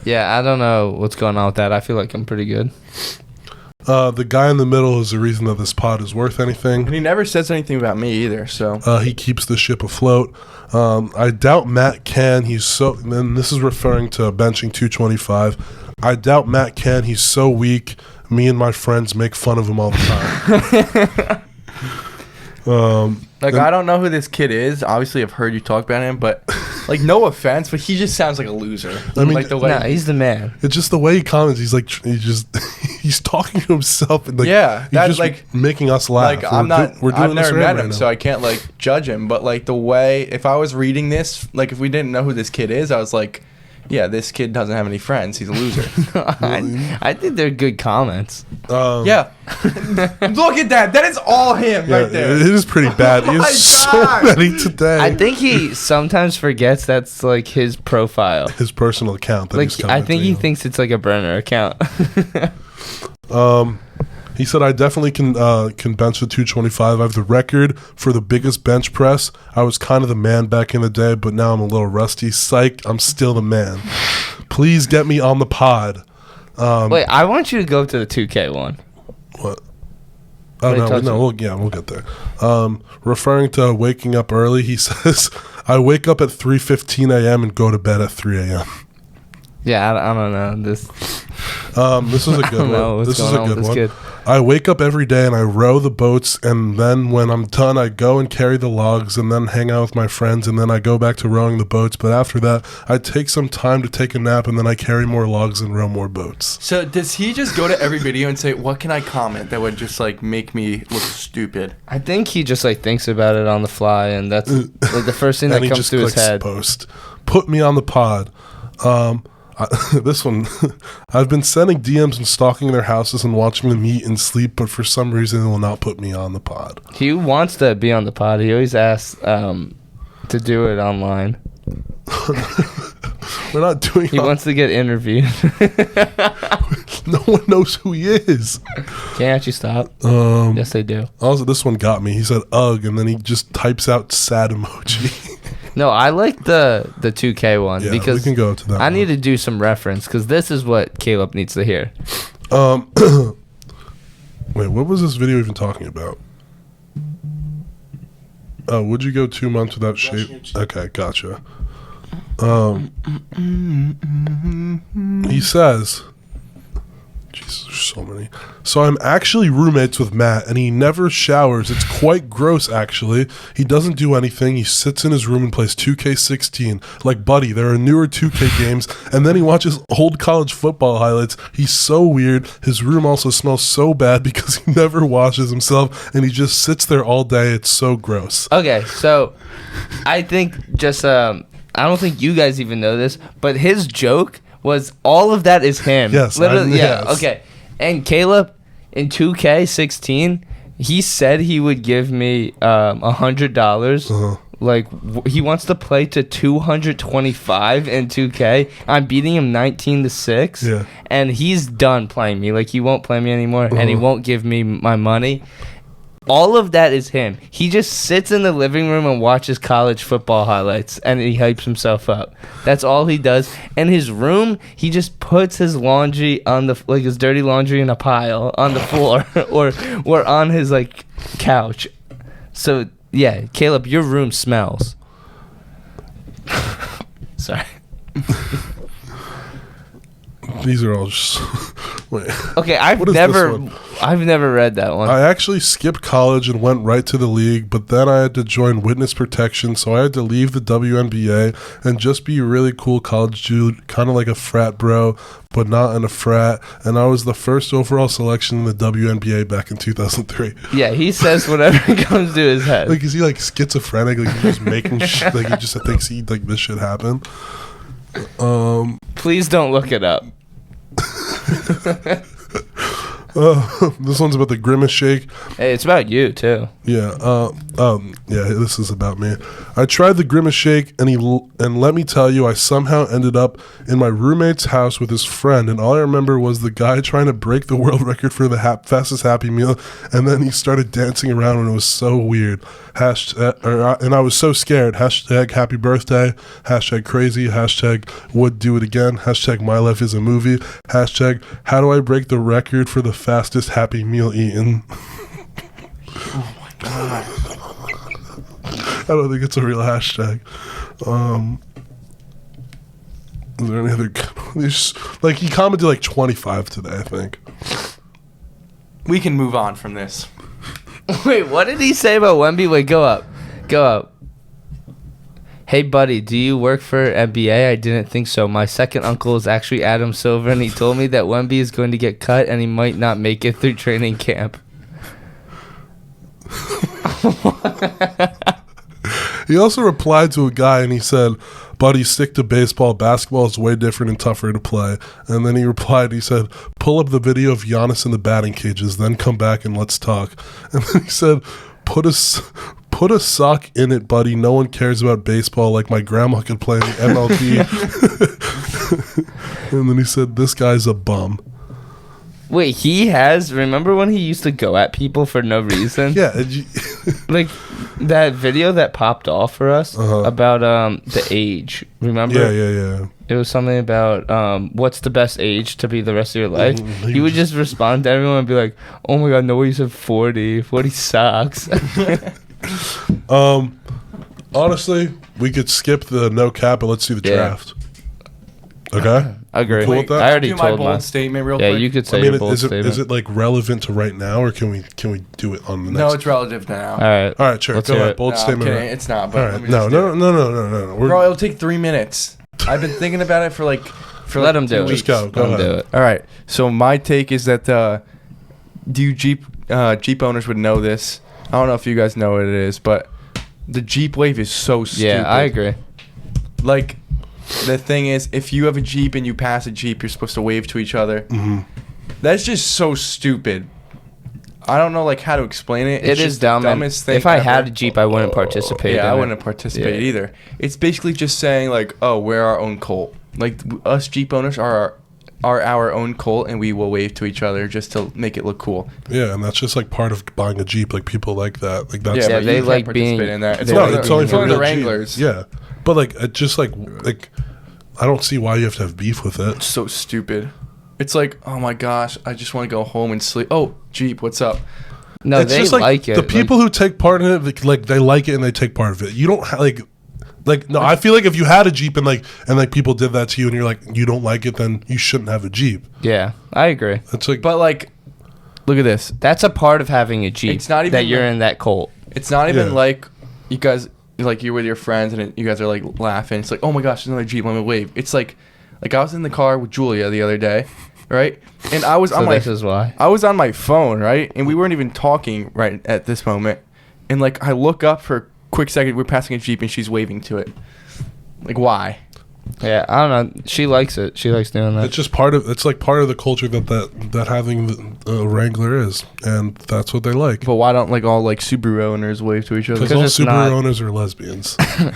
Yeah, I don't know what's going on with that. I feel like I'm pretty good. The guy in the middle is the reason that this pod is worth anything. And he never says anything about me either. So He keeps the ship afloat. I doubt Matt can. He's so. And this is referring to benching 225. I doubt Matt can. He's so weak. Me and my friends make fun of him all the time. I don't know who this kid is. Obviously, I've heard you talk about him, but like, no offense, but he just sounds like a loser. I mean, like the way Nah, he's the man. It's just the way he comments. He's like, he's talking to himself and like, Yeah, he's that's just like making us laugh. Like, I'm not. We're doing I've this never for met right him, now. so I can't like judge him. But like the way, if I was reading this, like if we didn't know who this kid is, I was like, yeah, this kid doesn't have any friends. He's a loser. I think they're good comments. Yeah. Look at that. That is all him Yeah, right there. it is pretty bad. Oh He my has so God. many today. I think he sometimes forgets that's like his profile. his personal account. That Like he's I think he commenting thinks it's like a burner account. on. He said, I definitely can bench the 225. I have the record for the biggest bench press. I was kind of the man back in the day, but now I'm a little rusty. Psych, I'm still the man. Please get me on the pod. Wait, I want you to go to the 2K one. What? Oh, Wait, no, touch no, we'll get there. Referring to waking up early, he says, I wake up at 3:15 a.m. and go to bed at 3 a.m. Yeah, I don't know this. This is a I good don't know one. what's This is going a on good with one. this kid. I wake up every day and I row the boats, and then when I'm done, I go and carry the logs, and then hang out with my friends, and then I go back to rowing the boats. But after that, I take some time to take a nap, and then I carry more logs and row more boats. So does he just go to every video and say, what can I comment that would just like make me look stupid? I think he just like thinks about it on the fly, and that's like the first thing that And he comes just to his clicks head. post. Put me on the pod. This one, I've been sending DMs and stalking their houses and watching them eat and sleep, but for some reason they will not put me on the pod. He wants to be on the pod. He always asks to do it online. We're not doing He it. wants to get interviewed. No one knows who he is. Can't you stop? Yes, they do. Also, this one got me. He said ugh, and then he just types out sad emoji. No, I like the 2K one Yeah, we because can go to that I one. need to do some reference because this is what Caleb needs to hear. Wait, what was this video even talking about? Oh, would you go 2 months without shave? Okay, gotcha. He says, Jesus, there's so many. So I'm actually roommates with Matt, and he never showers. It's quite gross, actually. He doesn't do anything. He sits in his room and plays 2K16. Like, buddy, there are newer 2K games, and then he watches old college football highlights. He's so weird. His room also smells so bad because he never washes himself, and he just sits there all day. It's so gross. Okay, so I think just I don't think you guys even know this, but his joke was all of that is him. Yes, literally. Yeah. yes. Okay. And Caleb in 2K16, he said he would give me $100. Uh-huh. Like he wants to play to 225 in 2K. I'm beating him 19-6. Yeah. And he's done playing me. Like he won't play me anymore, and he won't give me my money. All of that is him. He just sits in the living room and watches college football highlights, and he hypes himself up. That's all he does. In his room, he just puts his laundry on the like his dirty laundry in a pile on the floor, or on his like couch. So yeah, Caleb, your room smells. Sorry. These are all just... Wait. Okay, What is this one? I've never read that one. I actually skipped college and went right to the league, but then I had to join witness protection, so I had to leave the WNBA and just be a really cool college dude, kind of like a frat bro, but not in a frat. And I was the first overall selection in the WNBA back in 2003. Yeah, he says whatever comes to his head. Like, is he like schizophrenic? Like, he's just making shit? Like, he just thinks like this shit happened? Please don't look it up. This one's about the Grimace Shake. Hey, it's about you too. Yeah, this is about me. I tried the Grimace Shake, and let me tell you, I somehow ended up in my roommate's house with his friend, and all I remember was the guy trying to break the world record for the fastest Happy Meal, and then he started dancing around, and it was so weird. And I was so scared. Hashtag happy birthday. Hashtag crazy. Hashtag would do it again. Hashtag my life is a movie. Hashtag how do I break the record for the fastest Happy Meal eaten? Oh my god. I don't think it's a real hashtag. Is there any other like he commented like 25 today, I think. We can move on from this. Wait, what did he say about Wemby? Wait, go up. Hey, buddy, do you work for NBA? I didn't think so. My second uncle is actually Adam Silver, and he told me that Wemby is going to get cut, and he might not make it through training camp. He also replied to a guy, and he said, buddy, stick to baseball. Basketball is way different and tougher to play. And then he replied, he said, pull up the video of Giannis in the batting cages, then come back and let's talk. And then he said, put a sock in it, buddy. No one cares about baseball like my grandma could play in the MLB. And then he said, this guy's a bum. Wait, he has... Remember when he used to go at people for no reason? Yeah. Like, that video that popped off for us about the age. Remember? Yeah. It was something about what's the best age to be the rest of your life. He would just respond to everyone and be like, oh my god, no way you said 40. 40 sucks. Honestly, we could skip the no cap, but let's see the draft. Okay? I agree. Cool with that? I already Do my told bold mine. statement real Yeah, quick. you could say I mean, your bold is statement. it like relevant to right now, or can we do it on the next? No, it's relative now. All right. All right, sure. Let's Go hear ahead. it. Bold No, I'm statement. kidding. It's not. But All let right. me No. just do it. We're, Bro, it'll take 3 minutes. I've been thinking about it for Let like him do 2 it. weeks. Just go. Go Let him ahead. do it. All right. So my take is that Jeep owners would know this. I don't know if you guys know what it is, but the Jeep wave is so stupid. Yeah, I agree. Like, the thing is, if you have a Jeep and you pass a Jeep, you're supposed to wave to each other. Mm-hmm. That's just so stupid. I don't know like how to explain it. It It's is just the dumb. and dumbest thing if I had ever. a Jeep, I wouldn't participate. Yeah, I in wouldn't it. participate Yeah. either. It's basically just saying like, oh, we're our own cult. Like us Jeep owners are our own cult, and we will wave to each other just to make it look cool. Yeah, and that's just like part of buying a Jeep. Like people like that. Like that's Yeah, but they you can't like participate being- in that. It's they only like the, being it's only the real Jeep. Wranglers. Yeah, but like it just like I don't see why you have to have beef with it. It's so stupid. It's like, oh my gosh, I just want to go home and sleep. Oh, Jeep, what's up? No, It's they just like it. The people who take part in it, like they like it and they take part of it. You don't like no. I feel like if you had a Jeep and people did that to you and you're like you don't like it, then you shouldn't have a Jeep. Yeah, I agree. It's like But like, look at this. That's a part of having a Jeep. It's not even that you're like- in that cult. It's not even Yeah. like you guys, like you're with your friends and you guys are like laughing. It's like, oh my gosh, there's another Jeep. Let me wave. It's like I was in the car with Julia the other day, right? And I was So on my this is why. I was on my phone, right? And we weren't even talking right at this moment. And like I look up for a quick second, we're passing a Jeep and she's waving to it. Like why? Yeah, I don't know. She likes it. She likes doing that. it's just part of the culture that having a Wrangler is, and that's what they like. But why don't like all like Subaru owners wave to each other? Because Because all it's Subaru not- owners are lesbians. And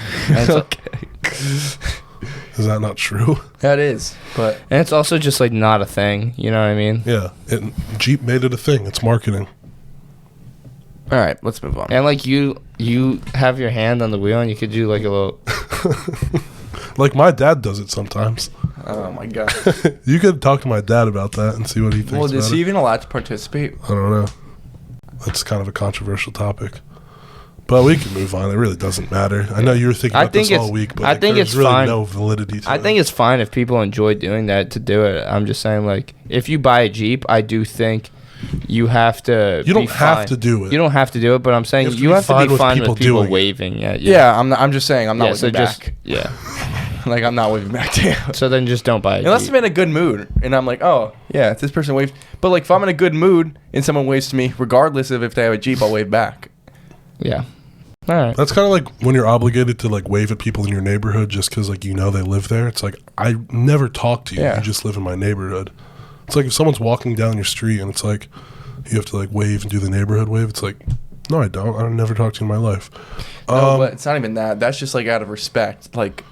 Okay. Is that not true? That is. But and it's also just like not a thing. You know what I mean? Yeah, Jeep made it a thing. It's marketing. all right, let's move on. And like you have your hand on the wheel and you could do like a little. Like my dad does it sometimes. Oh my god. You could talk to my dad about that and see what he thinks Well, is about he it. even allowed to participate? I don't know. That's kind of a controversial topic. But we can move on. It really doesn't matter. I know you were thinking I about this think all it's- week, but I think there's it's really fine. no validity to I it. think it's fine if people enjoy doing that to do it. I'm just saying, like, if you buy a Jeep, I do think you have to. You don't be have fine. to do it. You don't have to do it, but I'm saying You have to be fine be with fine people with people doing it. waving at you. Yeah, I'm just saying I'm not Yeah, waving so just back. yeah. Like I'm not waving back to you. So then just don't buy a Unless Jeep. I'm in a good mood and I'm like, oh yeah, this person waved. But like if I'm in a good mood and someone waves to me, regardless of if they have a Jeep, I'll wave back. Yeah. All right. That's kind of like when you're obligated to like wave at people in your neighborhood just because like you know they live there. It's like I never talk to you. Yeah. You just live in my neighborhood. It's like if someone's walking down your street and it's like you have to like wave and do the neighborhood wave. It's like no, I don't. I never talk to you in my life. No, but it's not even that. That's just like out of respect. Like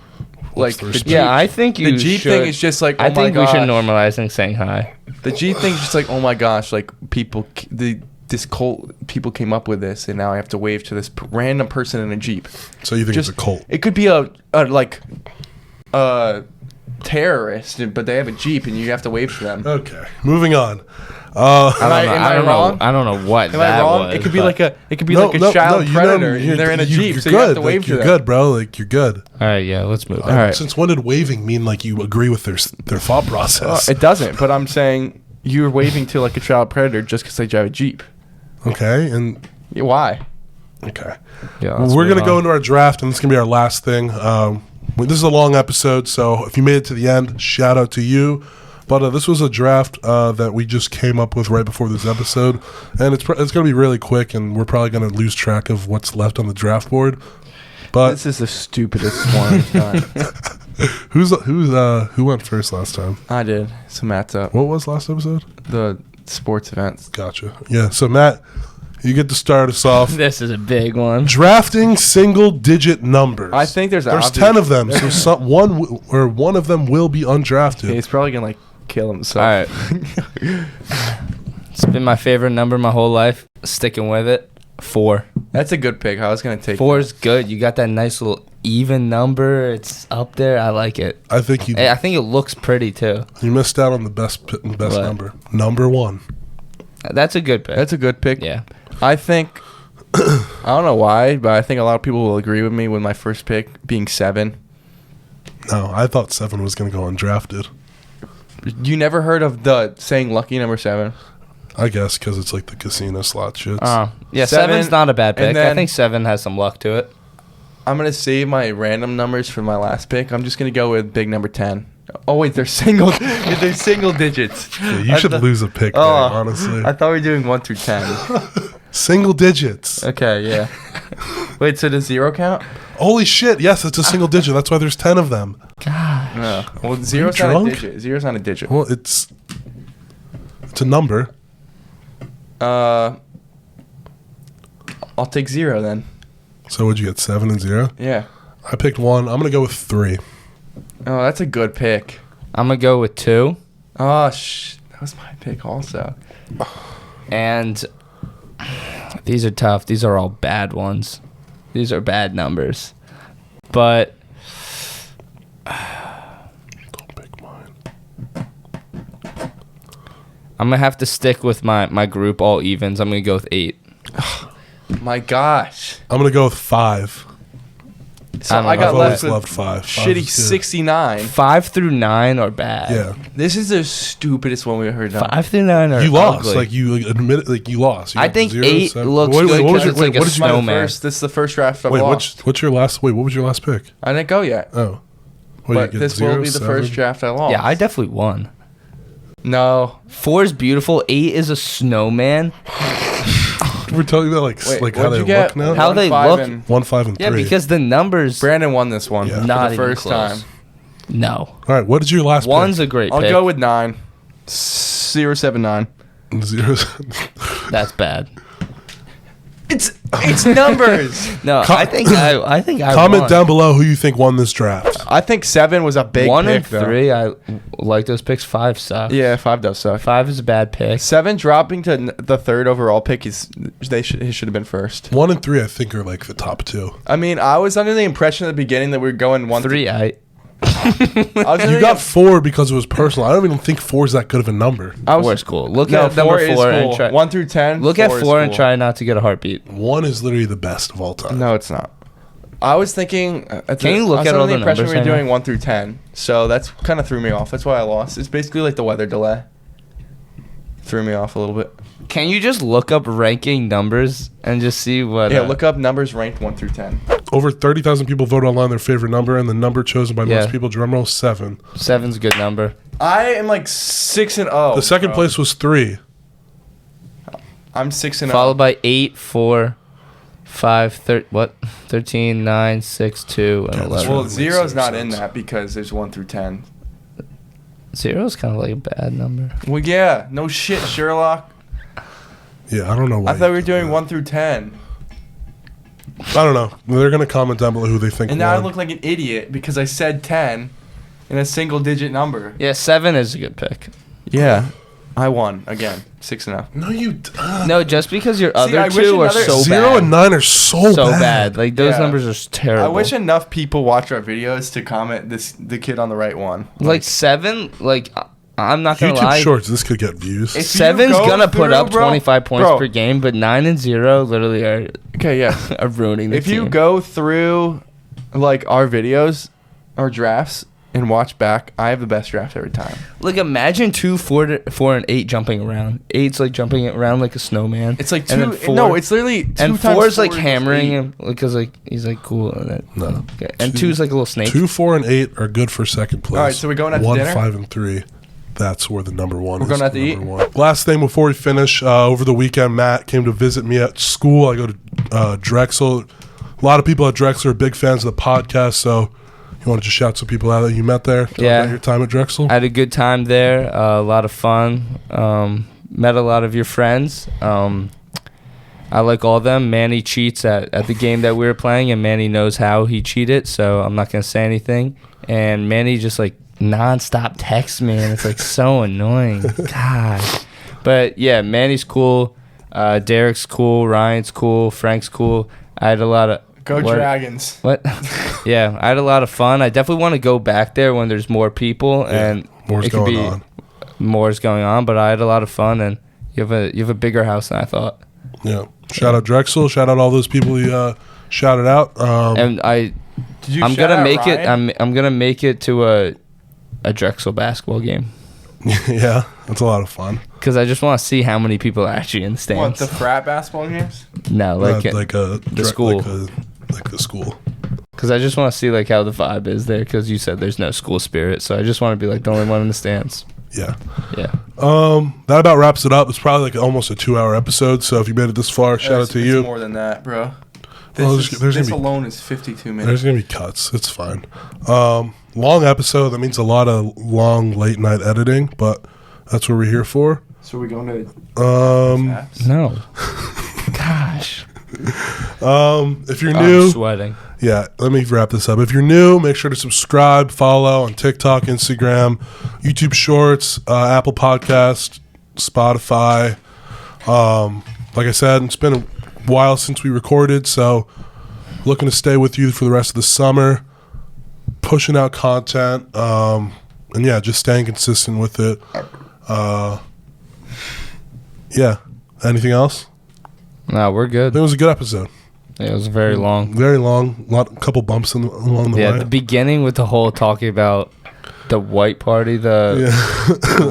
What's the the respect? Jeep, Yeah, I think you the Jeep should. thing is just like, oh I my think we gosh. should normalize saying hi. The Jeep thing is just like, oh my gosh, like this cult people came up with this, and now I have to wave to this random person in a Jeep. So you think Just it's a cult? It could be a terrorist, but they have a Jeep and you have to wave to them. Okay, moving on. Am I wrong? I don't know what Am that I wrong? was. It could be but- like a child predator, and they're in a Jeep, You're so good. you have to wave to you're them. good, bro. Like you're good. All right, yeah, let's move. All right. Since when did waving mean like you agree with their thought process? It doesn't, but I'm saying you're waving to like a child predator just because they drive a Jeep. Okay, and Yeah, why? okay. Yeah, Well, let's we're move gonna go on. into our draft, and this is gonna be our last thing. This is a long episode, so if you made it to the end, shout out to you. But this was a draft that we just came up with right before this episode, and it's going to be really quick, and we're probably going to lose track of what's left on the draft board. But This is the stupidest one I've done. who went first last time? I did. So Matt's up. What was last episode? The sports events. Gotcha. Yeah. So Matt, you get to start us off. This is a big one. Drafting single-digit numbers. I think there's 10 of them, so one of them will be undrafted. He's probably gonna like kill himself. All right. It's been my favorite number my whole life. Sticking with it. 4. That's a good pick. I was gonna take 4 is good. You got that nice little even number. It's up there. I like it. I think Hey, I think it looks pretty too. you missed out on the best What? number. Number 1. That's a good pick. That's a good pick. Yeah. I think I don't know why, but I think a lot of people will agree with me with my first pick being 7. No, I thought 7 was going to go undrafted. You never heard of the saying lucky number 7? I guess because it's like the casino slot shits. Yeah, 7, 7's not a bad pick. and I then- think 7 has some luck to it. I'm gonna save my random numbers for my last pick. I'm just gonna go with big number 10. Oh wait, they're single. They're single digits. Yeah, you I should thought- lose a pick there, Oh, honestly. I thought we were doing 1 through 10. Single digits. Okay, yeah. Wait, so does 0 count? Holy shit, yes, it's a single digit. That's why there's 10 of them. No. Well, 0's not a drunk? digit. 0's not a digit. Well, it's a number. I'll take 0 then. So would you get 7 and 0? Yeah. I picked 1. I'm going to go with 3. Oh, that's a good pick. I'm going to go with 2. Oh, that was my pick also. And these are tough. These are all bad ones. These are bad numbers. But Don't pick mine. I'm going to have to stick with my group all evens. I'm going to go with 8. My gosh. I'm going to go with 5. So I don't I know. got I've left always with loved 5. shitty 69. 5 through 9 are bad. Yeah. This is the stupidest one we've heard of. 5 through 9 are You lost. ugly. Like, you admit it. Like, you lost. You I got think 0, 8 7. looks Wait, good what was because your, it's wait, like a what did you, My snowman. first, this is the first draft I've wait, lost. what's your last, what was your last pick? I didn't go yet. Oh. What, But you get this 0, will be the 7? first draft I lost. Yeah, I definitely won. No. 4 is beautiful. 8 is a snowman. We're talking about like Wait, like how what'd they you get? look now. How they 5 look. and- 1, 5, and 3. Yeah, because the numbers. Brandon won this one Yeah. for Not the even first close. time. No. All right, what is your last One's pick? a great I'll pick. go with 9. 079. 0. That's bad. It's numbers. No, Co- I think I Comment won. down below who you think won this draft. I think 7 was a big 1 pick. and 3, I like those picks. 5 suck. Though. Yeah, 5 does suck. 5 is a bad pick. 7 dropping to the 3rd overall pick is he should have been first. 1 and 3, I think, are like the top 2. I mean, I was under the impression at the beginning that we were going 1 3, I was under You the- got 4 because it was personal. I don't even think 4 is that good of a number. I was 4 is cool. Look no, at number 4 is 4 and cool. try. 1 through 10. Look at 4 is 4 and cool. try not to get a heartbeat. 1 is literally the best of all time. No, it's not. I was thinking. Can you look at all the the impression numbers we were right now? doing 1 through 10, so that's kind of threw me off. That's why I lost. It's basically like the weather delay. Threw me off a little bit. Can you just look up ranking numbers and just see what? Yeah, look up numbers ranked 1 through 10. Over 30,000 people voted online their favorite number, and the number chosen by Yeah. most people, drumroll, 7. 7's a good number. I am like 6 and 0. The second bro. place was 3. I'm 6 and 0. Followed by 8, 4, 5, 13, 9, 6, 2, and Yeah, 11. that's Well, really makes 0's zero not in sense. that because there's 1 through 10. 0 is kind of like a bad number. Well, yeah, no shit, Sherlock. Yeah, I don't know why. I thought we were you doing did 1 through 10. that. I don't know. They're going to comment down below who they think And now I won. look like an idiot because I said 10 in a single digit number. Yeah, 7 is a good pick. Yeah. I won again. 6-0. No, you. No, just because your I other wish two are another- so 0 bad. and 9 are so bad. Like those Yeah. numbers are terrible. I wish enough people watch our videos to comment the kid on the right one. like 7. Like I'm not gonna YouTube lie. Shorts. This could get views. If- 7's you go gonna put through, up bro- 25 points bro. per game, but 9 and 0 literally are Okay, yeah. are ruining the If team. you go through like our videos, our drafts, and watch back, I have the best draft every time. Like imagine 2, 4, 4, and 8 jumping around. 8's like jumping around like a snowman. It's like And two. then 4 No, it's literally 2 and times 4's like 4 is hammering 8. him because like he's like cool. And then, No. okay. And 2 2's like a little snake. 2, 4, and 8 are good for second place. All right, so we're going out to 1, dinner? 5, and 3. That's where the number one We're is. going out to eat? number one. Last thing before we finish, over the weekend, Matt came to visit me at school. I go to Drexel. A lot of people at Drexel are big fans of the podcast, so you want to just shout some people out that you met there? Talk Yeah. about your time at Drexel? I had a good time there. A lot of fun. Met a lot of your friends. I like all of them. Manny cheats at the game that we were playing, and Manny knows how he cheated, so I'm not going to say anything. And Manny just, like, nonstop texts me, and it's, like, so annoying. Gosh. But, yeah, Manny's cool. Derek's cool. Ryan's cool. Frank's cool. I had a lot of... Go what- Dragons. What? Yeah, I had a lot of fun. I definitely want to go back there when there's more people and more's it could going be on. More's going on. But I had a lot of fun, and you have a bigger house than I thought. Yeah. Shout out Drexel. Shout out all those people you shouted out. And Did you I'm shout gonna out make it. Ryan? I'm gonna make it to a Drexel basketball game Yeah, that's a lot of fun. because I just want to see how many people are actually in the What, stands. the frat basketball games? No, like the school. Like the school. because I just want to see like how the vibe is there. Because you said there's no school spirit, so I just want to be like the only one in the stands. Yeah. Yeah. That about wraps it up. It's probably like almost a 2-hour episode. So if you made it this far, shout out to It's you. more than that, bro. Well, This, there's this gonna be- alone is 52 minutes. There's gonna be cuts. It's fine. Long episode. That means a lot of long late night editing, but that's what we're here for. So we're going to No. Gosh. If you're I'm new, sweating. yeah, let me wrap this up. If you're new, make sure to subscribe, follow on TikTok, Instagram, YouTube Shorts, Apple Podcast, Spotify. Like I said, it's been a while since we recorded, so looking to stay with you for the rest of the summer, pushing out content, and yeah, just staying consistent with it. Yeah. Anything else? No, we're I good. think it was a good episode. It was very long. Very long, couple bumps along the Yeah, way. the beginning with the whole talking about the white party, the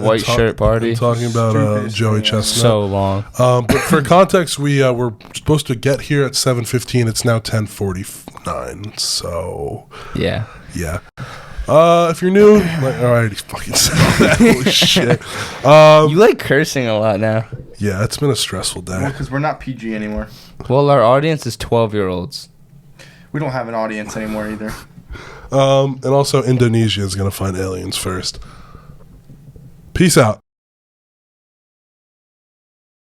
white shirt party. Talking about Stupid Joey thing, yeah. Chestnut. So long. But for context, we were supposed to get here at 7:15. It's now 10:49. So Yeah. yeah. If you're new, like, I already fucking said all that. Holy shit. You like cursing a lot now. Yeah, it's been a stressful day. because we're not PG anymore. Well, our audience is 12-year-olds. We don't have an audience anymore either. And also, Indonesia is gonna find aliens first. Peace out.